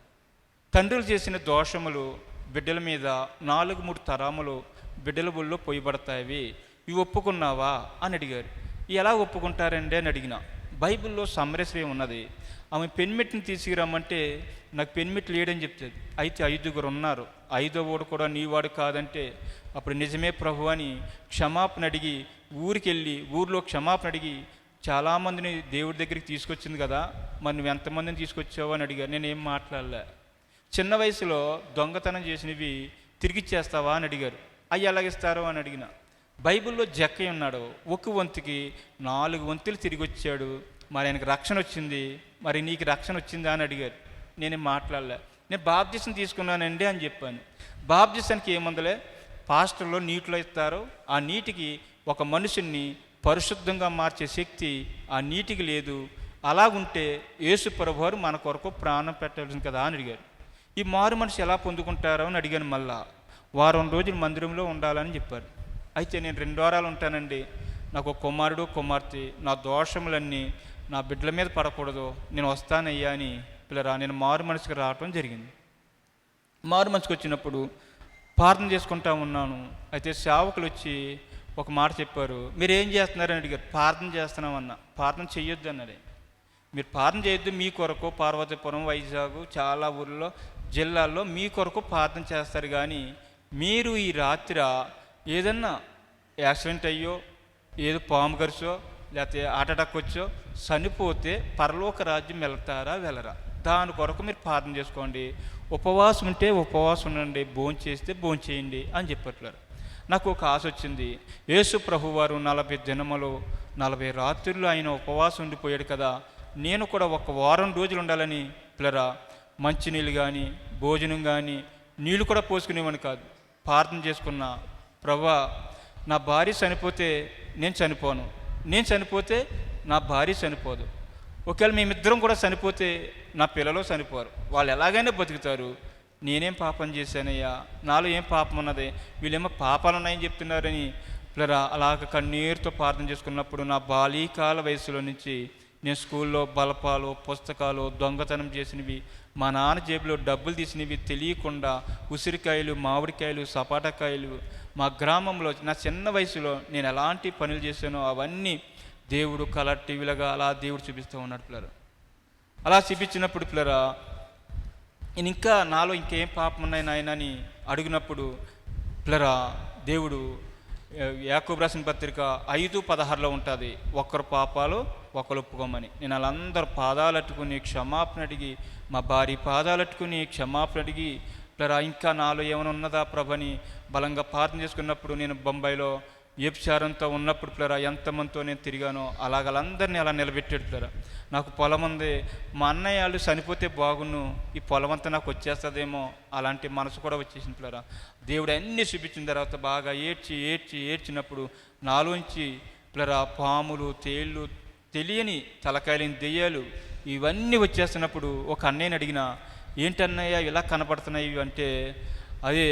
S3: తండ్రులు చేసిన దోషములు బిడ్డల మీద 4-3 తరములు బిడ్డల ఒళ్ళో పోయబడతాయి, ఇవి ఒప్పుకున్నావా అని అడిగారు. ఎలా ఒప్పుకుంటారండి అని అడిగిన. బైబిల్లో సమరశ్రీ ఉన్నది. ఆమె పెన్మిట్ని తీసుకురమ్మంటే నాకు పెన్మిట్లు లేడని చెప్తుంది. అయితే 5 ఉన్నారు, 5వ కూడా నీవాడు కాదంటే అప్పుడు నిజమే ప్రభు అని క్షమాపణ అడిగి ఊరికెళ్ళి ఊరిలో క్షమాపణ అడిగి చాలామందిని దేవుడి దగ్గరికి తీసుకొచ్చింది కదా, మరి నువ్వు ఎంతమందిని తీసుకొచ్చావు అని అడిగారు. నేనేం మాట్లాడలే. చిన్న వయసులో దొంగతనం చేసినవి తిరిగిచ్చేస్తావా అని అడిగారు. అవి ఎలాగిస్తారో అని అడిగిన. బైబిల్లో జక్కయ్య ఉన్నాడు, ఒక వంతుకి 4 వంతులు తిరిగి వచ్చాడు, మరి ఆయనకు రక్షణ వచ్చింది, మరి నీకు రక్షణ వచ్చిందా అని అడిగారు. నేనేం మాట్లాడలే. నేను బాప్టిజం తీసుకున్నానండి అని చెప్పాను. బాప్టిజానికి ఏముందలే, పాస్టర్లో నీటిలో ఇస్తారు, ఆ నీటికి ఒక మనుషుల్ని పరిశుద్ధంగా మార్చే శక్తి ఆ నీటికి లేదు, అలాగుంటే యేసు ప్రభువారు మన కొరకు ప్రాణం పెట్టాల్సింది కదా అని అడిగారు. ఈ మారు మనిషి ఎలా పొందుకుంటారో అని అడిగాను. మళ్ళా వారం రోజులు మందిరంలో ఉండాలని చెప్పారు. అయితే నేను 2 వారాలు ఉంటానండి, నాకు ఒక కుమారుడు కుమార్తె, నా దోషములన్నీ నా బిడ్డల మీద పడకూడదు, నేను వస్తానయ్యా అని పిల్లరా నేను మారు మనసుకి రావటం జరిగింది. మారు మనసుకు వచ్చినప్పుడు ప్రార్థన చేసుకుంటా ఉన్నాను. అయితే సేవకులు వచ్చి ఒక మాట చెప్పారు, మీరు ఏం చేస్తున్నారని అడిగారు. ప్రార్థన చేస్తున్నామన్నా. ప్రార్థన చెయ్యొద్దు అన్నది. మీరు ప్రార్థన చేయొద్దు, మీ కొరకు పార్వతీపురం, వైజాగ్ చాలా ఊళ్ళో జిల్లాల్లో మీ కొరకు ప్రార్థన చేస్తారు, కానీ మీరు ఈ రాత్రి ఏదన్నా యాక్సిడెంట్ అయ్యో, ఏదో పాము గరిచో, లేకపోతే హార్ట్ అటాక్ వచ్చో చనిపోతే పరలోక రాజ్యం వెళ్తారా వెళ్ళరా, దాని కొరకు మీరు ప్రార్థన చేసుకోండి, ఉపవాసం ఉంటే ఉపవాసం ఉండండి, భోజనం చేస్తే భోజనం చేయండి అని చెప్పట్లేరు. నాకు ఒక ఆశ వచ్చింది. యేసు ప్రభువారు 40 దినములు 40 రాత్రులు ఆయన ఉపవాసం ఉండిపోయాడు కదా, నేను కూడా ఒక వారం రోజులు ఉండాలని పిల్లరా మంచినీళ్ళు కానీ భోజనం కానీ నీళ్ళు కూడా పోసుకునేవాడిని కాదు. ప్రార్థన చేసుకున్న, ప్రభా నా భార్య చనిపోతే నేను చనిపోను, నేను చనిపోతే నా భార్య చనిపోదు, ఒకవేళ మేమిద్దరం కూడా చనిపోతే నా పిల్లలు చనిపోరు, వాళ్ళు ఎలాగైనా బతుకుతారు, నేనేం పాపం చేశానయ్యా, నాలో ఏం పాపం ఉన్నది, వీళ్ళేమో పాపాలు ఉన్నాయని చెప్తున్నారని పిల్లరా అలాగ కన్నీరుతో ప్రార్థన చేసుకున్నప్పుడు నా బాలీకాల వయసులో నుంచి నేను స్కూల్లో బలపాలు, పుస్తకాలు, దొంగతనం చేసినవి, మా నాన్న జేబులో డబ్బులు తీసినవి తెలియకుండా ఉసిరికాయలు, మామిడికాయలు, సపాటకాయలు, మా గ్రామంలో నా చిన్న వయసులో నేను ఎలాంటి పనులు చేశానో అవన్నీ దేవుడు కలర్ టీవీలుగా అలా దేవుడు చూపిస్తూ ఉన్నాడు పిల్లలు. అలా చూపించినప్పుడు పిల్లరా నేను ఇంకా నాలో ఇంకేం పాపం ఉన్నాయి నాయన అని అడిగినప్పుడు పిల్లరా దేవుడు యాకోబు రాసిన పత్రిక 5:16 ఉంటుంది, ఒకరు పాపాలు ఒకరు ఒప్పుకోమని. నేను వాళ్ళందరూ పాదాలట్టుకుని క్షమాపణ అడిగి, మా భార్య పాదాలట్టుకుని క్షమాపణ అడిగి పిల్లరా ఇంకా నాలో ఏమైనా ఉన్నదా ప్రభని బలంగా ప్రార్థన చేసుకున్నప్పుడు నేను బొంబాయిలో వ్యభిచారంతో ఉన్నప్పుడు పిల్లరా ఎంతమందితో నేను తిరిగానో అలాగలందరినీ అలా నిలబెట్టాడు పిల్లరా. నాకు పొలం ఉంది, మా అన్నయ్య వాళ్ళు చనిపోతే బాగున్ను, ఈ పొలం అంతా నాకు వచ్చేస్తుందేమో అలాంటి మనసు కూడా వచ్చేసింది పిల్లరా. దేవుడు అన్నీ చూపించిన తర్వాత బాగా ఏడ్చినప్పుడు నాలోంచి పిల్లరా పాములు, తేళ్ళు, తెలియని తలకాయలేని దెయ్యాలు ఇవన్నీ వచ్చేస్తున్నప్పుడు ఒక అన్నయ్యని అడిగిన, ఏంటన్నయ్య ఇలా కనపడుతున్నాయి అంటే, అదే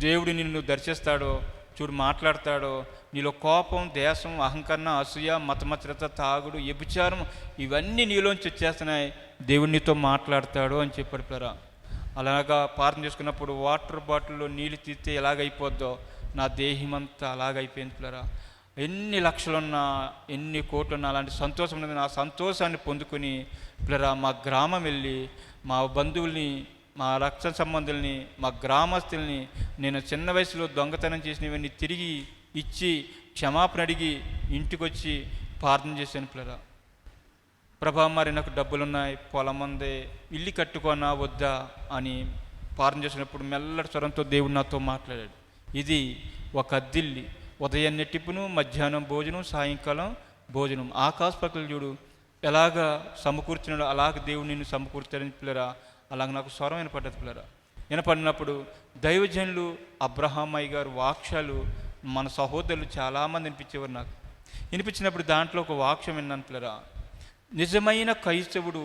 S3: దేవుడు నిన్ను దర్శిస్తాడో చూడు, మాట్లాడతాడో, నీలో కోపం, దేశం, అహంకరణ, అసూయ, మతమత్రత, తాగుడు, వ్యభిచారం ఇవన్నీ నీలోంచి వచ్చేస్తున్నాయి, దేవుడు నీతో మాట్లాడతాడు అని చెప్పాడు పిల్లరా. అలాగా ప్రార్థన చేసుకున్నప్పుడు వాటర్ బాటిల్లో నీళ్ళు తీస్తే ఎలాగైపోద్దో నా దేహమంతా అలాగైపోయింది పిల్లరా. ఎన్ని లక్షలున్నా ఎన్ని కోట్లున్నా అలాంటి సంతోషం ఉన్నది. నా సంతోషాన్ని పొందుకొని పిల్లరా మా గ్రామం వెళ్ళి మా బంధువుల్ని, మా రక్త సంబంధుల్ని, మా గ్రామస్తుల్ని నేను చిన్న వయసులో దొంగతనం చేసినవన్నీ తిరిగి ఇచ్చి క్షమాపణ అడిగి ఇంటికి వచ్చి ప్రార్థన చేశాను పిల్లరా. ప్రభా మరి నాకు డబ్బులున్నాయి, పొలం ఉంది, ఇల్లు కట్టుకోనా వద్దా అని ప్రార్థన చేసినప్పుడు మెల్లటి స్వరంతో దేవుడు నాతో మాట్లాడాడు. ఇది ఒక అద్దిల్లి, ఉదయాన్నే టిఫిను, మధ్యాహ్నం భోజనం, సాయంకాలం భోజనం, ఆకాశ పక్కలు చూడు ఎలాగా సమకూర్చున్నాడు, అలాగ దేవుడు నిన్ను సమకూర్చాడని పిల్లరా. అలాగ నాకు స్వరం వినపడ్డది పిల్లరా. వినపడినప్పుడు దైవజనులు అబ్రహామయ్య గారు వాక్యాలు మన సహోదరులు చాలామంది వినిపించేవారు. నాకు వినిపించినప్పుడు దాంట్లో ఒక వాక్యం విన్నాను పిల్లరా. నిజమైన క్రైస్తవుడు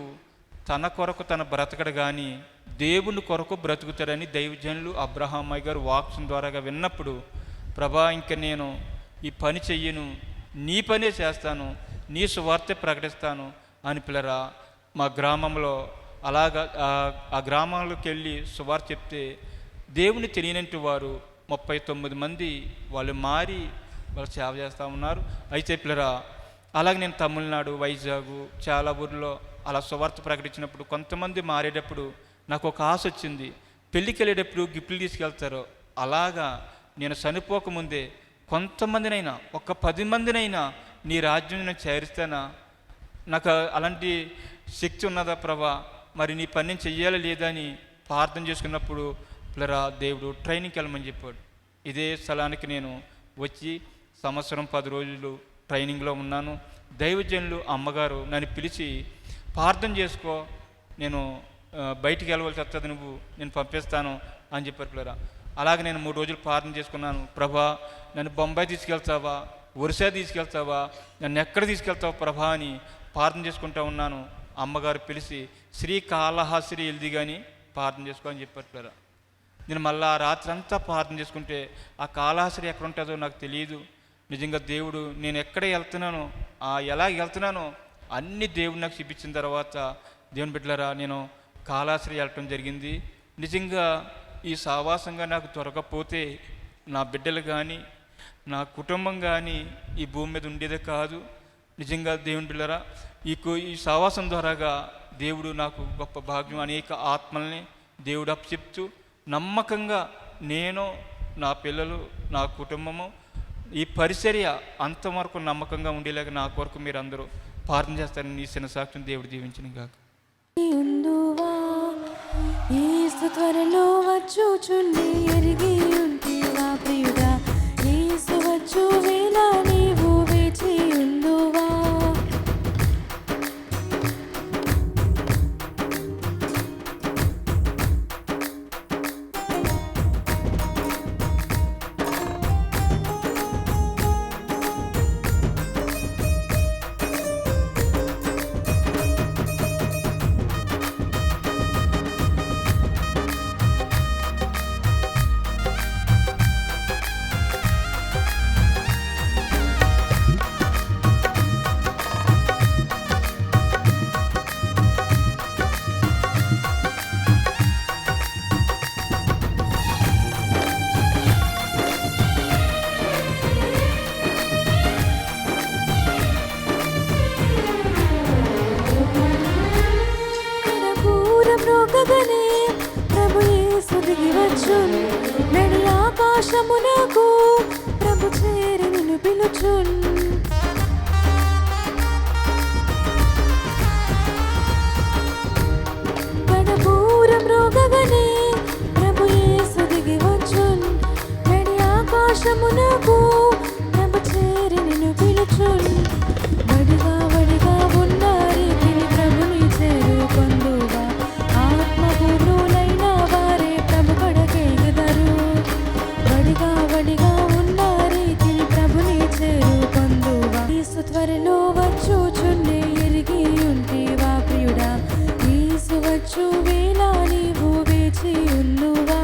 S3: తన కొరకు తన బ్రతకడు కానీ దేవుని కొరకు బ్రతుకుతాడని దైవజనులు అబ్రహామయ్య గారు వాక్యం ద్వారాగా విన్నప్పుడు, ప్రభా ఇంక నేను ఈ పని చెయ్యను, నీ పనే చేస్తాను, నీ సువార్త ప్రకటిస్తాను అని పిల్లరా మా గ్రామంలో అలాగా ఆ గ్రామాలకు వెళ్ళి సువార్త చెప్తే దేవుని తెలియనంటి వారు 39 మంది వాళ్ళు మారి వాళ్ళు సేవ చేస్తూ ఉన్నారు. అయితే పిల్లరా, అలాగే నేను తమిళనాడు, వైజాగ్ చాలా ఊర్లో అలా సువార్త ప్రకటించినప్పుడు కొంతమంది మారేటప్పుడు నాకు ఒక ఆశ వచ్చింది. పెళ్ళికి వెళ్ళేటప్పుడు గిఫ్ట్లు తీసుకెళ్తారు. అలాగా నేను చనిపోకముందే కొంతమందినైనా, ఒక 10 మందినైనా నీ రాజ్యం నేను చేరుస్తానా? నాకు అలాంటి శక్తి ఉన్నదా ప్రభా? మరి నీ పని నేను చెయ్యాలా లేదా అని ప్రార్థన చేసుకున్నప్పుడు పిల్లరా, దేవుడు ట్రైనింగ్కి వెళ్ళమని చెప్పాడు. ఇదే స్థలానికి నేను వచ్చి సంవత్సరం 10 రోజులు ట్రైనింగ్లో ఉన్నాను. దైవజనులు అమ్మగారు నన్ను పిలిచి ప్రార్థన చేసుకో, నేను బయటికి వెళ్ళవలసి వస్తుంది, నేను పంపిస్తాను అని చెప్పారు పిల్లరా. అలాగే నేను 3 రోజులు ప్రార్థన చేసుకున్నాను. ప్రభా, నన్ను బొంబాయి తీసుకెళ్తావా, ఒరిస్సా తీసుకెళ్తావా, నన్ను ఎక్కడ తీసుకెళ్తావా ప్రభా అని ప్రార్థన చేసుకుంటూ ఉన్నాను. అమ్మగారు పిలిచి శ్రీకాళహస్తి వెళ్ది కానీ ప్రార్థన చేసుకో అని చెప్పారు పిల్లరా. నేను మళ్ళీ ఆ రాత్రి అంతా ప్రార్థన చేసుకుంటే ఆ కాళహస్తి ఎక్కడ ఉంటుందో నాకు తెలియదు. నిజంగా దేవుడు నేను ఎక్కడ వెళ్తున్నానో, ఎలా వెళ్తున్నానో అన్ని దేవుడు నాకు చూపించిన తర్వాత దేవుని బిడ్డలారా, నేను కాళహస్తి వెళ్ళటం జరిగింది. నిజంగా ఈ సావాసంగా నాకు దొరకకపోతే నా బిడ్డలు కానీ నా కుటుంబం కానీ ఈ భూమి మీద ఉండేదే కాదు. నిజంగా దేవుని బిడ్డలారా, ఈ సావాసం ద్వారాగా దేవుడు నాకు గొప్ప భాగ్యం, అనేక ఆత్మల్ని దేవుడు అప్పచెప్తూ నమ్మకంగా నేను, నా పిల్లలు, నా కుటుంబము ఈ పరిచర్య అంతవరకు నమ్మకంగా ఉండేలాగా నా కొరకు మీరు అందరూ ప్రార్థన చేస్తారని నీ చిన్న సాక్ష్యం దేవుడు దీవించిన గాక.
S4: యేసు త్వరలో వచ్చుచుండి ఎరిగి ఉంటివా ప్రియుడా, యేసు వచ్చు వేళ నీవు వేచి ఉందువా. ప్రభు యేసు దిగి వచ్చున్, నడి ఆకాశమునకు ప్రభు చేరి నిన్ను పిలుచున్. గణపూరం రోగగనే ప్రభు యేసు దిగి వచ్చున్, నడి ఆకాశమునకు ప్రభు చేరి నిన్ను పిలుచున్. వడిగా వడిగా ఉన్న రీతిని ప్రభుని చేరుకొందువా, ఆత్మపూర్ణులైన వారే ప్రభు కడకెగుదరు. వడిగా వడిగా ఉన్న రీతిని ప్రభుని చేరుకొందువా. యేసు త్వరలో వచ్చుచుండే ఎరిగి ఉంటివా ప్రియుడా, యేసు వచ్చు వేళ నీవు వేచి ఉందువా.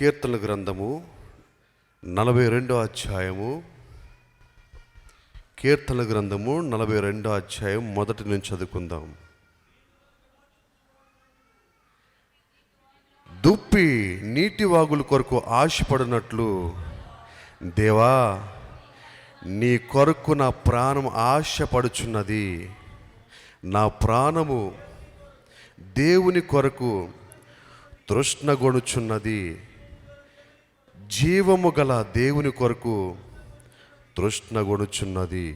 S5: కీర్తన గ్రంథము 42వ అధ్యాయము. కీర్తన గ్రంథము 42వ అధ్యాయం మొదటి నుంచి చదువుకుందాం. దుప్పి నీటి వాగుల కొరకు ఆశపడినట్లు దేవా, నీ కొరకు నా ప్రాణం ఆశపడుచున్నది. నా ప్రాణము దేవుని కొరకు తృష్ణగొనుచున్నది. జీవము గల దేవుని కొరకు తృష్ణగొనుచున్నది.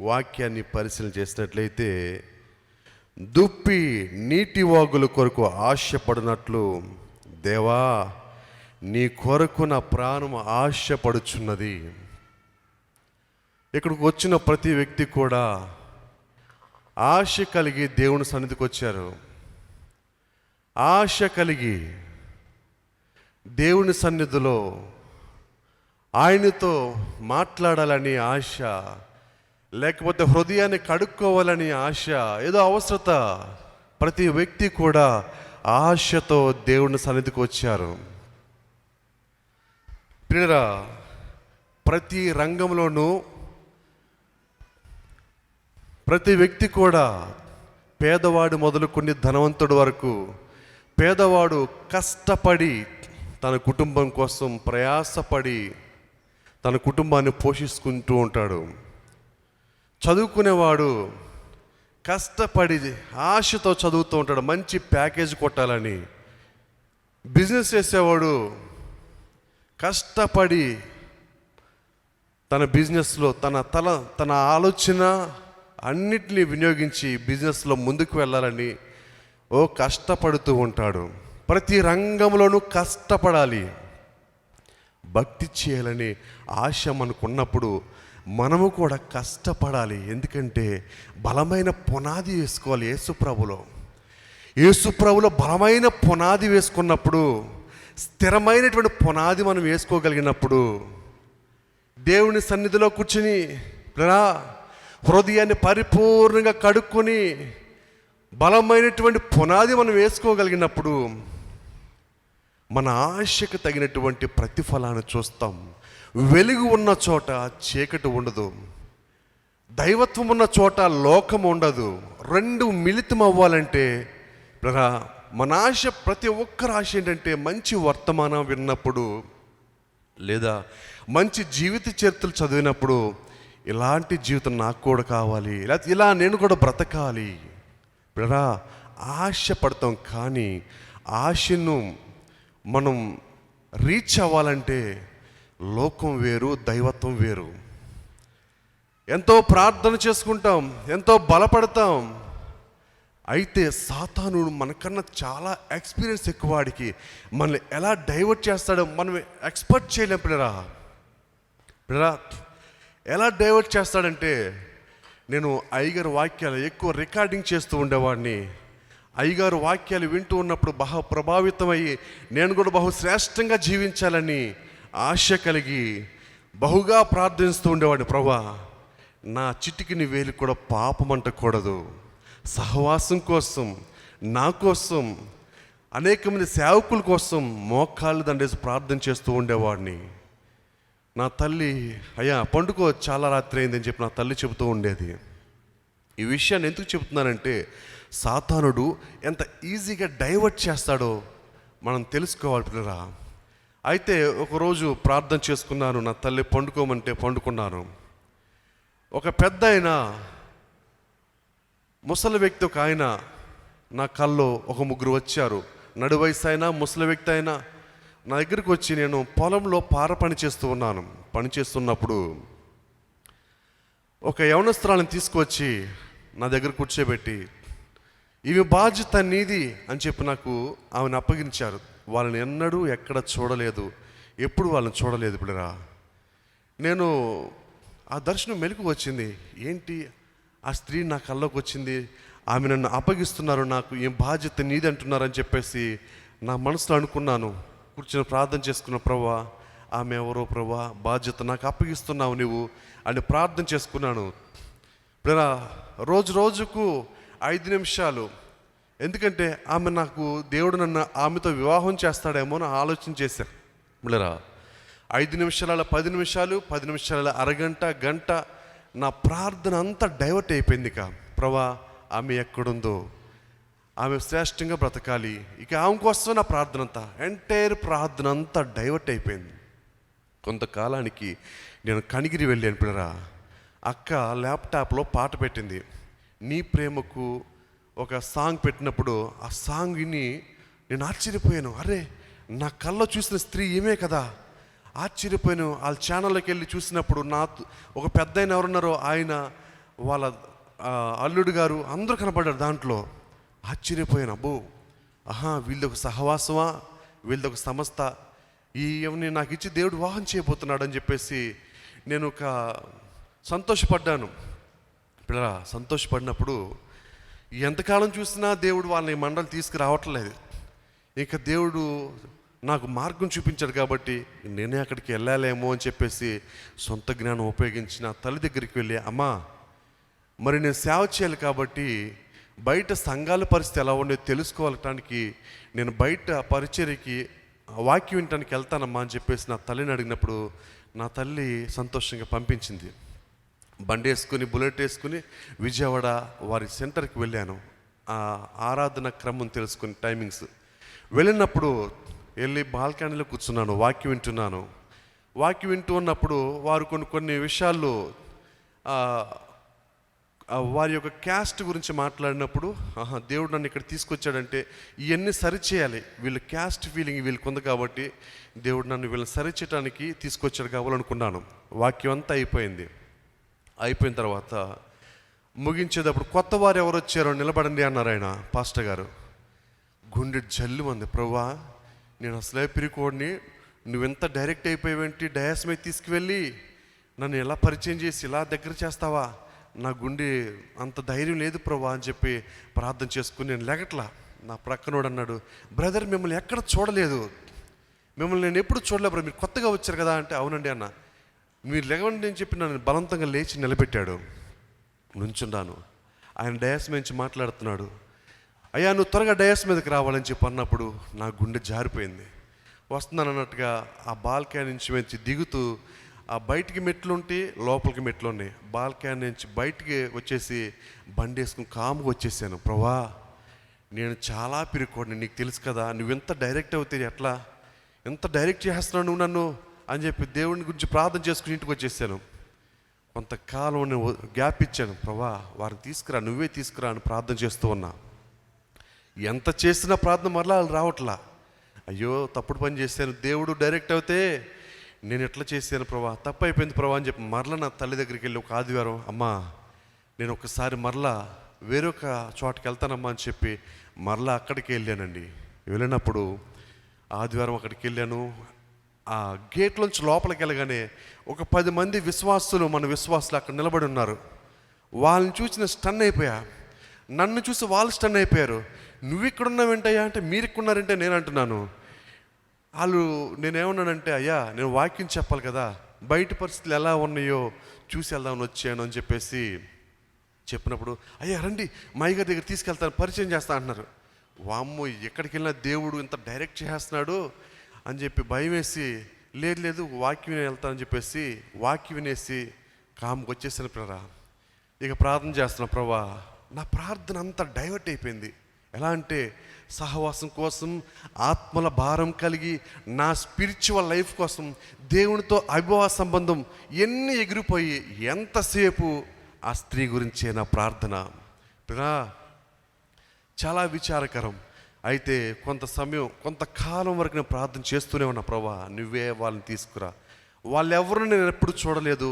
S5: వాక్యాన్ని పరిశీలన చేసినట్లయితే, దుప్పి నీటి వాగుల కొరకు ఆశపడినట్లు దేవా, నీ కొరకు నా ప్రాణం ఆశపడుచున్నది. ఇక్కడికి వచ్చిన ప్రతి వ్యక్తి కూడా ఆశ కలిగి దేవుని సన్నిధికి వచ్చారు. ఆశ కలిగి దేవుని సన్నిధిలో ఆయనతో మాట్లాడాలని ఆశ, లేకపోతే హృదయాన్ని కడుక్కోవాలని ఆశ, ఏదో అవసరత. ప్రతి వ్యక్తి కూడా ఆశతో దేవుని సన్నిధికి వచ్చారు. ప్రియరా, ప్రతి రంగంలోనూ ప్రతి వ్యక్తి కూడా, పేదవాడు మొదలుకొని ధనవంతుడి వరకు, పేదవాడు కష్టపడి తన కుటుంబం కోసం ప్రయాసపడి తన కుటుంబాన్ని పోషించుకుంటూ ఉంటాడు. చదువుకునేవాడు కష్టపడి ఆశతో చదువుతూ ఉంటాడు, మంచి ప్యాకేజ్ కొట్టాలని. బిజినెస్ చేసేవాడు కష్టపడి తన బిజినెస్లో తన ఆలోచన అన్నిటినీ వినియోగించి బిజినెస్లో ముందుకు వెళ్ళాలని కష్టపడుతూ ఉంటాడు. ప్రతి రంగంలోనూ కష్టపడాలి, భక్తి చేయాలని ఆశ మనకున్నప్పుడు మనము కూడా కష్టపడాలి. ఎందుకంటే బలమైన పునాది వేసుకోవాలి. యేసుప్రభులో బలమైన పునాది వేసుకున్నప్పుడు, స్థిరమైనటువంటి పునాది మనం వేసుకోగలిగినప్పుడు, దేవుని సన్నిధిలో కూర్చుని హృదయాన్ని పరిపూర్ణంగా కడుక్కొని బలమైనటువంటి పునాది మనం వేసుకోగలిగినప్పుడు మన ఆశకు తగినటువంటి ప్రతిఫలాన్ని చూస్తాం. వెలుగు ఉన్న చోట చీకటి ఉండదు, దైవత్వం ఉన్న చోట లోకం ఉండదు. రెండు మిళితం అవ్వాలంటే మన ఆశ, ప్రతి ఒక్కరి ఆశ ఏంటంటే మంచి వర్తమానం విన్నప్పుడు, లేదా మంచి జీవిత చరిత్రలు చదివినప్పుడు, ఇలాంటి జీవితం నాకు కూడా కావాలి, లేకపోతే ఇలా నేను కూడా బ్రతకాలి. ఆశ పడతాం. కానీ ఆశను మనం రీచ్ అవ్వాలంటే లోకం వేరు, దైవత్వం వేరు. ఎంతో ప్రార్థన చేసుకుంటాం, ఎంతో బలపడతాం. అయితే సాతాను మనకన్నా చాలా ఎక్స్పీరియన్స్ ఎక్కువ. వాడికి మనల్ని ఎలా డైవర్ట్ చేస్తాడో మనం ఎక్స్పెక్ట్ చేయలేం. ఎలా డైవర్ట్ చేస్తాడంటే, నేను అయ్యగారు వాక్యాలు ఎక్కువ రికార్డింగ్ చేస్తూ ఉండేవాడిని. అయ్యగారు వాక్యాలు వింటూ ఉన్నప్పుడు బహు ప్రభావితమయ్యి నేను కూడా బహు శ్రేష్టంగా జీవించాలని ఆశ కలిగి బహుగా ప్రార్థిస్తూ ఉండేవాడిని. ప్రభా, నా చిటికిని వేలు కూడా పాపం అంటకూడదు. సహవాసం కోసం, నా కోసం, అనేక మంది సేవకుల కోసం మోకాళ్ళు దండేసి ప్రార్థన చేస్తూ ఉండేవాడిని. నా తల్లి, అయ్యా పండుకో, చాలా రాత్రి అయిందని చెప్పి నా తల్లి చెబుతూ ఉండేది. ఈ విషయాన్ని ఎందుకు చెబుతున్నానంటే, సాతానుడు ఎంత ఈజీగా డైవర్ట్ చేస్తాడో మనం తెలుసుకోవాలి పిల్లరా. అయితే ఒకరోజు ప్రార్థన చేసుకున్నాను, నా తల్లి పండుకోమంటే పండుకున్నాను. ఒక పెద్ద ఆయన, ముసలి వ్యక్తి ఒక ఆయన నా కల్లో ఒక ముగ్గురు వచ్చారు. నడు వయసు అయినా ముసలి వ్యక్తి అయినా నా దగ్గరికి వచ్చి, నేను పొలంలో పార పని చేస్తూ ఉన్నాను. పని చేస్తున్నప్పుడు ఒక యవనస్త్రాలను తీసుకొచ్చి నా దగ్గర కూర్చోబెట్టి, ఇవి బాధ్యత నీది అని చెప్పి నాకు ఆమెను అప్పగించారు. వాళ్ళని ఎన్నడూ ఎక్కడ చూడలేదు, ఎప్పుడు వాళ్ళని చూడలేదు. పిల్లరా, నేను ఆ దర్శనం మెలకు వచ్చింది. ఏంటి, ఆ స్త్రీ నా కల్లోకి వచ్చింది, ఆమె నన్ను అప్పగిస్తున్నారు, నాకు ఈ బాధ్యత నీది అంటున్నారని చెప్పేసి నా మనసులో అనుకున్నాను. కూర్చొని ప్రార్థన చేసుకున్న, ప్రభా ఆమె ఎవరో ప్రభా, బాధ్యత నాకు అప్పగిస్తున్నావు నువ్వు అని ప్రార్థన చేసుకున్నాను. రోజు రోజుకు 5 నిమిషాలు, ఎందుకంటే ఆమె నాకు దేవుడు నన్ను ఆమెతో వివాహం చేస్తాడేమో అని ఆలోచన చేశాను. మిళ్ళరా 5 నిమిషాల 10 నిమిషాలు, 10 నిమిషాల అరగంట, గంట నా ప్రార్థన అంతా డైవర్ట్ అయిపోయింది. ఇక ప్రభా ఆమె ఎక్కడుందో, ఆమె శ్రేష్టంగా బ్రతకాలి, ఇక ఆమె కోసం నా ప్రార్థన అంతా, ఎంటైర్ ప్రార్థన అంతా డైవర్ట్ అయిపోయింది. కొంతకాలానికి నేను కనిగిరి వెళ్ళాను. పిల్లరా, అక్క ల్యాప్టాప్లో పాట పెట్టింది. నీ ప్రేమకు ఒక సాంగ్ పెట్టినప్పుడు ఆ సాంగ్ విని నేను ఆశ్చర్యపోయాను. అరే, నా కళ్ళలో చూసిన స్త్రీ ఈమె కదా. ఆశ్చర్యపోయాను. వాళ్ళ ఛానల్లోకి వెళ్ళి చూసినప్పుడు ఒక పెద్ద ఆయన ఎవరున్నారో ఆయన, వాళ్ళ అల్లుడు గారు అందరూ కనపడ్డారు దాంట్లో. ఆశ్చర్యపోయాను. అబ్బో, వీళ్ళొక సహవాసమా, వీళ్ళొక సంస్థ, ఈమెని నాకు ఇచ్చి దేవుడు వివాహం చేయబోతున్నాడు అని చెప్పేసి నేను ఒక సంతోషపడ్డాను. పిల్లరా, సంతోషపడినప్పుడు ఎంతకాలం చూసినా దేవుడు వాళ్ళని మండలి తీసుకురావట్లేదు. ఇంకా దేవుడు నాకు మార్గం చూపించాడు కాబట్టి నేనే అక్కడికి వెళ్ళాలేమో అని చెప్పేసి సొంత జ్ఞానం ఉపయోగించి నా తల్లి దగ్గరికి వెళ్ళి, అమ్మా మరి నేను సేవ చేయాలి కాబట్టి బయట సంఘాల పరిస్థితి ఎలా ఉండేది తెలుసుకోవటానికి నేను బయట పరిచర్యకి వాక్యం వినటానికి వెళ్తానమ్మా అని చెప్పేసి నా తల్లిని అడిగినప్పుడు నా తల్లి సంతోషంగా పంపించింది. బండి వేసుకుని, బుల్లెట్ వేసుకుని విజయవాడ వారి సెంటర్కి వెళ్ళాను. ఆ ఆరాధన క్రమం తెలుసుకుని టైమింగ్స్ వెళ్ళినప్పుడు వెళ్ళి బాల్కనీలో కూర్చున్నాను, వాక్యం వింటున్నాను. వాక్యం వింటూ ఉన్నప్పుడు వారు కొన్ని విషయాల్లో వారి యొక్క క్యాస్ట్ గురించి మాట్లాడినప్పుడు, దేవుడు నన్ను ఇక్కడ తీసుకొచ్చాడంటే ఇవన్నీ సరిచేయాలి, వీళ్ళ క్యాస్ట్ ఫీలింగ్ వీళ్ళకి ఉంది కాబట్టి దేవుడు నన్ను వీళ్ళని సరిచేయడానికి తీసుకొచ్చాడు కావాలనుకున్నాను. వాక్యం అంతా అయిపోయిన తర్వాత ముగించేటప్పుడు కొత్త వారు ఎవరు వచ్చారో నిలబడండి అన్నారు ఆయన, పాస్టర్ గారు. గుండె జల్లు ఉంది. ప్రభువా, నేను అసలే పిరికోడిని, నువ్వెంత డైరెక్ట్ అయిపోయావేంటి, డయాస్ మీద తీసుకువెళ్ళి నన్ను ఎలా పరిచయం చేసి ఇలా దగ్గర చేస్తావా, నా గుండె అంత ధైర్యం లేదు ప్రభువా అని చెప్పి ప్రార్థన చేసుకుని నేను లెగట్లా. నా ప్రక్కనోడు అన్నాడు, బ్రదర్ మిమ్మల్ని ఎక్కడ చూడలేదు, మిమ్మల్ని నేను ఎప్పుడు చూడలేదు బ్రదర్, మీరు కొత్తగా వచ్చారు కదా అంటే, అవునండి అన్న. మీరు లెగవండి అని చెప్పి నన్ను బలవంతంగా లేచి నిలబెట్టాడు. నుంచున్నాను. ఆయన డయాస్ మీద నుంచి మాట్లాడుతున్నాడు. అయ్యా నువ్వు త్వరగా డయాస్ మీదకి రావాలని చెప్పి అన్నప్పుడు నా గుండె జారిపోయింది. వస్తున్నాను అన్నట్టుగా ఆ బాల్కనీ నుంచి దిగుతూ, ఆ బయటికి మెట్లు ఉంటే లోపలికి మెట్లు ఉన్నాయి, బాల్కనీ నుంచి బయటికి వచ్చేసి బండి వేసుకుని కాముగా వచ్చేసాను. ప్రభా, నేను చాలా పిరుకోండి, నీకు తెలుసు కదా, నువ్వెంత డైరెక్ట్ అవుతే ఎట్లా, ఎంత డైరెక్ట్ చేస్తున్నావు నువ్వు నన్ను అని చెప్పి దేవుని గురించి ప్రార్థన చేసుకుని ఇంటికి వచ్చేసాను. కొంతకాలం నేను గ్యాప్ ఇచ్చాను. ప్రభా, వారిని తీసుకురా, నువ్వే తీసుకురా అని ప్రార్థన చేస్తూ ఉన్నా. ఎంత చేసినా ప్రార్థన మరలా వాళ్ళు రావట్లా. అయ్యో తప్పుడు పని చేశాను, దేవుడు డైరెక్ట్ అవుతే నేను ఎట్లా చేశాను ప్రభా, తప్పు అయిపోయింది ప్రభా అని చెప్పి మరలా నా తల్లి దగ్గరికి వెళ్ళి ఒక ఆదివారం, అమ్మా నేను ఒకసారి మరలా వేరొక చోటకి వెళ్తానమ్మా అని చెప్పి మరలా అక్కడికి వెళ్ళానండి. వెళ్ళినప్పుడు ఆదివారం అక్కడికి వెళ్ళాను. ఆ గేట్లోంచి లోపలికి వెళ్ళగానే ఒక 10 మంది విశ్వాసులు, మన విశ్వాసులు అక్కడ నిలబడి ఉన్నారు. వాళ్ళని చూసి నేను స్టన్ అయిపోయా. నన్ను చూసి వాళ్ళు స్టన్ అయిపోయారు. నువ్వు ఇక్కడ ఉన్నావేంటయ్యా అంటే, మీరు ఇక్కడ ఉన్నారంటే నేను అంటున్నాను. వాళ్ళు, నేనేమన్నానంటే, అయ్యా నేను వాక్యం చెప్పాలి కదా, బయట పరిస్థితులు ఎలా ఉన్నాయో చూసి వెళ్దామని వచ్చాను అని చెప్పేసి చెప్పినప్పుడు, అయ్యా రండి మా అయ్యగారి దగ్గర తీసుకెళ్తాను, పరిచయం చేస్తా అంటున్నారు. వామ్మో, ఎక్కడికి వెళ్ళినా దేవుడు ఇంత డైరెక్ట్ చేస్తున్నాడు అని చెప్పి భయం వేసి, లేదు వాక్యం విని వెళ్తానని చెప్పేసి వాక్యం వినేసి కాముకు వచ్చేసాను. ప్రభా, ఇక ప్రార్థన చేస్తున్నా. ప్రభా, నా ప్రార్థన అంతా డైవర్ట్ అయిపోయింది. ఎలా అంటే, సహవాసం కోసం, ఆత్మల భారం కలిగి నా స్పిరిచువల్ లైఫ్ కోసం, దేవునితో అభివాహ సంబంధం ఎన్ని ఎగిరిపోయి ఎంతసేపు ఆ స్త్రీ గురించే నా ప్రార్థన. చాలా విచారకరం. అయితే కొంతకాలం వరకు నేను ప్రార్థన చేస్తూనే ఉన్నా. ప్రభా, నువ్వే వాళ్ళని తీసుకురా, వాళ్ళెవరు నేను ఎప్పుడు చూడలేదు,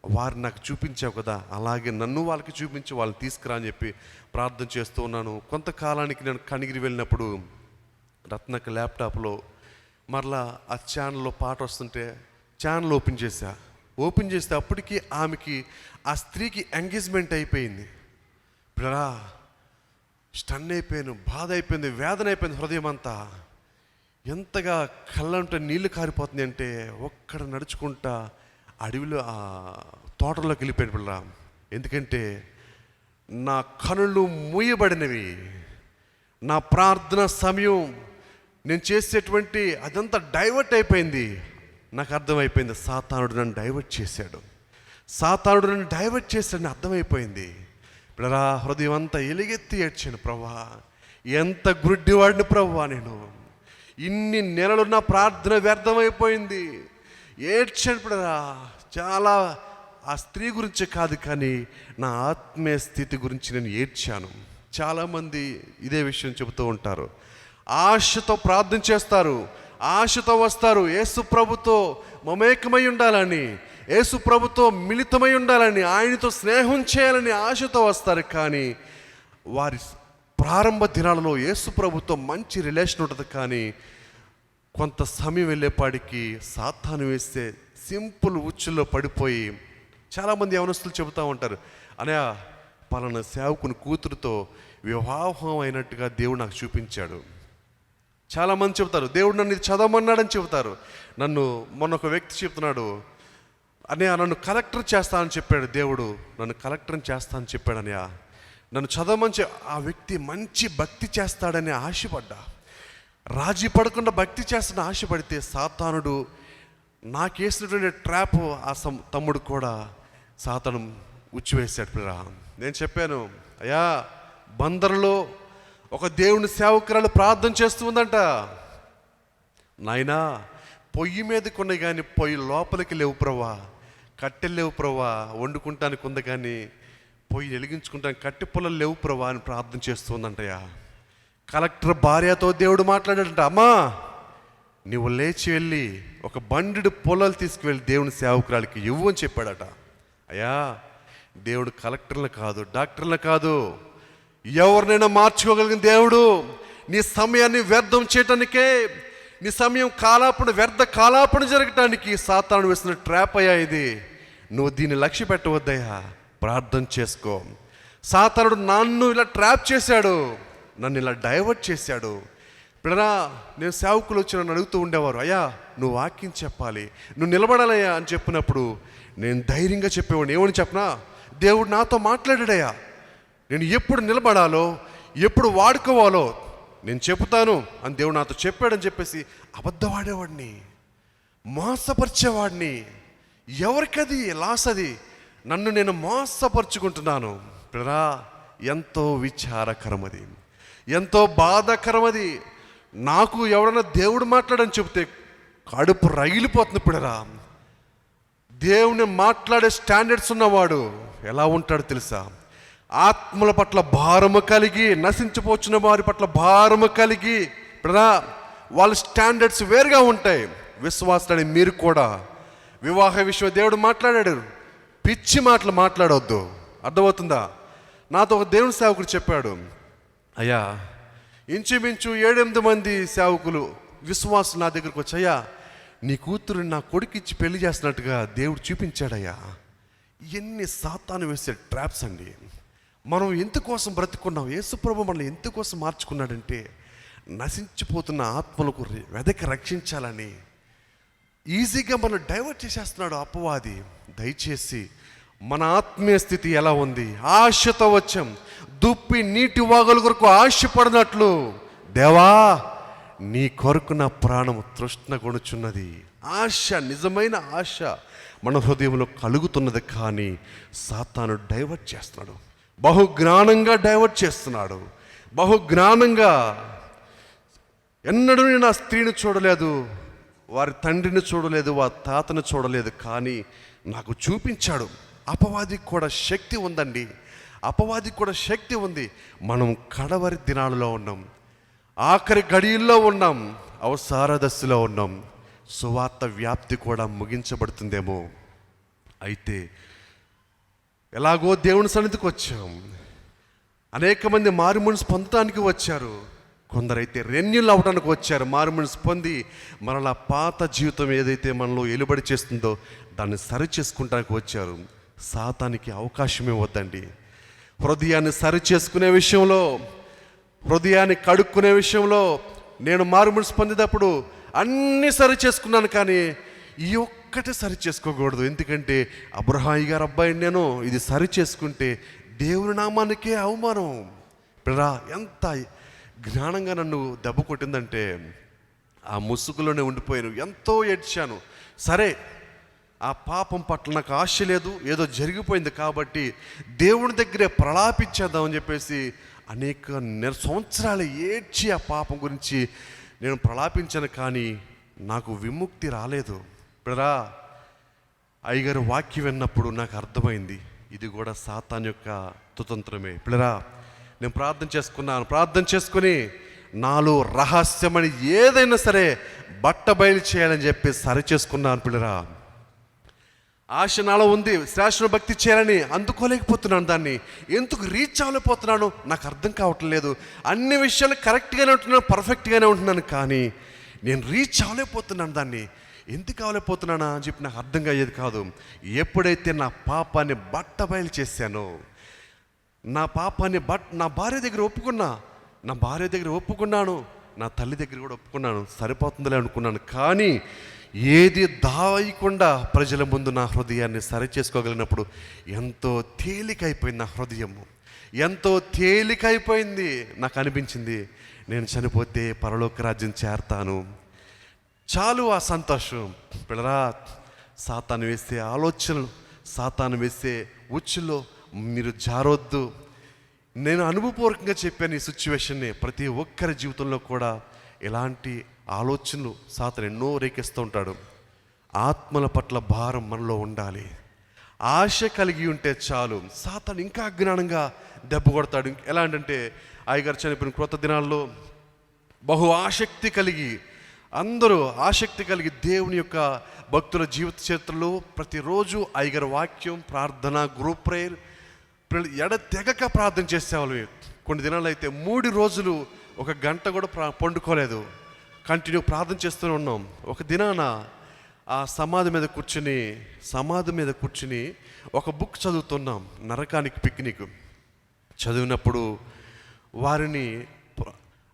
S5: వారు నాకు చూపించావు కదా, అలాగే నన్ను వాళ్ళకి చూపించి వాళ్ళని తీసుకురా అని చెప్పి ప్రార్థన చేస్తూ ఉన్నాను. కొంతకాలానికి నేను కనిగిరి వెళ్ళినప్పుడు రత్నక ల్యాప్టాప్లో మరలా ఆ ఛానల్లో పాట వస్తుంటే ఛానల్ ఓపెన్ చేస్తే అప్పటికి ఆమెకి, ఆ స్త్రీకి ఎంగేజ్మెంట్ అయిపోయింది. బ్రా, స్టన్ అయిపోయాను, బాధ అయిపోయింది, వేదన అయిపోయింది హృదయం అంతా. ఎంతగా కళ్ళంటే నీళ్లు కారిపోతుంది అంటే, ఒక్కడ నడుచుకుంటా అడవిలో ఆ తోటలోకి వెళ్ళిపోయాను పిల్ల. ఎందుకంటే నా కనులు మూయబడినవి, నా ప్రార్థన సమయం నేను చేసేటువంటి అదంతా డైవర్ట్ అయిపోయింది. నాకు అర్థమైపోయింది, సాతానుడు నన్ను డైవర్ట్ చేశాడు, సాతానుడు నన్ను డైవర్ట్ చేశాడని అర్థమైపోయింది. ఇప్పుడు హృదయం అంతా ఎలుగెత్తి ఏడ్చాను, ప్రభా ఎంత గుడ్డివాడిని ప్రభా, నేను ఇన్ని నెలలు నా ప్రార్థన వ్యర్థమైపోయింది. ఏడ్చాను ఇప్పుడు చాలా. ఆ స్త్రీ గురించి కాదు, కానీ నా ఆత్మీయ స్థితి గురించి నేను ఏడ్చాను. చాలామంది ఇదే విషయం చెబుతూ ఉంటారు. ఆశతో ప్రార్థన చేస్తారు, ఆశతో వస్తారు, యేసు ప్రభుతో మమేకమై ఉండాలని, యేసు ప్రభుతో మిళితమై ఉండాలని, ఆయనతో స్నేహం చేయాలని ఆశతో వస్తారు. కానీ వారి ప్రారంభ దినాలలో యేసు ప్రభుతో మంచి రిలేషన్ ఉంటుంది. కానీ కొంత సమయం వెళ్ళేపాడికి సాతాను వేస్తే సింపుల్ ఉచ్చుల్లో పడిపోయి, చాలామంది యవనస్తులు చెబుతూ ఉంటారు, అనే పలానా సేవకుని కూతురుతో వివాహం అయినట్టుగా దేవుడు నాకు చూపించాడు. చాలామంది చెబుతారు, దేవుడు నన్ను ఇది చదవమన్నాడని చెబుతారు. మొన్న ఒక వ్యక్తి చెప్తున్నాడు, నన్ను కలెక్టర్ చేస్తానని చెప్పాడు దేవుడు, నన్ను కలెక్టర్ని చేస్తానని చెప్పాడు అన్నయ్య, నన్ను చదవమని ఆ వ్యక్తి మంచి భక్తి చేస్తాడని ఆశపడ్డా. రాజీ పడకుండా భక్తి చేస్తున్న ఆశపడితే సాతానుడు నాకేసినటువంటి ట్రాప్ తమ్ముడు కూడా సాతాను ఉచ్చివేశాడు. నేను చెప్పాను, అయ్యా బందరులో ఒక దేవుని సేవకురాలు ప్రార్థన చేస్తూ ఉందంట. నాయనా పొయ్యి మీదకి ఉన్నాయి కానీ పొయ్యి లోపలికి లేవు ప్రభా, కట్టెలు లేవు ప్రభా, వండుకుంటానికి ఉంది కానీ పొయ్యి వెలిగించుకుంటానికి కట్టె పొలాలు లేవు ప్రభా అని ప్రార్థన చేస్తూ ఉందంటయ్యా. కలెక్టర్ భార్యతో దేవుడు మాట్లాడాడంట, అమ్మా నువ్వు లేచి వెళ్ళి ఒక బండిడు పొలాలు తీసుకువెళ్ళి దేవుని సేవకురాలకి ఇవ్వు అని చెప్పాడట. అయ్యా దేవుడు కలెక్టర్లు కాదు, డాక్టర్లు కాదు, ఎవరినైనా మార్చుకోగలిగిన దేవుడు. నీ సమయాన్ని వ్యర్థం చేయటానికే, నీ సమయం వ్యర్థ కాలాపన జరగటానికి సాతాను వేసిన ట్రాప్ అయ్యా ఇది. నువ్వు దీన్ని లక్ష్య పెట్టవద్దయ్యా, ప్రార్థన చేసుకో. సాతానుడు నన్ను ఇలా ట్రాప్ చేశాడు, నన్ను ఇలా డైవర్ట్ చేశాడు. ఇప్పుడరా నేను సేవకులు వచ్చి నన్ను అడుగుతూ ఉండేవారు, అయ్యా నువ్వు వాక్యం చెప్పాలి, నువ్వు నిలబడాలయ్యా అని చెప్పినప్పుడు నేను ధైర్యంగా చెప్పేవాడిని. ఏమని చెప్పనా, దేవుడు నాతో మాట్లాడాడయ్యా, నేను ఎప్పుడు నిలబడాలో ఎప్పుడు వాడుకోవాలో నేను చెబుతాను అని దేవుడు నాతో చెప్పాడని చెప్పేసి అబద్ధవాడేవాడిని, మోసపరిచేవాడిని. ఎవరికది లాస్, అది నన్ను నేను మోసపరుచుకుంటున్నాను. పిల్లరా ఎంతో విచారకరం, అది ఎంతో బాధాకరం. నాకు ఎవడన్నా దేవుడు మాట్లాడని చెబితే కడుపు రగిలిపోతుంది. పిల్లరా దేవుని మాట్లాడే స్టాండర్డ్స్ ఉన్నవాడు ఎలా ఉంటాడో తెలుసా, ఆత్మల పట్ల భారము కలిగి, నశించిపోతున్న వారి పట్ల భారము కలిగి. పిల్లరా వాళ్ళ స్టాండర్డ్స్ వేరుగా ఉంటాయి. విశ్వాసులని మీరు కూడా వివాహ విషయం దేవుడు మాట్లాడాడు, పిచ్చి మాటలు మాట్లాడవద్దు. అర్థమవుతుందా? నాతో ఒక దేవుని సేవకుడు చెప్పాడు, అయ్యా ఇంచుమించు 7-8 మంది సేవకులు విశ్వాసులు నా దగ్గరకు వచ్చి, అయ్యా నీ కూతురు నా కొడుకిచ్చి పెళ్లి చేస్తున్నట్టుగా దేవుడు చూపించాడయ్యా. ఎన్ని సాతాను వేసే ట్రాప్స్ అండి. మనం ఎందుకోసం బ్రతుకున్నాం, యేసుప్రభు మనల్ని ఎందుకోసం మార్చుకున్నాడంటే నశించిపోతున్న ఆత్మలకు వెదకి రక్షించాలని. ఈజీగా మనం డైవర్ట్ చేసేస్తున్నాడు అపవాది. దయచేసి మన ఆత్మీయ స్థితి ఎలా ఉంది? ఆశతో వచ్చాం, దుప్పి నీటి వాగుల కొరకు ఆశపడినట్లు, దేవా నీ కొరకు నా ప్రాణం తృష్ణ కొనుచున్నది. ఆశ, నిజమైన ఆశ మన హృదయంలో కలుగుతున్నది. కానీ సాతాను డైవర్ట్ చేస్తున్నాడు, బహుజ్ఞానంగా డైవర్ట్ చేస్తున్నాడు. బహుజ్ఞానంగా ఎన్నడూ నేను ఆ స్త్రీని చూడలేదు, వారి తండ్రిని చూడలేదు, వారి తాతను చూడలేదు, కానీ నాకు చూపించాడు. అపవాదికి కూడా శక్తి ఉందండి, అపవాదికి కూడా శక్తి ఉంది. మనం కడవరి దినాలలో ఉన్నాం, ఆఖరి గడియల్లో ఉన్నాం, అవసార దశలో ఉన్నాం. సువార్త వ్యాప్తి కూడా ముగించబడుతుందేమో. అయితే ఎలాగో దేవుని సన్నిధికి వచ్చాం, అనేక మంది మారుమనసు పొందటానికి వచ్చారు, కొందరైతే రెన్యూల్ అవడానికి వచ్చారు. మారుమనసు పొంది మనలా పాత జీవితం ఏదైతే మనలో ఎలుబడి చేస్తుందో దాన్ని సరి చేసుకుంటానికి వచ్చారు. సాతానికి అవకాశం ఇవ్వద్దండి. హృదయాన్ని సరి చేసుకునే విషయంలో, హృదయాన్ని కడుక్కునే విషయంలో నేను మారుమనసు పొందేటప్పుడు అన్నీ సరి చేసుకున్నాను, కానీ ఈ ఒక్కటి సరి చేసుకోకూడదు. ఎందుకంటే అబ్రహాయి గారు అబ్బాయి నేను ఇది సరి చేసుకుంటే దేవుని నామానికే అవమానం. పిల్లరా ఎంత జ్ఞానంగా నన్ను దెబ్బ కొట్టిందంటే, ఆ ముసుగులోనే ఉండిపోయాను. ఎంతో ఏడ్చాను. సరే, ఆ పాపం పట్ల నాకు ఆశ లేదు, ఏదో జరిగిపోయింది కాబట్టి దేవుని దగ్గరే ప్రలాపించేద్దామని చెప్పేసి అనేక సంవత్సరాలు ఏడ్చి ఆ పాపం గురించి నేను ప్రలాపించాను. కానీ నాకు విముక్తి రాలేదు. పిల్లరా, అయ్యగారు వాక్యం విన్నప్పుడు నాకు అర్థమైంది, ఇది కూడా సాతాన్ యొక్క కుతంత్రమే. పిల్లరా, నేను ప్రార్థన చేసుకుని నాలో రహస్యమని ఏదైనా సరే బయలు చేయాలని చెప్పి సరి చేసుకున్నాను. పిల్లరా, ఆశ నాలో ఉంది, శ్రేష్ఠ భక్తి చేయాలని, అందుకోలేకపోతున్నాను. దాన్ని ఎందుకు రీచ్ అవ్వలేకపోతున్నాను నాకు అర్థం కావట్లేదు. అన్ని విషయాలు కరెక్ట్గానే ఉంటున్నాను, పర్ఫెక్ట్గానే ఉంటున్నాను, కానీ నేను రీచ్ అవ్వలేకపోతున్నాను. దాన్ని ఎందుకు అవ్వలేకపోతున్నానా అని చెప్పి నాకు అర్థం అయ్యేది కాదు. ఎప్పుడైతే నా పాపాన్ని బయలు చేశానో, నా పాపాన్ని నా భార్య దగ్గర ఒప్పుకున్నాను, నా తల్లి దగ్గర కూడా ఒప్పుకున్నాను, సరిపోతుందిలే అనుకున్నాను. కానీ ఏది దాయకుండా ప్రజల ముందు నా హృదయాన్ని సరి చేసుకోగలిగినప్పుడు ఎంతో తేలికైపోయింది. నా హృదయము ఎంతో తేలికైపోయింది. నాకు అనిపించింది, నేను చనిపోతే పరలోక రాజ్యం చేరతాను, చాలు ఆ సంతోషం. పిల్లరా, సాతాను వేసే ఆలోచనలు, సాతాను వేసే ఉచ్చులో మీరు జారొద్దు. నేను అనుభవపూర్వకంగా చెప్పాను ఈ సిచ్యువేషన్ని. ప్రతి ఒక్కరి జీవితంలో కూడా ఇలాంటి ఆలోచనలు సాతాను ఎన్నో రేకిస్తూ ఉంటాడు. ఆత్మల పట్ల భారం మనలో ఉండాలి. ఆశ కలిగి ఉంటే చాలు, సాతాను ఇంకా అజ్ఞానంగా దెబ్బ కొడతాడు. ఎలా అంటే, అయ్యగారు చనిపోయిన క్రొత్త దినాల్లో బహు ఆసక్తి కలిగి, అందరూ ఆసక్తి కలిగి దేవుని యొక్క భక్తుల జీవిత చరిత్రలో ప్రతిరోజు అయ్యగారి వాక్యం, ప్రార్థన, గ్రూప్ ప్రేయర్, తెగక ప్రార్థన చేసేవాళ్ళు. కొన్ని దినాలు అయితే 3 రోజులు 1 గంట కూడా పండుకోలేదు, కంటిన్యూ ప్రార్థన చేస్తూనే ఉన్నాం. ఒక దినాన ఆ సమాధి మీద కూర్చుని ఒక బుక్ చదువుతున్నాం, నరకానికి పిక్నిక్. చదివినప్పుడు వారిని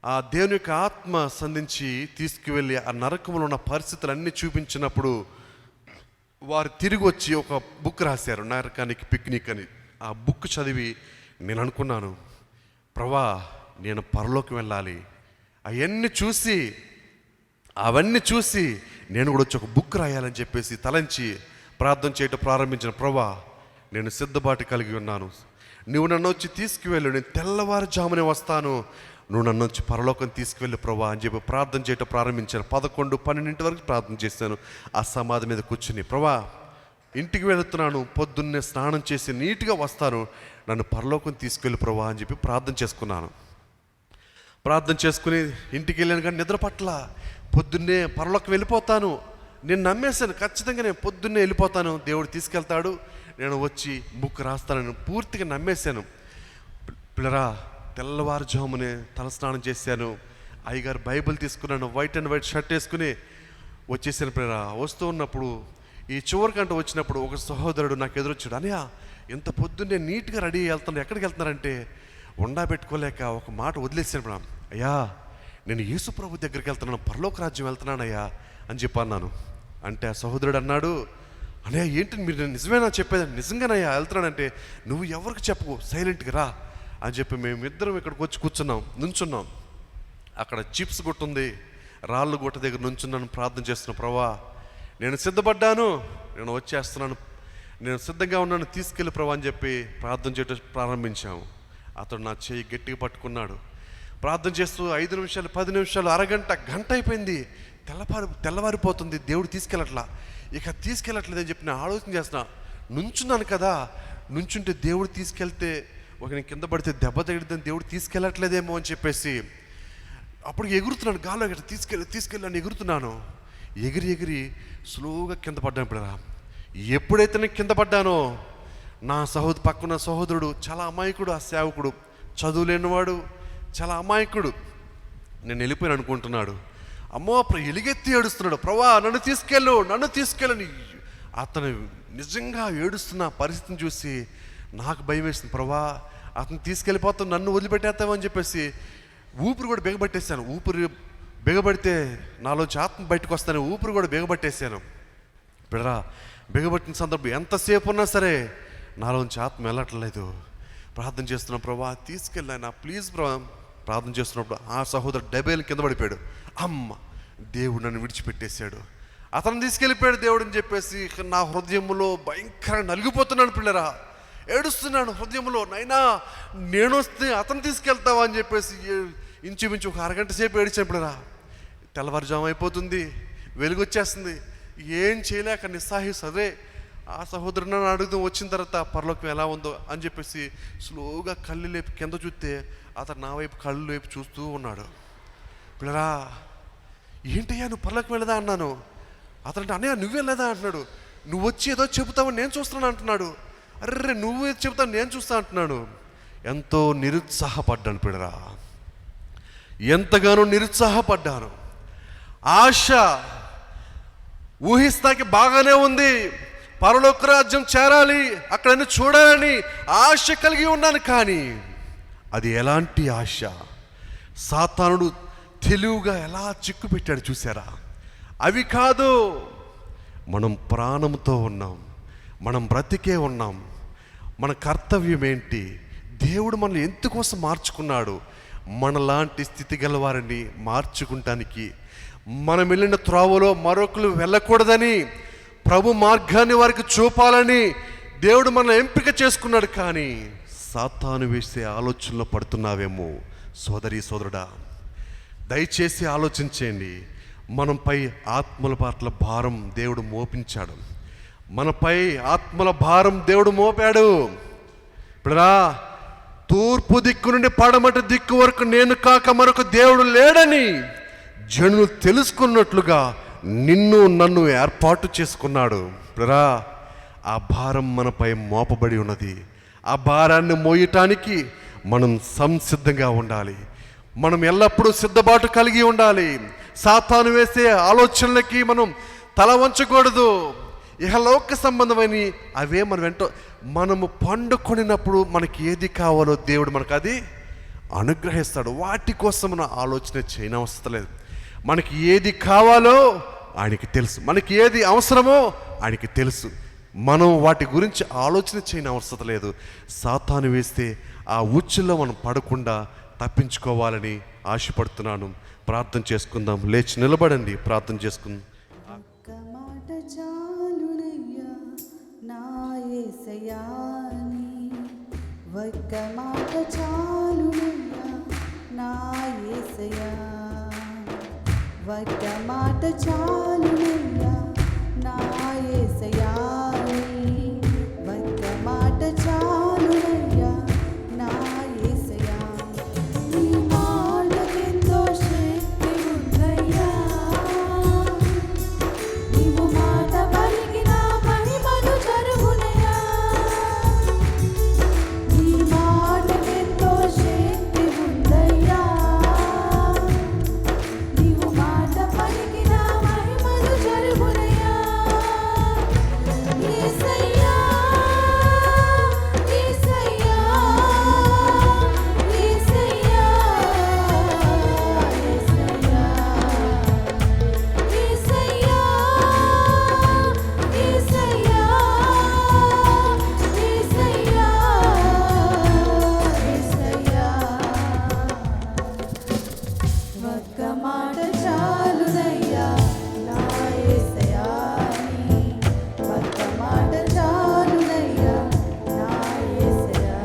S5: ఆ దేవుని యొక్క ఆత్మ సంధించి తీసుకువెళ్ళి ఆ నరకంలో ఉన్న పరిస్థితులన్నీ చూపించినప్పుడు వారు తిరిగి వచ్చి ఒక బుక్ రాశారు, నరకానికి పిక్నిక్ అని. ఆ బుక్ చదివి నేను అనుకున్నాను, ప్రభా, నేను పరలోకి వెళ్ళాలి. అవన్నీ చూసి నేను కూడా వచ్చి ఒక బుక్ రాయాలని చెప్పేసి తలంచి ప్రార్థన చేయటం ప్రారంభించిన. ప్రభా, నేను సిద్ధపాటు కలిగి ఉన్నాను, నువ్వు నన్ను వచ్చి తీసుకువెళ్ళు, నేను తెల్లవారుజామునే వస్తాను, నువ్వు నన్ను వచ్చి పరలోకం తీసుకువెళ్ళు ప్రభా అని చెప్పి ప్రార్థన చేయటం ప్రారంభించాను. 11-12 వరకు ప్రార్థన చేశాను ఆ సమాధి మీద కూర్చుని. ప్రభా, ఇంటికి వెళుతున్నాను, పొద్దున్నే స్నానం చేసి నీట్గా వస్తాను, నన్ను పరలోకం తీసుకెళ్ళి ప్రభా అని చెప్పి ప్రార్థన చేసుకున్నాను. ప్రార్థన చేసుకుని ఇంటికి వెళ్ళాను, కానీ నిద్ర పట్ల. పొద్దున్నే పరలోకం వెళ్ళిపోతాను, నేను నమ్మేశాను, ఖచ్చితంగా నేను పొద్దున్నే వెళ్ళిపోతాను, దేవుడు తీసుకెళ్తాడు, నేను వచ్చి బుక్ రాస్తానని పూర్తిగా నమ్మేశాను. పిల్లరా, తెల్లవారుజామునే తలస్నానం చేశాను, అయ్యగారు బైబిల్ తీసుకున్నాను, వైట్ అండ్ వైట్ షర్ట్ వేసుకుని వచ్చేసాను. పిల్లరా, వస్తూ ఉన్నప్పుడు ఈ చివరికంట వచ్చినప్పుడు ఒక సహోదరుడు నాకు ఎదురొచ్చాడు. అన్నయ్య, ఇంత పొద్దున్నే నీట్గా రెడీ వెళ్తున్నారు, ఎక్కడికి వెళ్తున్నారంటే, ఉండబెట్టుకోలేక ఒక మాట వదిలేసాను. అయ్యా, నేను యేసు ప్రభు దగ్గరికి వెళ్తున్నాను, పరలోక రాజ్యం వెళ్తున్నానయ్యా అని చెప్పన్నాను. అంటే ఆ సహోదరుడు అన్నాడు, అన్నయ్య, ఏంటి మీరు నిజమేనా చెప్పేది? నిజంగానయ్యా వెళ్తున్నానంటే, నువ్వు ఎవరికి చెప్పకు, సైలెంట్గా రా అని చెప్పి మేమిద్దరం ఇక్కడికి వచ్చి నుంచున్నాం. అక్కడ చిప్స్ గుట్ట ఉంది, రాళ్ళు గుట్ట దగ్గర నుంచున్నాను, ప్రార్థన చేస్తున్నా. ప్రభా, నేను సిద్ధపడ్డాను, నేను వచ్చేస్తున్నాను, నేను సిద్ధంగా ఉన్నాను, తీసుకెళ్ళి ప్రభా అని చెప్పి ప్రార్థన చేయడం ప్రారంభించాము. అతడు నా చేయి గట్టిగా పట్టుకున్నాడు. ప్రార్థన చేస్తూ 5 నిమిషాలు, 10 నిమిషాలు, అరగంట, గంట అయిపోయింది. తెల్లవారిపోతుంది, దేవుడు తీసుకెళ్ళట్లేదని చెప్పి నేను ఆలోచన చేస్తున్నా. నుంచున్నాను కదా, నుంచుంటే దేవుడు తీసుకెళ్తే, నేను కింద పడితే దెబ్బ తగిలిద్దని దేవుడు తీసుకెళ్ళట్లేదేమో అని చెప్పేసి అప్పుడు ఎగురుతున్నాను, గాల్లో తీసుకెళ్ళి అని ఎగురుతున్నాను. ఎగిరి స్లోగా కింద పడ్డాను. ఇప్పుడు ఎప్పుడైతే నేను కింద పడ్డానో, నా పక్కన సహోదరుడు చాలా అమాయకుడు, ఆ సేవకుడు చదువులేనివాడు, చాలా అమాయకుడు, నేను వెళ్ళిపోయాను అనుకుంటున్నాడు. అమ్మో, ఎలుగెత్తి ఏడుస్తున్నాడు, ప్రభా నన్ను తీసుకెళ్ళని. అతను నిజంగా ఏడుస్తున్న పరిస్థితిని చూసి నాకు భయం వేసింది. ప్రభా, అతను తీసుకెళ్ళిపోతాం, నన్ను వదిలిపెట్టేస్తామని చెప్పేసి ఊపిరి కూడా బిగబట్టేశాను. ఊపిరి బిగబడితే నాలోంచి ఆత్మ బయటకు వస్తాను, ఊపిరి కూడా బిగబట్టేశాను. బిడరా, బిగబట్టిన సందర్భం ఎంతసేపు ఉన్నా సరే నాలోంచి ఆత్మ వెళ్ళట్లేదు. ప్రార్థన చేస్తున్నాం, ప్రభా తీసుకెళ్ళాను ప్లీజ్ ప్రభా. ప్రార్థన చేస్తున్నప్పుడు ఆ సహోదరు డబేలు కింద పడిపోయాడు. అమ్మ, దేవుడు నన్ను విడిచిపెట్టేశాడు, అతను తీసుకెళ్ళిపోయాడు దేవుడు అని చెప్పేసి ఇక నా హృదయంలో భయంకరంగా నలిగిపోతున్నాను పిల్లరా. ఏడుస్తున్నాను హృదయంలో, నైనా నేను వస్తే అతను తీసుకెళ్తావా అని చెప్పేసి ఇంచుమించు ఒక అరగంట సేపు ఏడిచాను పిల్లరా. తెల్లవారుజాము అయిపోతుంది, వెలుగు వచ్చేస్తుంది, ఏం చేయలేక నిస్సాహి సరే ఆ సహోదరుని నన్ను అడుగుతూ వచ్చిన తర్వాత పరలోకం ఎలా ఉందో అని చెప్పేసి స్లోగా కళ్ళు లేపి కింద చూస్తే అతను నా వైపు కళ్ళు లేపి చూస్తూ ఉన్నాడు. పిల్లరా, ఏంటయ్యా నువ్వు పరలోకం వెళ్ళదా అన్నాను. అతను అన్నయ్య నువ్వు వెళ్ళదా అంటున్నాడు. నువ్వు వచ్చి ఏదో చెబుతావు నేను చూస్తున్నాను అంటున్నాడు. అర్రే నువ్వు ఏదో చెబుతావు నేను చూస్తా అంటున్నాడు. ఎంతో నిరుత్సాహపడ్డాను పిల్లరా, ఎంతగానో నిరుత్సాహపడ్డాను. ఆశ ఊహిస్తాకి బాగానే ఉంది, పరలోక రాజ్యం చేరాలి, అక్కడన్నీ చూడాలని ఆశ కలిగి ఉన్నాను. కానీ అది ఎలాంటి ఆశ? సాతానుడు తెలివిగా ఎలా చిక్కు పెట్టాడు చూసారా? అవి కాదు. మనం ప్రాణంతో ఉన్నాం, మనం బ్రతికే ఉన్నాం. మన కర్తవ్యం ఏంటి? దేవుడు మనల్ని ఎందుకోసం మార్చుకున్నాడు? మనలాంటి స్థితి గల వారిని మార్చుకుంటానికి, మనం వెళ్ళిన త్రోవలో మరొకరు వెళ్ళకూడదని, ప్రభు మార్గాన్ని వారికి చూపాలని దేవుడు మనల్ని ఎంపిక చేసుకున్నాడు. కానీ సాతాను వేసే ఆలోచనలో పడుతున్నావేమో సోదరి సోదరుడా, దయచేసి ఆలోచించండి. మనపై ఆత్మల పట్ల భారం దేవుడు మోపించాడు, మనపై ఆత్మల భారం దేవుడు మోపాడు. ఇప్పుడురా, తూర్పు దిక్కు నుండి పడమటి దిక్కు వరకు నేను కాక మరొక దేవుడు లేడని జనులు తెలుసుకున్నట్లుగా నిన్ను నన్ను ఏర్పాటు చేసుకున్నాడు. ఇప్పుడురా, ఆ భారం మనపై మోపబడి ఉన్నది. ఆ భారాన్ని మోయటానికి మనం సంసిద్ధంగా ఉండాలి. మనం ఎల్లప్పుడూ సిద్ధపాటు కలిగి ఉండాలి. సాతాను వేసే ఆలోచనలకి మనం తల వంచకూడదు. ఇహలోక సంబంధమైన అవే మన వెంట మనము పండుకొనినప్పుడు మనకి ఏది కావాలో దేవుడు మనకు అది అనుగ్రహిస్తాడు. వాటి కోసం మనం ఆలోచన చేయనవసరం లేదు. మనకి ఏది కావాలో ఆయనకి తెలుసు, మనకి ఏది అవసరమో ఆయనకి తెలుసు. మనం వాటి గురించి ఆలోచన చేయని అవసరం లేదు. సాతాను వేస్తే ఆ ఉచ్చులో మనం పడకుండా తప్పించుకోవాలని ఆశపడుతున్నాను. ప్రార్థన చేసుకుందాం. లేచి నిలబడండి, ప్రార్థన చేసుకుందాం.
S6: ఒక్క మాట చాలునయ్యా నా యేసయ్యా నీ, ఒక్క మాట చాలునయ్యా నా యేసయ్యా, ఒక్క మాట చాలునయ్యా నా యేసయ్యా నీ, ఒక్క మాట చాలునయ్యా నా యేసయ్యా. నీ మాటకెంతో శక్తి ఉందయ్యా, నీవు మాట పలికిన మహిమలు జరుగునయ్యా. నీ మాటకెంతో శక్తి ఉందయ్యా, నీవు మాట పలికిన మహిమలు జరుగునయ్యా. యేసయ్యా, యేసయ్యా, యేసయ్యా, యేసయ్యా, యేసయ్యా, యేసయ్యా, యేసయ్యా, ఒక్క మాట చాలునయ్యా నా యేసయ్యా నీ, ఒక్క మాట చాలునయ్యా నా యేసయ్యా.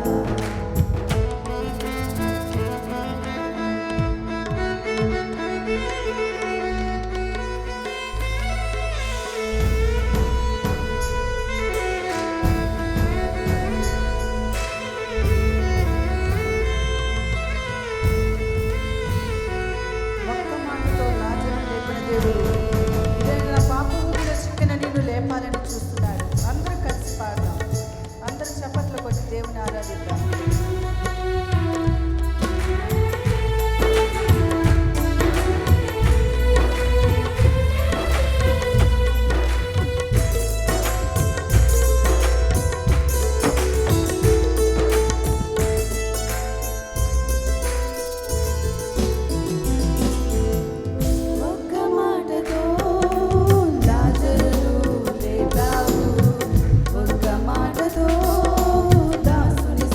S6: ఒక్క మాటతో లాజరును లేపిన దేవుడు ఇదైనా నా పాపముల చిక్కిన నిన్ను లేపాలని చూస్తున్నాడు. అందరూ కలిసి పాడదాం, అందరూ చప్పట్లు కొట్టి దేవుని ఆరాధిద్దాం. ఒక్క మాటతో లాజరును లేపావు, ఒక్క మాటతో దాసుని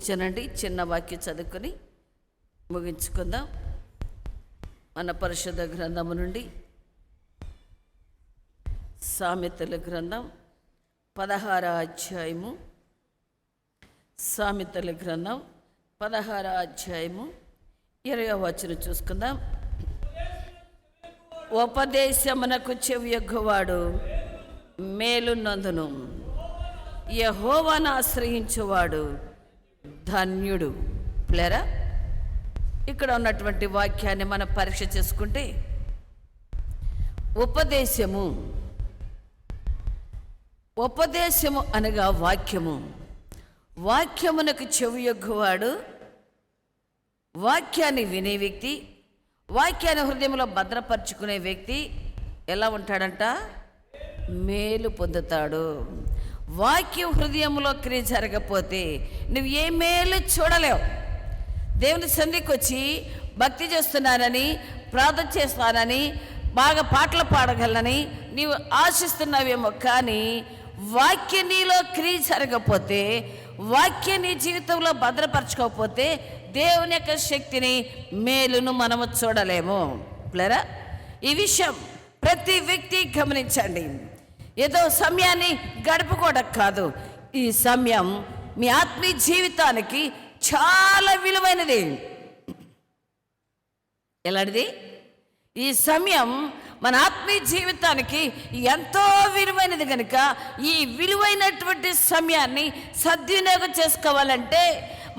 S7: కూర్చోనండి. చిన్న వాక్యం చదువుకొని ముగించుకుందాం. మన పరిశుద్ధ గ్రంథము నుండి సామెతల గ్రంథం 16వ అధ్యాయము. సామెతల గ్రంథం 16వ అధ్యాయము 20వ వచనం చూసుకుందాం. ఉపదేశమునకు చెవియొగ్గవాడు మేలు నందును, యెహోవాను ఆశ్రయించువాడు ధన్యుడు. ప్లేరా, ఇక్కడ ఉన్నటువంటి వాక్యాన్ని మనం పరీక్ష చేసుకుంటే, ఉపదేశము అనగా వాక్యము. వాక్యమునకు చెవియొగ్గవాడు, వాక్యాన్ని వినే వ్యక్తి, వాక్యాన్ని హృదయంలో భద్రపరుచుకునే వ్యక్తి ఎలా ఉంటాడంట? మేలు పొందుతాడు. వాక్యం హృదయంలో క్రియ జరగకపోతే నువ్వు ఏ మేలు చూడలేవు. దేవుని సన్నిధికి వచ్చి భక్తి చేస్తున్నానని, ప్రార్థన చేస్తానని, బాగా పాటలు పాడగలనని నీవు ఆశిస్తున్నావేమో, కానీ వాక్యం నీలో క్రియ జరగకపోతే, వాక్యం నీ జీవితంలో భద్రపరచుకోకపోతే దేవుని యొక్క శక్తిని, మేలును మనము చూడలేము. ప్లరా, ఈ విషయం ప్రతి వ్యక్తి గమనించండి. ఏదో సమయాన్ని గడుపుకోవడం కాదు, ఈ సమయం మీ ఆత్మీయ జీవితానికి చాలా విలువైనది. ఎలాంటిది? ఈ సమయం మన ఆత్మీయ జీవితానికి ఎంతో విలువైనది కనుక ఈ విలువైనటువంటి సమయాన్ని సద్వినియోగం చేసుకోవాలంటే,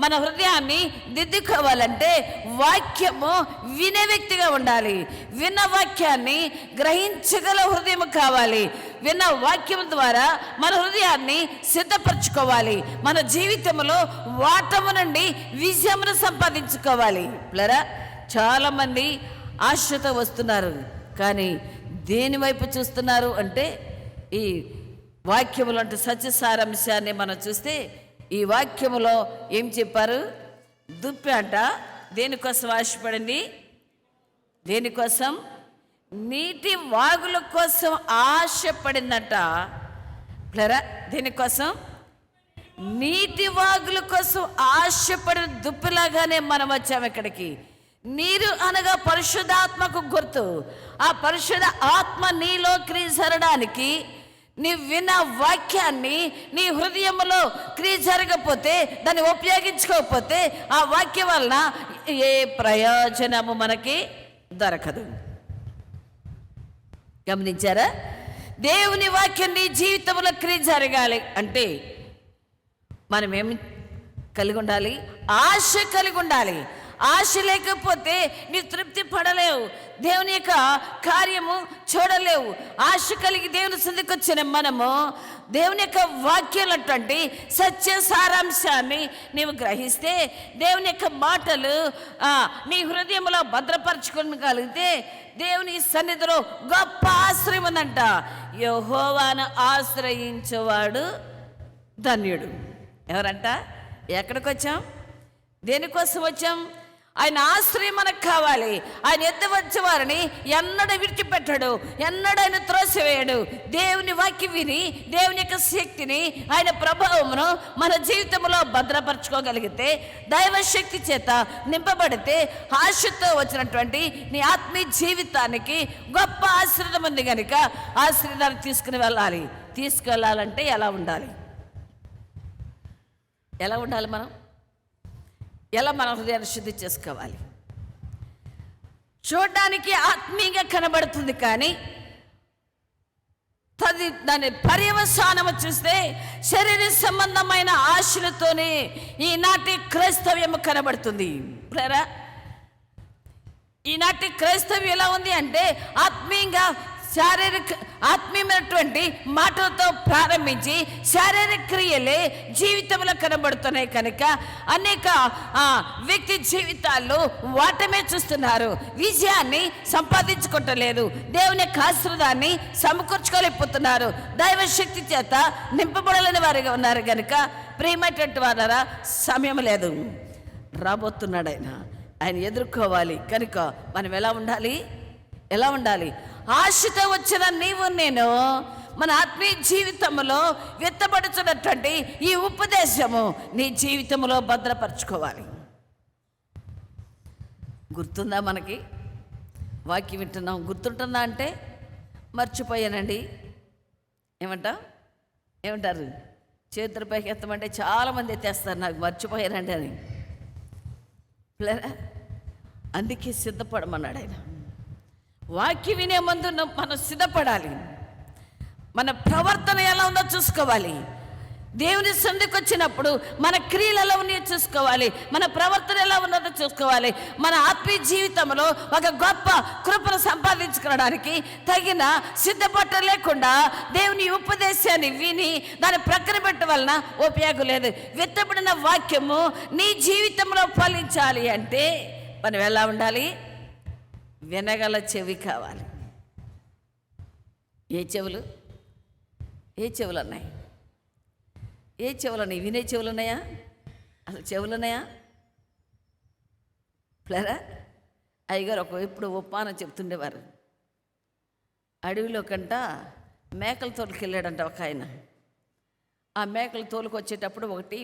S7: మన హృదయాన్ని దిద్దుకోవాలంటే వాక్యము వినే వ్యక్తిగా ఉండాలి. విన్న వాక్యాన్ని గ్రహించగల హృదయం కావాలి. విన్న వాక్యం ద్వారా మన హృదయాన్ని సిద్ధపరచుకోవాలి. మన జీవితంలో వాటము నుండి విజయమును సంపాదించుకోవాలి. ప్లరా, చాలామంది ఆశతో వస్తున్నారు, కానీ దేని వైపు చూస్తున్నారు అంటే, ఈ వాక్యములు అంటే సత్యసారాంశాన్ని మనం చూస్తే, ఈ వాక్యములో ఏం చెప్పారు? దుప్పి అంట దేనికోసం ఆశపడింది? దేనికోసం? నీటి వాగుల కోసం ఆశపడిందంట. ప్లరా, దేనికోసం? నీటి వాగుల కోసం ఆశపడిన దుప్పిలాగానే మనం వచ్చాము ఇక్కడికి. నీరు అనగా పరిశుద్ధాత్మకు గుర్తు. ఆ పరిశుద్ధ ఆత్మ నీలో క్రియ జరగడానికి, నీ విన్న వాక్యాన్ని నీ హృదయంలో క్రియ జరగకపోతే, దాన్ని ఉపయోగించుకోకపోతే, ఆ వాక్యం వలన ఏ ప్రయోజనము మనకి దొరకదు. గమనించారా? దేవుని వాక్యం నీ జీవితంలో క్రియ జరగాలి అంటే మనం ఏమి కలిగి ఉండాలి? ఆశ కలిగి ఉండాలి. ఆశ లేకపోతే నీ తృప్తి పడలేవు, దేవుని యొక్క కార్యము చూడలేవు. ఆశ కలిగి దేవుని సన్నిధికి వచ్చిన మనము దేవుని యొక్క వాక్యాలటువంటి సత్య సారాంశాన్ని నీవు గ్రహిస్తే, దేవుని యొక్క మాటలు నీ హృదయంలో భద్రపరచుకోగలిగితే, దేవుని సన్నిధిలో గొప్ప ఆశ్రయం ఉందంట. యెహోవాను ఆశ్రయించేవాడు ధన్యుడు. ఎవరంట? ఎక్కడికి వచ్చాం? దేనికోసం వచ్చాం? ఆయన ఆశ్రయం మనకు కావాలి. ఆయన ఎద్దు వచ్చే వారిని ఎన్నడూ విడిచిపెట్టడు, ఎన్నడూ ఆయన త్రోసివేయడు. దేవుని వాక్యం విని దేవుని యొక్క శక్తిని, ఆయన ప్రభావమును మన జీవితంలో భద్రపరచుకోగలిగితే, దైవశక్తి చేత నింపబడితే, ఆశతో వచ్చినటువంటి నీ ఆత్మీయ జీవితానికి గొప్ప ఆశీర్వాదం ఉంది కనుక ఆశీర్వాదాన్ని తీసుకువెళ్ళాలంటే ఎలా ఉండాలి? ఎలా ఉండాలి? ఎలా మన హృదయాన్ని శుద్ధి చేసుకోవాలి? చూడడానికి ఆత్మీయంగా కనబడుతుంది, కానీ దాని పర్యవసానము చూస్తే శరీర సంబంధమైన ఆశలతోనే ఈనాటి క్రైస్తవ్యము కనబడుతుంది. ఈనాటి క్రైస్తవ్యం ఎలా ఉంది అంటే, ఆత్మీయమైనటువంటి మాటలతో ప్రారంభించి శారీరక క్రియలే జీవితంలో కనబడుతున్నాయి కనుక అనేక వ్యక్తి జీవితాల్లో వాటమే చూస్తున్నారు. విజయాన్ని సంపాదించుకోవట్లేదు, దేవుని యొక్క ఆశీర్వాదాన్ని సమకూర్చుకోలేకపోతున్నారు, దైవశక్తి చేత నింపబడలేని వారిగా ఉన్నారు కనుక ప్రియమైనటువంటి వారా, సమయం లేదు, రాబోతున్నాడు ఆయన ఎదుర్కోవాలి. కనుక మనం ఎలా ఉండాలి? ఆశతో వచ్చిన నీవు నేను మన ఆత్మీయ జీవితంలో విత్తబడుతున్నటువంటి ఈ ఉపదేశము నీ జీవితంలో భద్రపరచుకోవాలి. గుర్తుందా? మనకి వాక్యం వింటున్నాం, గుర్తుంటుందా అంటే మర్చిపోయానండి ఏమంటారు? చేతుల పైకి ఎత్తమంటే చాలామంది ఎత్తేస్తారు, నాకు మర్చిపోయానండి అని. పిల్లరా, అందుకే సిద్ధపడమన్నాడు ఆయన. వాక్యం వినే ముందు మనం సిద్ధపడాలి. మన ప్రవర్తన ఎలా ఉందో చూసుకోవాలి. దేవుని సన్నిధికి వచ్చినప్పుడు మన క్రియలు ఎలా ఉన్నాయో చూసుకోవాలి, మన ప్రవర్తన ఎలా ఉన్నదో చూసుకోవాలి. మన ఆత్మీయ జీవితంలో ఒక గొప్ప కృపను సంపాదించుకోవడానికి తగిన సిద్ధపట్ట లేకుండా దేవుని ఉపదేశాన్ని విని దాన్ని ప్రక్కన పెట్టడం వలన ఉపయోగం లేదు. విత్తబడిన వాక్యము నీ జీవితంలో ఫలించాలి అంటే మనం ఎలా ఉండాలి? వినగల చెవి కావాలి. ఏ చెవులు ఉన్నాయి? ఏ చెవులు ఉన్నాయి? వినే చెవులు ఉన్నాయా? అసలు చెవులు ఉన్నాయా? ప్లరా అయ్యగారు ఎప్పుడు ఉపమానం చెప్తుండేవారు. అడవిలో కంట మేకల తోలుకి వెళ్ళాడంట ఒక ఆయన. ఆ మేకల తోలుకు వచ్చేటప్పుడు ఒకటి